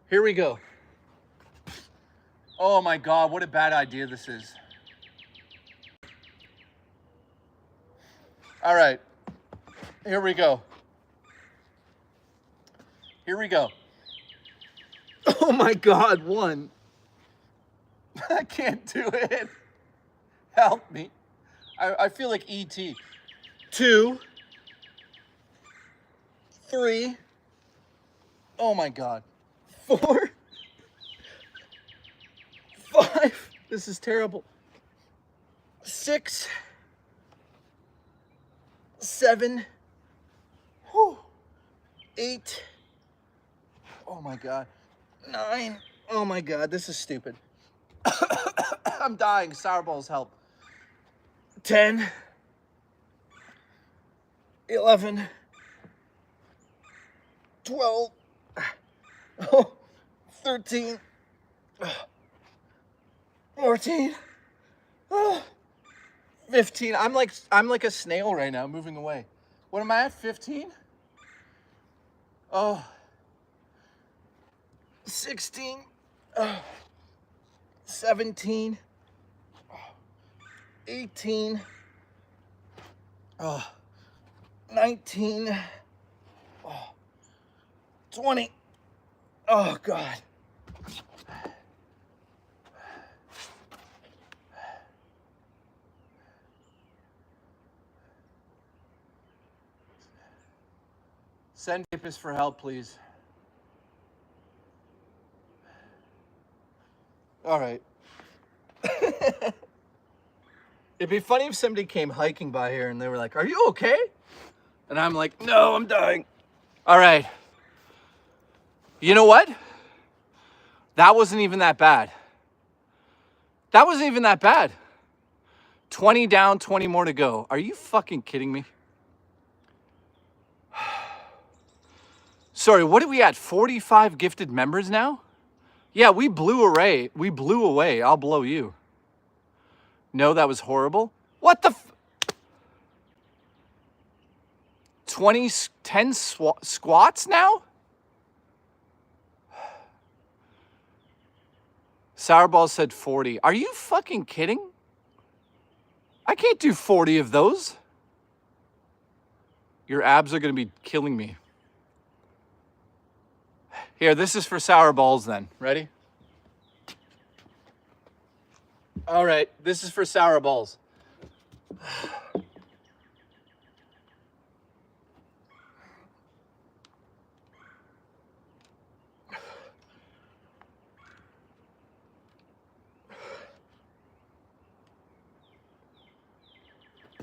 Here we go. Oh my God, what a bad idea this is. All right, here we go. Here we go. Oh my God, 1. I can't do it. Help me. I feel like E.T. 2, 3. Oh my God. 4, 5. This is terrible. 6, 7. 8. Oh my God. 9. Oh my God, this is stupid. I'm dying. Sour Balls, help. 10. 11. 12. 13. 14. 15. I'm like a snail right now, moving away. What am I at? 15? Oh, 16, 17, 18, 19, 20. Oh, God. Send papers for help, please. All right. It'd be funny if somebody came hiking by here and they were like, "Are you okay?" And I'm like, "No, I'm dying." All right. You know what? That wasn't even that bad. That wasn't even that bad. 20 down, 20 more to go. Are you fucking kidding me? Sorry, what are we at? 45 gifted members now? Yeah, we blew away. We blew away. I'll blow you. No, that was horrible. What the 10 squats now? Sourball said 40. Are you fucking kidding? I can't do 40 of those. Your abs are going to be killing me. Here, this is for sour balls then. Ready? All right, this is for sour balls.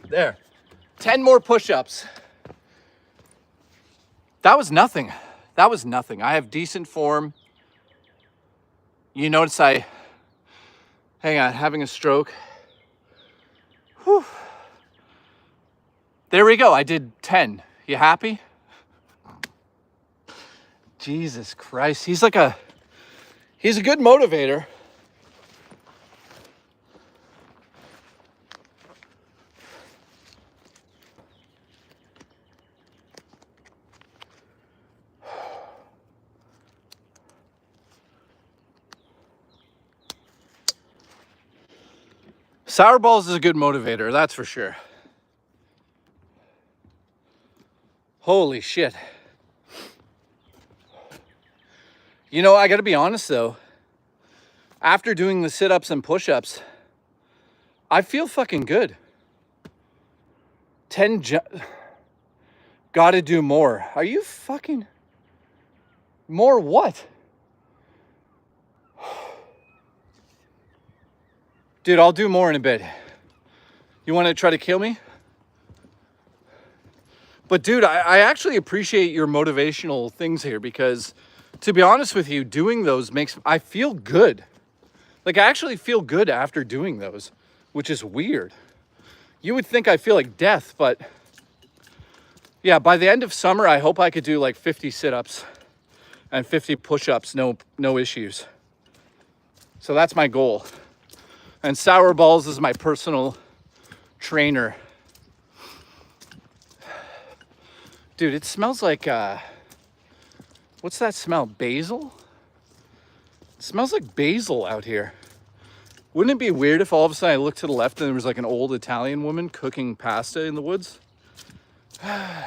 There. 10 more push-ups. That was nothing. That was nothing. I have decent form. You notice hang on, having a stroke. Whew. There we go. I did 10. You happy? Jesus Christ. He's a good motivator. Sour balls is a good motivator, that's for sure. Holy shit. You know, I gotta be honest though. After doing the sit-ups and push-ups, I feel fucking good. 10 gotta do more. Are you fucking... More what? Dude, I'll do more in a bit. You want to try to kill me? But dude, I actually appreciate your motivational things here because, to be honest with you, doing those I feel good. Like, I actually feel good after doing those, which is weird. You would think I feel like death, but yeah, by the end of summer, I hope I could do like 50 sit-ups and 50 push-ups, no issues. So that's my goal. And Sour Balls is my personal trainer. Dude, it smells like, what's that smell? Basil? It smells like basil out here. Wouldn't it be weird if all of a sudden I looked to the left and there was like an old Italian woman cooking pasta in the woods? Now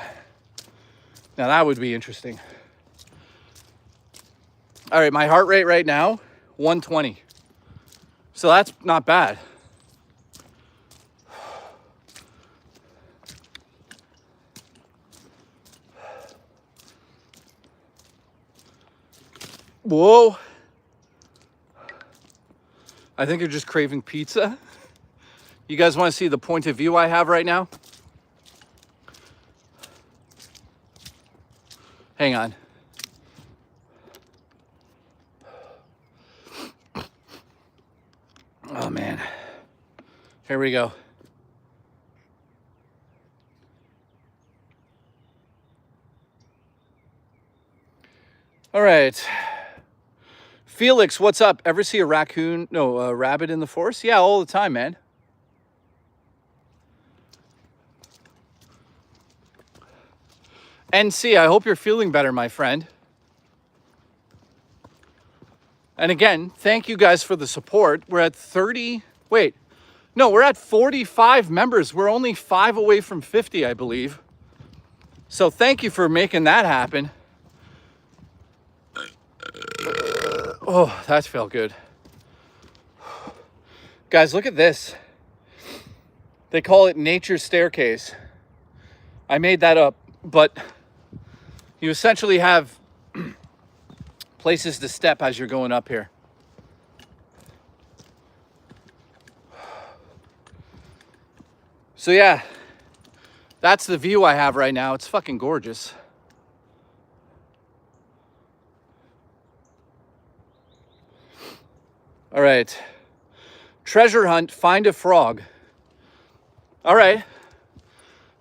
that would be interesting. All right, my heart rate right now, 120. So that's not bad. Whoa. I think you're just craving pizza. You guys want to see the point of view I have right now? Hang on. Oh man. Here we go. All right. Felix, what's up? Ever see a rabbit in the forest? Yeah, all the time, man. NC, I hope you're feeling better, my friend. And again, thank you guys for the support. We're at 30, wait, no, we're at 45 members. We're only 5 away from 50, I believe. So thank you for making that happen. Oh, that felt good. Guys, look at this. They call it nature's staircase. I made that up, but you essentially have places to step as you're going up here. So yeah, that's the view I have right now. It's fucking gorgeous. All right. Treasure hunt, find a frog. All right.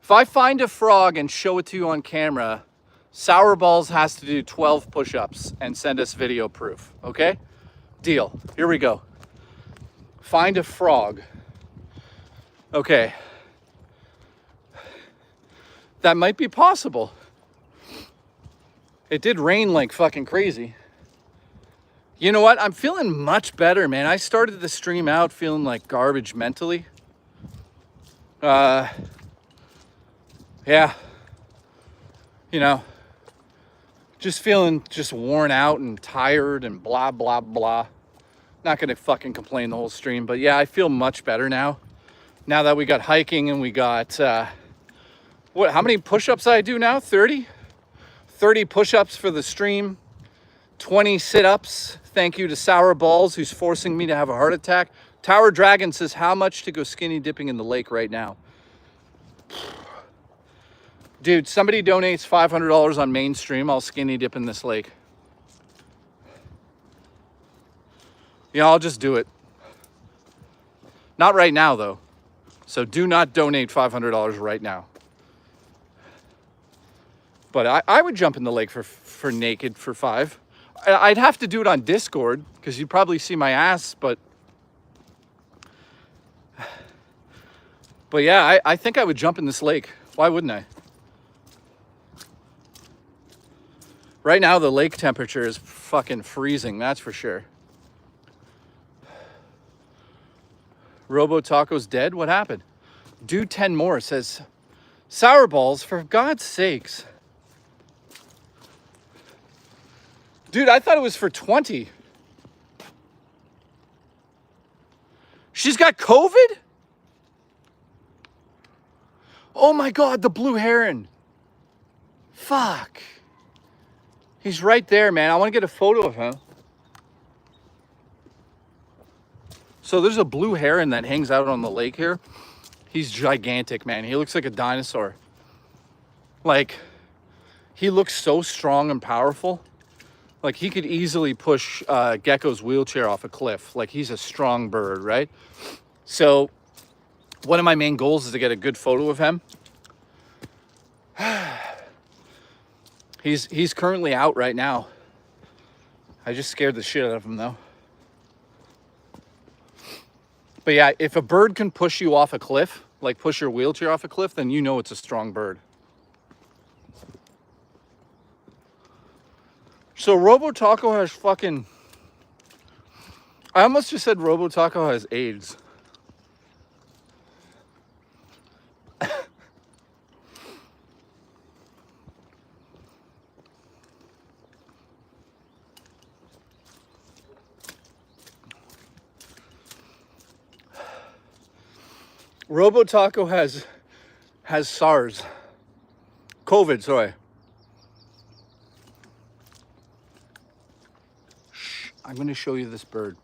If I find a frog and show it to you on camera, Sour Balls has to do 12 push-ups and send us video proof, okay? Deal. Here we go. Find a frog. Okay. That might be possible. It did rain like fucking crazy. You know what? I'm feeling much better, man. I started the stream out feeling like garbage mentally. Yeah. You know, just feeling just worn out and tired and blah, blah, blah. Not gonna fucking complain the whole stream, but yeah, I feel much better now. Now that we got hiking and we got, how many push-ups I do now? 30? 30 push-ups for the stream. 20 sit-ups. Thank you to Sour Balls, who's forcing me to have a heart attack. Tower Dragon says, how much to go skinny dipping in the lake right now? Dude, somebody donates $500 on mainstream, I'll skinny dip in this lake. Yeah, I'll just do it. Not right now, though. So do not donate $500 right now. But I would jump in the lake for naked for 5. I'd have to do it on Discord because you'd probably see my ass, but yeah, I think I would jump in this lake. Why wouldn't I? Right now, the lake temperature is fucking freezing, that's for sure. Robo Taco's dead? What happened? Do 10 more, says Sour Balls, for God's sakes. Dude, I thought it was for 20. She's got COVID? Oh my God, the blue heron. Fuck. He's right there, man. I want to get a photo of him. So there's a blue heron that hangs out on the lake here. He's gigantic, man. He looks like a dinosaur. Like, he looks so strong and powerful. Like, he could easily push Gecko's wheelchair off a cliff. Like, he's a strong bird, right? So one of my main goals is to get a good photo of him. He's currently out right now. I just scared the shit out of him, though. But yeah, if a bird can push you off a cliff, like push your wheelchair off a cliff, then you know it's a strong bird. So Robo Taco has fucking... I almost just said Robo Taco has AIDS. Robo Taco has SARS. COVID, sorry. Shh, I'm going to show you this bird.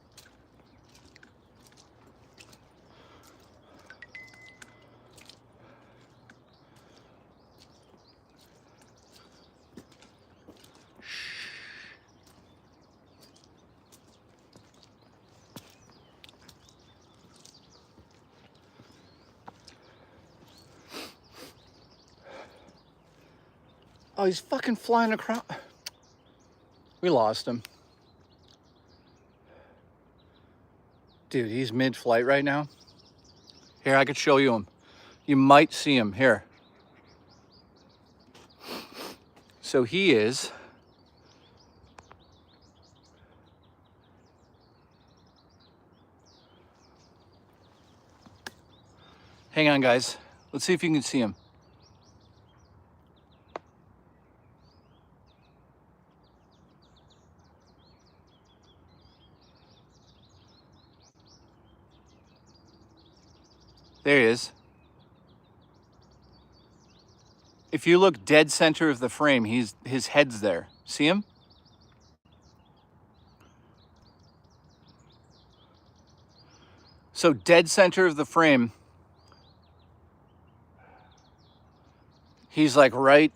Oh, he's fucking flying across. We lost him. Dude, he's mid-flight right now. Here, I could show you him. You might see him. Here. So he is hang on, guys. Let's see if you can see him. There he is. If you look dead center of the frame, his head's there. See him? So dead center of the frame, he's like right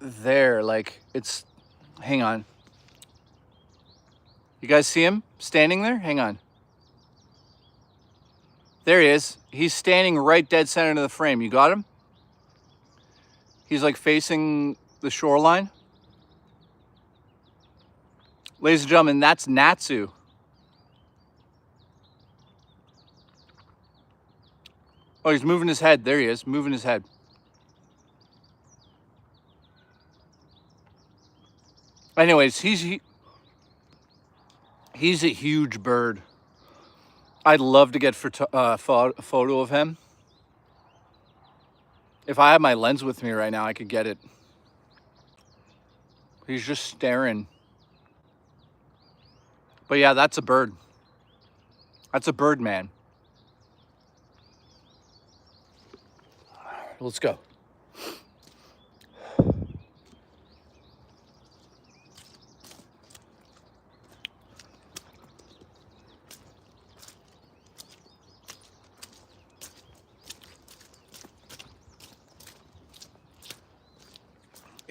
there. Like it's, hang on. You guys see him standing there? Hang on. There he is. He's standing right dead center of the frame. You got him? He's like facing the shoreline. Ladies and gentlemen, that's Natsu. Oh, he's moving his head. There he is, moving his head. Anyways, he's a huge bird. I'd love to get a photo of him. If I had my lens with me right now, I could get it. He's just staring. But yeah, that's a bird. That's a bird, man. Let's go.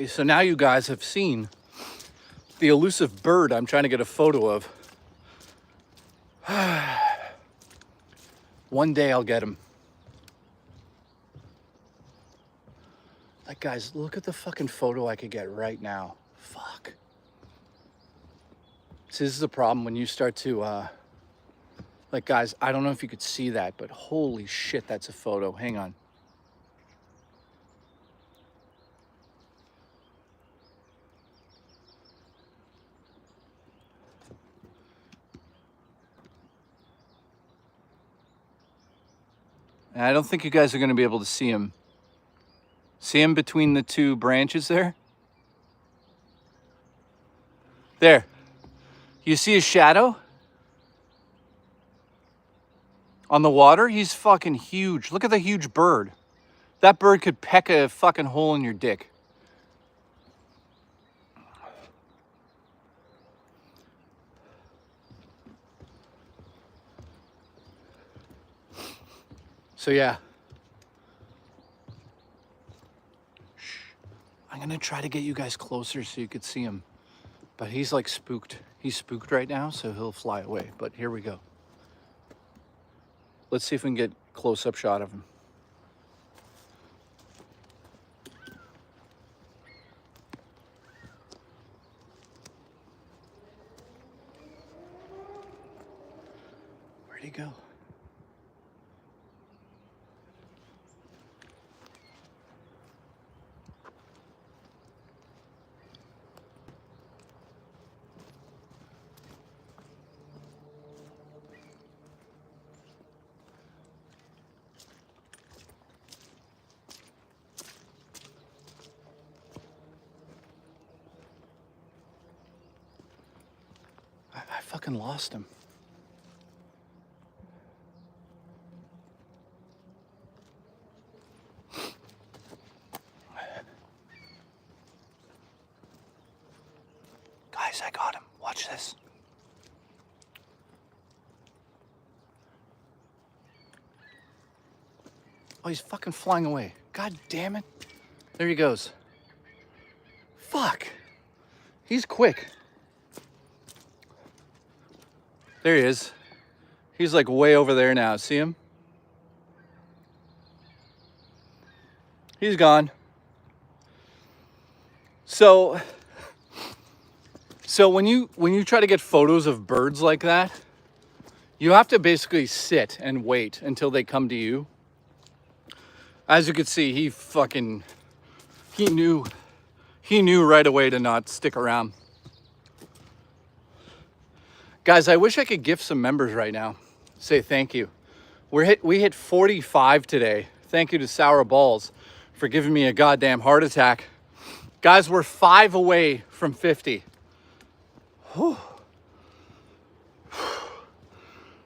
So now you guys have seen the elusive bird I'm trying to get a photo of. One day I'll get him. Like, guys, look at the fucking photo I could get right now. Fuck. So this is the problem when you start to, like, guys, I don't know if you could see that, but holy shit, that's a photo. Hang on. And I don't think you guys are going to be able to see him. See him between the two branches there? There. You see his shadow? On the water? He's fucking huge. Look at the huge bird. That bird could peck a fucking hole in your dick. So yeah. I'm gonna try to get you guys closer so you could see him. But he's like spooked. He's spooked right now, so he'll fly away. But here we go. Let's see if we can get a close-up shot of him. Where'd he go? I fucking lost him. Guys, I got him. Watch this. Oh, he's fucking flying away. God damn it. There he goes. Fuck. He's quick. There he is. He's like way over there now. See him? He's gone. So when you try to get photos of birds like that, you have to basically sit and wait until they come to you. As you can see, he fucking He knew right away to not stick around. Guys, I wish I could gift some members right now. Say thank you. We hit 45 today. Thank you to Sour Balls for giving me a goddamn heart attack. Guys, we're 5 away from 50. Whew.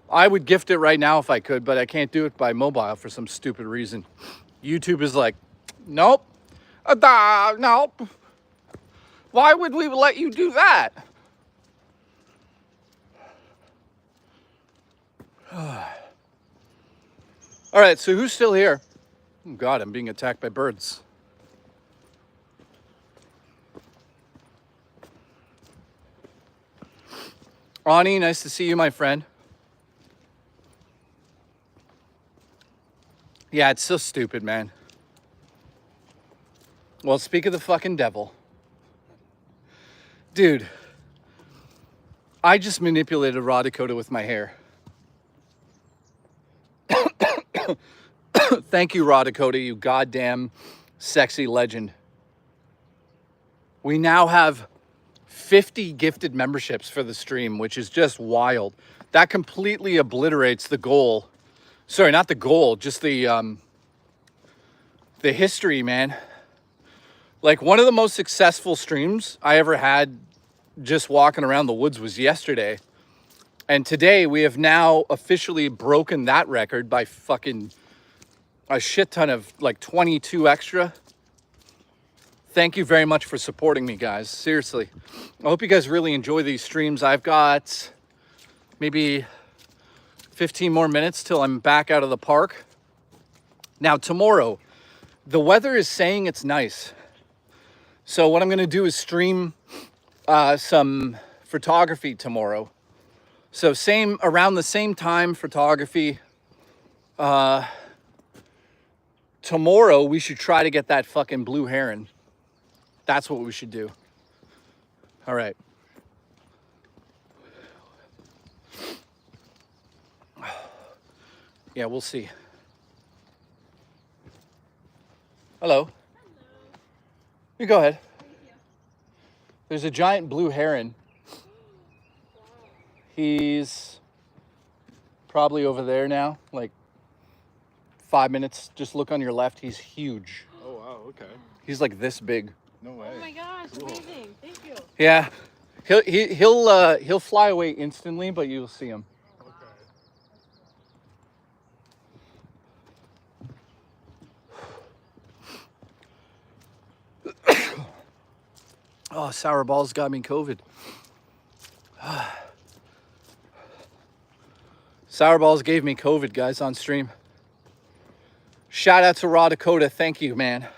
I would gift it right now if I could, but I can't do it by mobile for some stupid reason. YouTube is like, nope. Nope. Why would we let you do that? All right, so who's still here? Oh God, I'm being attacked by birds. Ani, nice to see you, my friend. Yeah, it's so stupid, man. Well, speak of the fucking devil. Dude, I just manipulated Raw Dakota with my hair. Thank you, Raw Dakota, you goddamn sexy legend. We now have 50 gifted memberships for the stream, which is just wild. That completely obliterates the goal. Sorry, not the goal, just the history, man. Like, one of the most successful streams I ever had just walking around the woods was yesterday. And today we have now officially broken that record by fucking a shit ton of like 22 extra. Thank you very much for supporting me, guys. Seriously. I hope you guys really enjoy these streams. I've got maybe 15 more minutes till I'm back out of the park. Now, tomorrow, the weather is saying it's nice. So what I'm going to do is stream some photography tomorrow. So around the same time, photography. Tomorrow, we should try to get that fucking blue heron. That's what we should do. All right. Yeah, we'll see. Hello. Hello. You go ahead. There's a giant blue heron. He's probably over there now, like 5 minutes. Just look on your left. He's huge. Oh, wow, okay. He's like this big. No way. Oh my gosh, amazing. Thank you. Yeah. He'll fly away instantly, but you'll see him. Oh, Sour Balls got me COVID. Sour Balls gave me COVID, guys, on stream. Shout out to Raw Dakota. Thank you, man.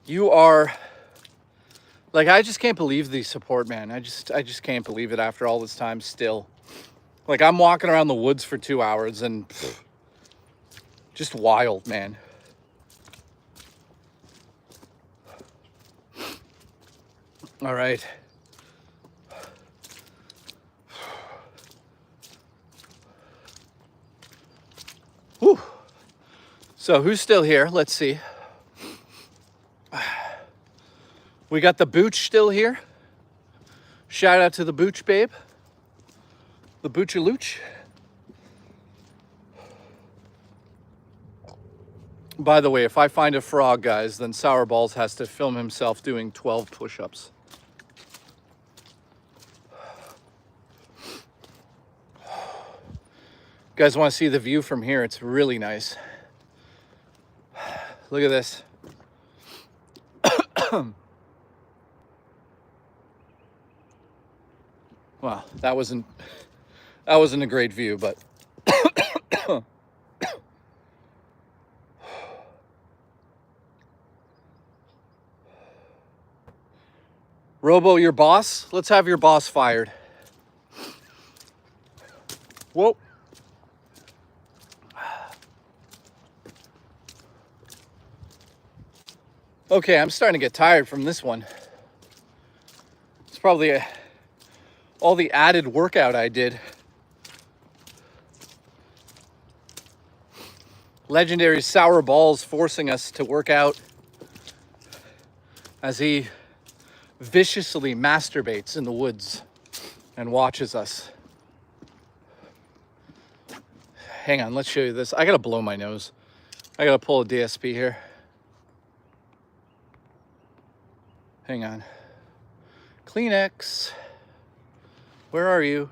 You are, like, I just can't believe the support, man. I just can't believe it after all this time still. Like, I'm walking around the woods for 2 hours and just wild, man. All right. Whew. So who's still here? Let's see. We got the Booch still here. Shout out to the Booch babe. The Boochalooch. By the way, if I find a frog, guys, then Sour Balls has to film himself doing 12 push-ups. You guys want to see the view from here? It's really nice. Look at this. Wow, that wasn't a great view, but Robo, your boss? Let's have your boss fired. Whoa. Okay, I'm starting to get tired from this one. It's probably all the added workout I did. Legendary Sour Balls forcing us to work out. as he viciously masturbates in the woods and watches us. Hang on, let's show you this. I gotta blow my nose. I gotta pull a DSP here. Hang on. Kleenex. Where are you?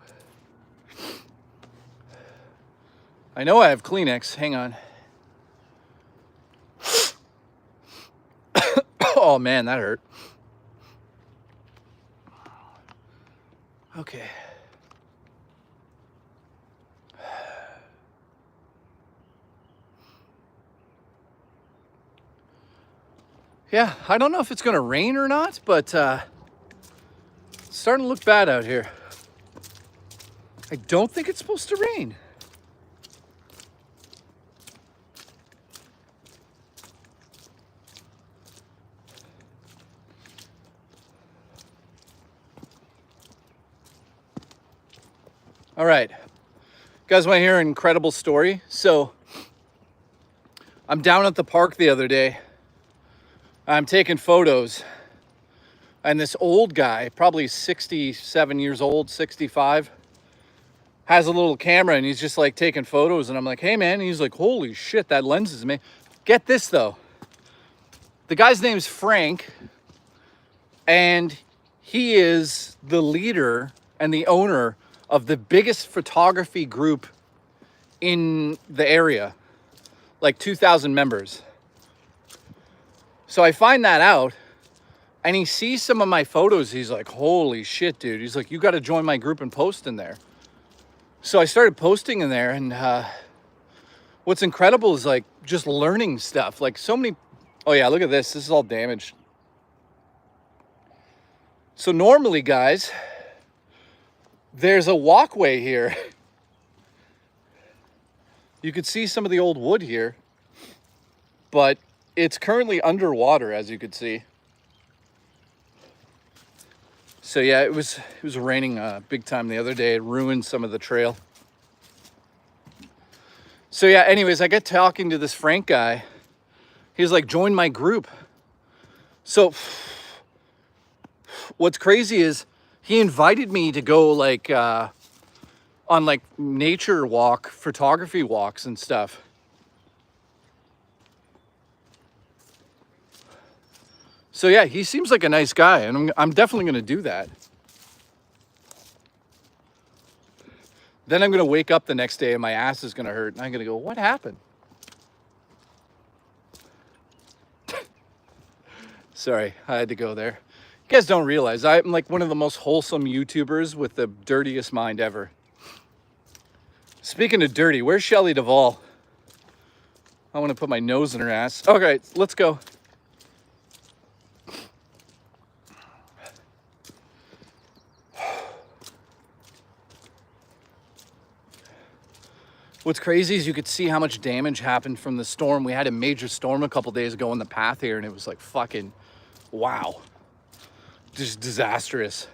I know I have Kleenex. Hang on. Oh man, that hurt. Okay. Yeah, I don't know if it's gonna rain or not, but it's starting to look bad out here. I don't think it's supposed to rain. All right, you guys want to hear an incredible story? So I'm down at the park the other day. I'm taking photos, and this old guy, probably 67 years old, 65, has a little camera, and he's just like taking photos, and I'm like, hey man, and he's like, holy shit, that lens is amazing. Get this though, the guy's name's Frank, and he is the leader and the owner of the biggest photography group in the area, like 2,000 members. So I find that out, and he sees some of my photos. He's like, holy shit, dude. He's like, you got to join my group and post in there. So I started posting in there, and what's incredible is like just learning stuff. Like so many, oh yeah, look at this. This is all damaged. So normally, guys, there's a walkway here. You could see some of the old wood here, but it's currently underwater, as you could see. So yeah, it was raining big time the other day. It ruined some of the trail. So yeah, anyways, I get talking to this Frank guy. He's like, join my group. So what's crazy is he invited me to go like on like nature walk, photography walks and stuff. So yeah, he seems like a nice guy, and I'm definitely gonna do that. Then I'm gonna wake up the next day and my ass is gonna hurt, and I'm gonna go, what happened? Sorry, I had to go there. You guys don't realize I'm like one of the most wholesome YouTubers with the dirtiest mind ever. Speaking of dirty, where's Shelley Duvall? I want to put my nose in her ass. Okay, let's go. What's crazy is you could see how much damage happened from the storm. We had a major storm a couple days ago on the path here, and it was like fucking, wow. Just disastrous.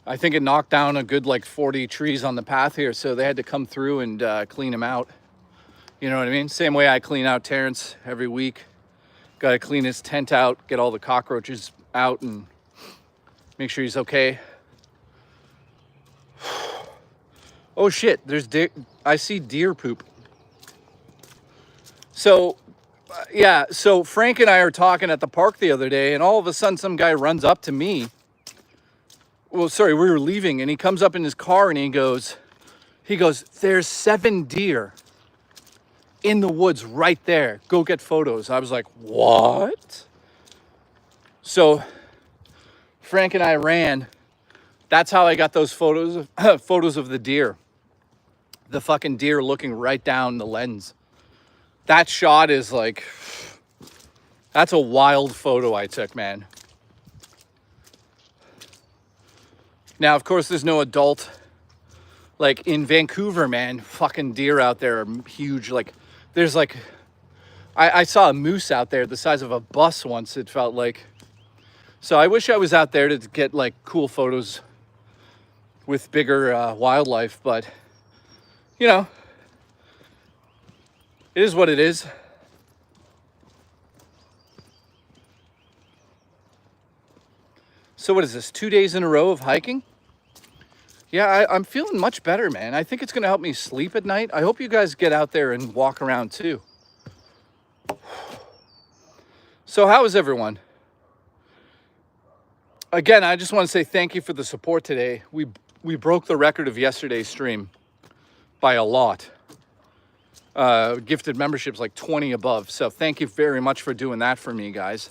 I think it knocked down a good like 40 trees on the path here, so they had to come through and clean them out. You know what I mean? Same way I clean out Terrence every week. Got to clean his tent out, get all the cockroaches out, and make sure he's okay. Oh shit, there's deer. I see deer poop. So, yeah, so Frank and I are talking at the park the other day, and all of a sudden some guy runs up to me. Well, sorry, we were leaving, and he comes up in his car and he goes, there's 7 deer in the woods right there. Go get photos. I was like, what? So Frank and I ran. That's how I got those photos of the deer. The fucking deer looking right down the lens. That shot is like, that's a wild photo I took, man. Now, of course, there's no adult. Like in Vancouver, man, fucking deer out there are huge. Like there's like, I saw a moose out there the size of a bus once, it felt like. So I wish I was out there to get like cool photos with bigger wildlife, but you know, it is what it is. So what is this, 2 days in a row of hiking? Yeah, I'm feeling much better, man. I think it's gonna help me sleep at night. I hope you guys get out there and walk around too. So how is everyone? Again, I just want to say thank you for the support today. We broke the record of yesterday's stream by a lot. Gifted memberships like 20 above. So thank you very much for doing that for me, guys.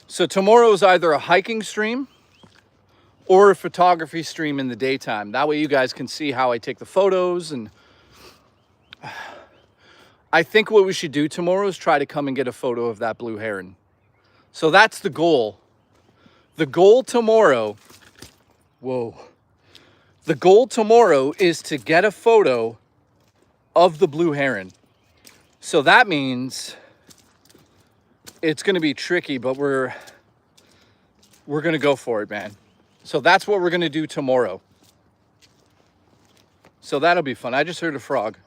So tomorrow is either a hiking stream or a photography stream in the daytime. That way you guys can see how I take the photos. And I think what we should do tomorrow is try to come and get a photo of that blue heron. So that's the goal. The goal tomorrow, the goal tomorrow is to get a photo of the blue heron. So that means it's going to be tricky, but we're going to go for it, man. So that's what we're going to do tomorrow. So that'll be fun. I just heard a frog.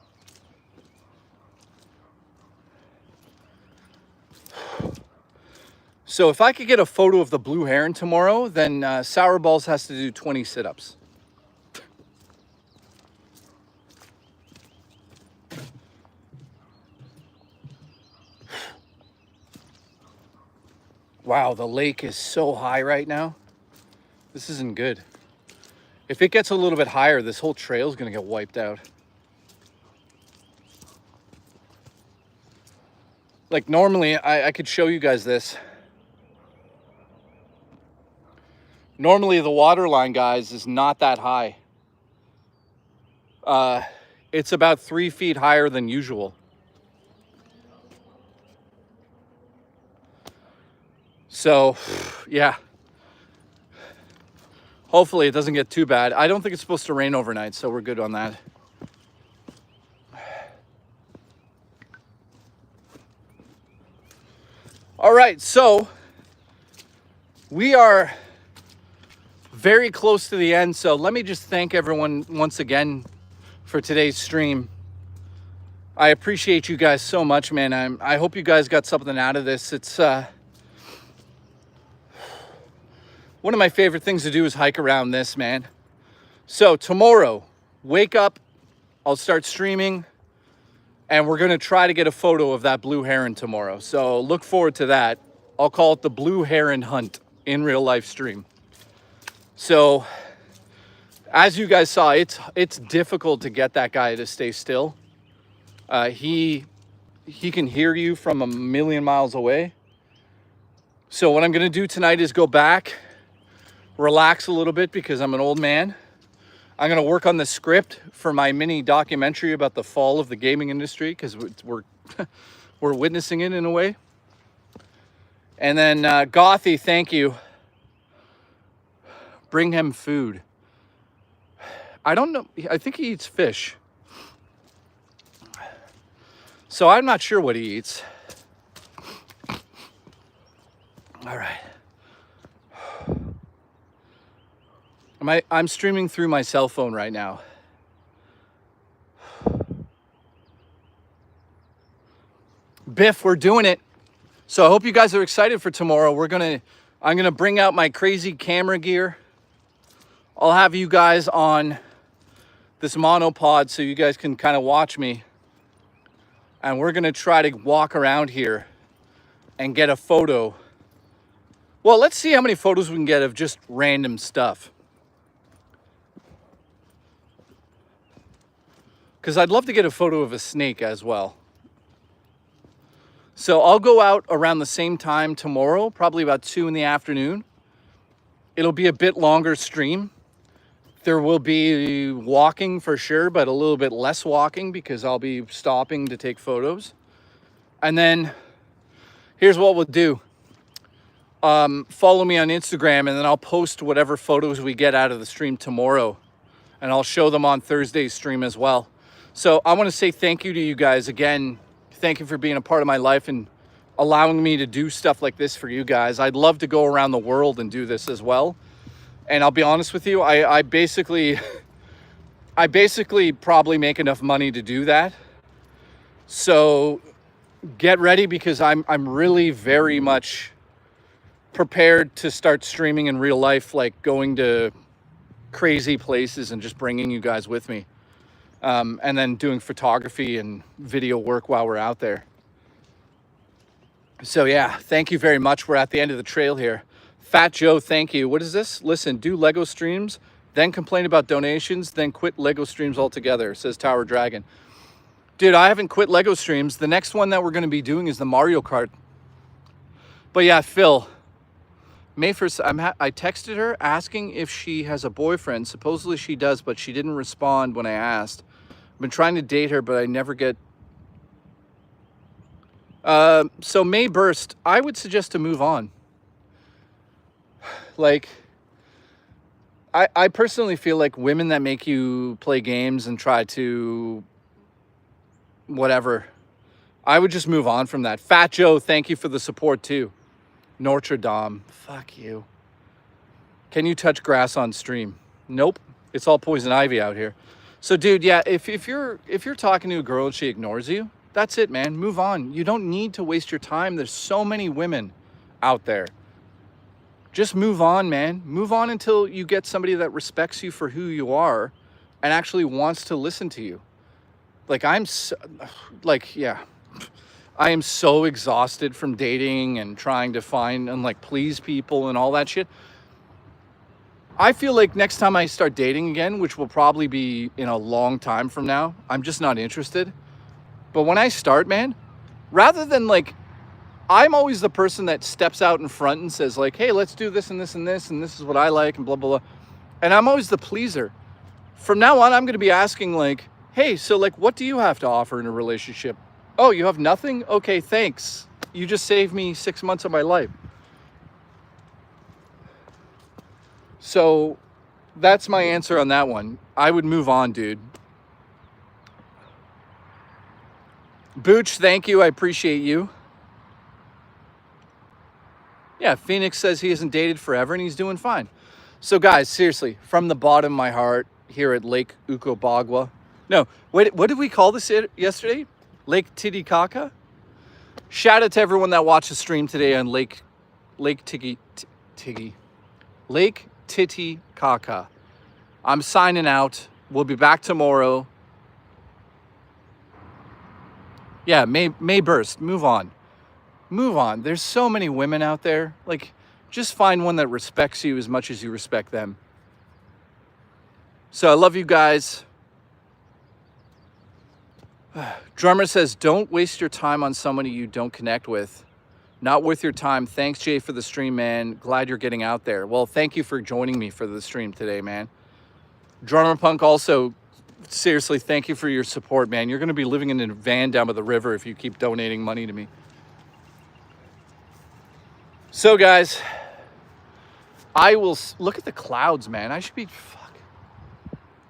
So if I could get a photo of the blue heron tomorrow, then Sour Balls has to do 20 sit-ups. Wow, the lake is so high right now. This isn't good. If it gets a little bit higher, this whole trail is going to get wiped out. Like normally, I could show you guys this. Normally the water line, guys, is not that high. It's about 3 feet higher than usual. So, yeah. Hopefully it doesn't get too bad. I don't think it's supposed to rain overnight, so we're good on that. All right, so we are very close to the end. So let me just thank everyone once again for today's stream. I appreciate you guys so much, man. I hope you guys got something out of this. It's one of my favorite things to do is hike around this, man. So tomorrow, wake up, I'll start streaming, and we're gonna try to get a photo of that blue heron tomorrow. So look forward to that. I'll call it the blue heron hunt in real life stream. So as you guys saw, it's difficult to get that guy to stay still. He can hear you from a million miles away. So what I'm gonna do tonight is go back, relax a little bit because I'm an old man. I'm gonna work on the script for my mini documentary about the fall of the gaming industry because we're witnessing it in a way. And then Gothy, thank you. Bring him food. I don't know. I think he eats fish. So I'm not sure what he eats. All right. I'm streaming through my cell phone right now. Biff, we're doing it. So I hope you guys are excited for tomorrow. I'm gonna bring out my crazy camera gear. I'll have you guys on this monopod so you guys can kind of watch me. And we're gonna try to walk around here and get a photo. Well, let's see how many photos we can get of just random stuff. Because I'd love to get a photo of a snake as well. So I'll go out around the same time tomorrow, probably about 2 in the afternoon. It'll be a bit longer stream. There will be walking for sure, but a little bit less walking because I'll be stopping to take photos. And then here's what we'll do. Follow me on Instagram and then I'll post whatever photos we get out of the stream tomorrow. And I'll show them on Thursday's stream as well. So I want to say thank you to you guys again. Thank you for being a part of my life and allowing me to do stuff like this for you guys. I'd love to go around the world and do this as well. And I'll be honest with you, I basically probably make enough money to do that. So get ready because I'm really very much prepared to start streaming in real life, like going to crazy places and just bringing you guys with me. And then doing photography and video work while we're out there. So yeah, thank you very much. We're at the end of the trail here. Fat Joe, thank you. What is this? Listen, do Lego streams, then complain about donations, then quit Lego streams altogether, says Tower Dragon. Dude, I haven't quit Lego streams. The next one that we're going to be doing is the Mario Kart. But yeah, Phil, May 1st, I texted her asking if she has a boyfriend. Supposedly she does, but she didn't respond when I asked. I've been trying to date her, but I never get... So May Burst, I would suggest to move on. Like, I personally feel like women that make you play games and try to... whatever, I would just move on from that. Fat Joe, thank you for the support too. Notre Dame, fuck you. Can you touch grass on stream? Nope, it's all poison ivy out here. So dude, yeah, if you're talking to a girl and she ignores you, that's it, man. Move on. You don't need to waste your time. There's so many women out there. Just move on, man. Move on until you get somebody that respects you for who you are and actually wants to listen to you. Like, I am so exhausted from dating and trying to find and like please people and all that shit. I feel like next time I start dating again, which will probably be in a long time from now, I'm just not interested. But when I start, man, rather than like, I'm always the person that steps out in front and says like, hey, let's do this and this and this, and this is what I like and blah, blah, blah. And I'm always the pleaser. From now on, I'm going to be asking like, hey, so like, what do you have to offer in a relationship? Oh, you have nothing? Okay, thanks. You just saved me 6 months of my life. So that's my answer on that one. I would move on, dude. Booch, thank you. I appreciate you. Yeah, Phoenix says he hasn't dated forever and he's doing fine. So guys, seriously, from the bottom of my heart here at Lake Ukobagwa. No, wait, what did we call this yesterday? Lake Titicaca? Shout out to everyone that watched the stream today on Lake Titicaca. I'm signing out. We'll be back tomorrow. Yeah, May Burst. Move on. Move on. There's so many women out there. Like, just find one that respects you as much as you respect them. So I love you guys. Drummer says, don't waste your time on somebody you don't connect with. Not worth your time. Thanks, Jay, for the stream, man. Glad you're getting out there. Well, thank you for joining me for the stream today, man. Drummer Punk also, seriously, thank you for your support, man. You're going to be living in a van down by the river if you keep donating money to me. So, guys, I will look at the clouds, man. I should be, fuck.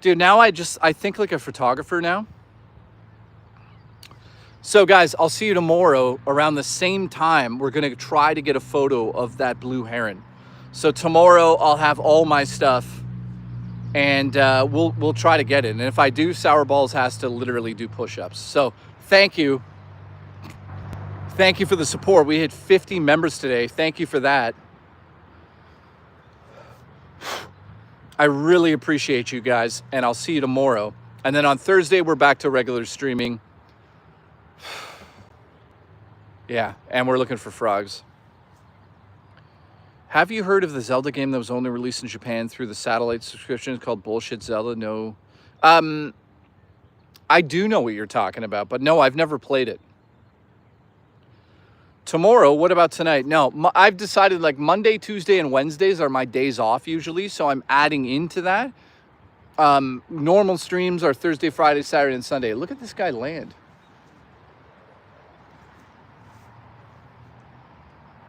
Dude, now I think like a photographer now. So guys, I'll see you tomorrow around the same time. We're going to try to get a photo of that blue heron. So tomorrow I'll have all my stuff and we'll try to get it. And if I do, Sour Balls has to literally do push-ups. So thank you. Thank you for the support. We hit 50 members today. Thank you for that. I really appreciate you guys, and I'll see you tomorrow. And then on Thursday, we're back to regular streaming. Yeah, and we're looking for frogs. Have you heard of the Zelda game that was only released in Japan through the satellite subscription? It's called Bullshit Zelda. No. I do know what you're talking about, but no, I've never played it. Tomorrow, what about tonight? No, I've decided like Monday, Tuesday, and Wednesdays are my days off usually, so I'm adding into that. Normal streams are Thursday, Friday, Saturday, and Sunday. Look at this guy land.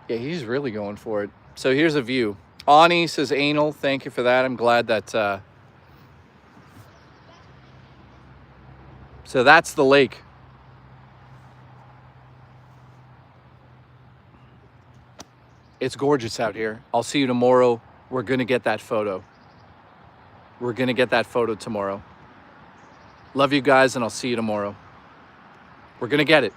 Yeah, he's really going for it. So here's a view. Ani says anal. Thank you for that. I'm glad that... So that's the lake. It's gorgeous out here. I'll see you tomorrow. We're going to get that photo. We're going to get that photo tomorrow. Love you guys, and I'll see you tomorrow. We're going to get it.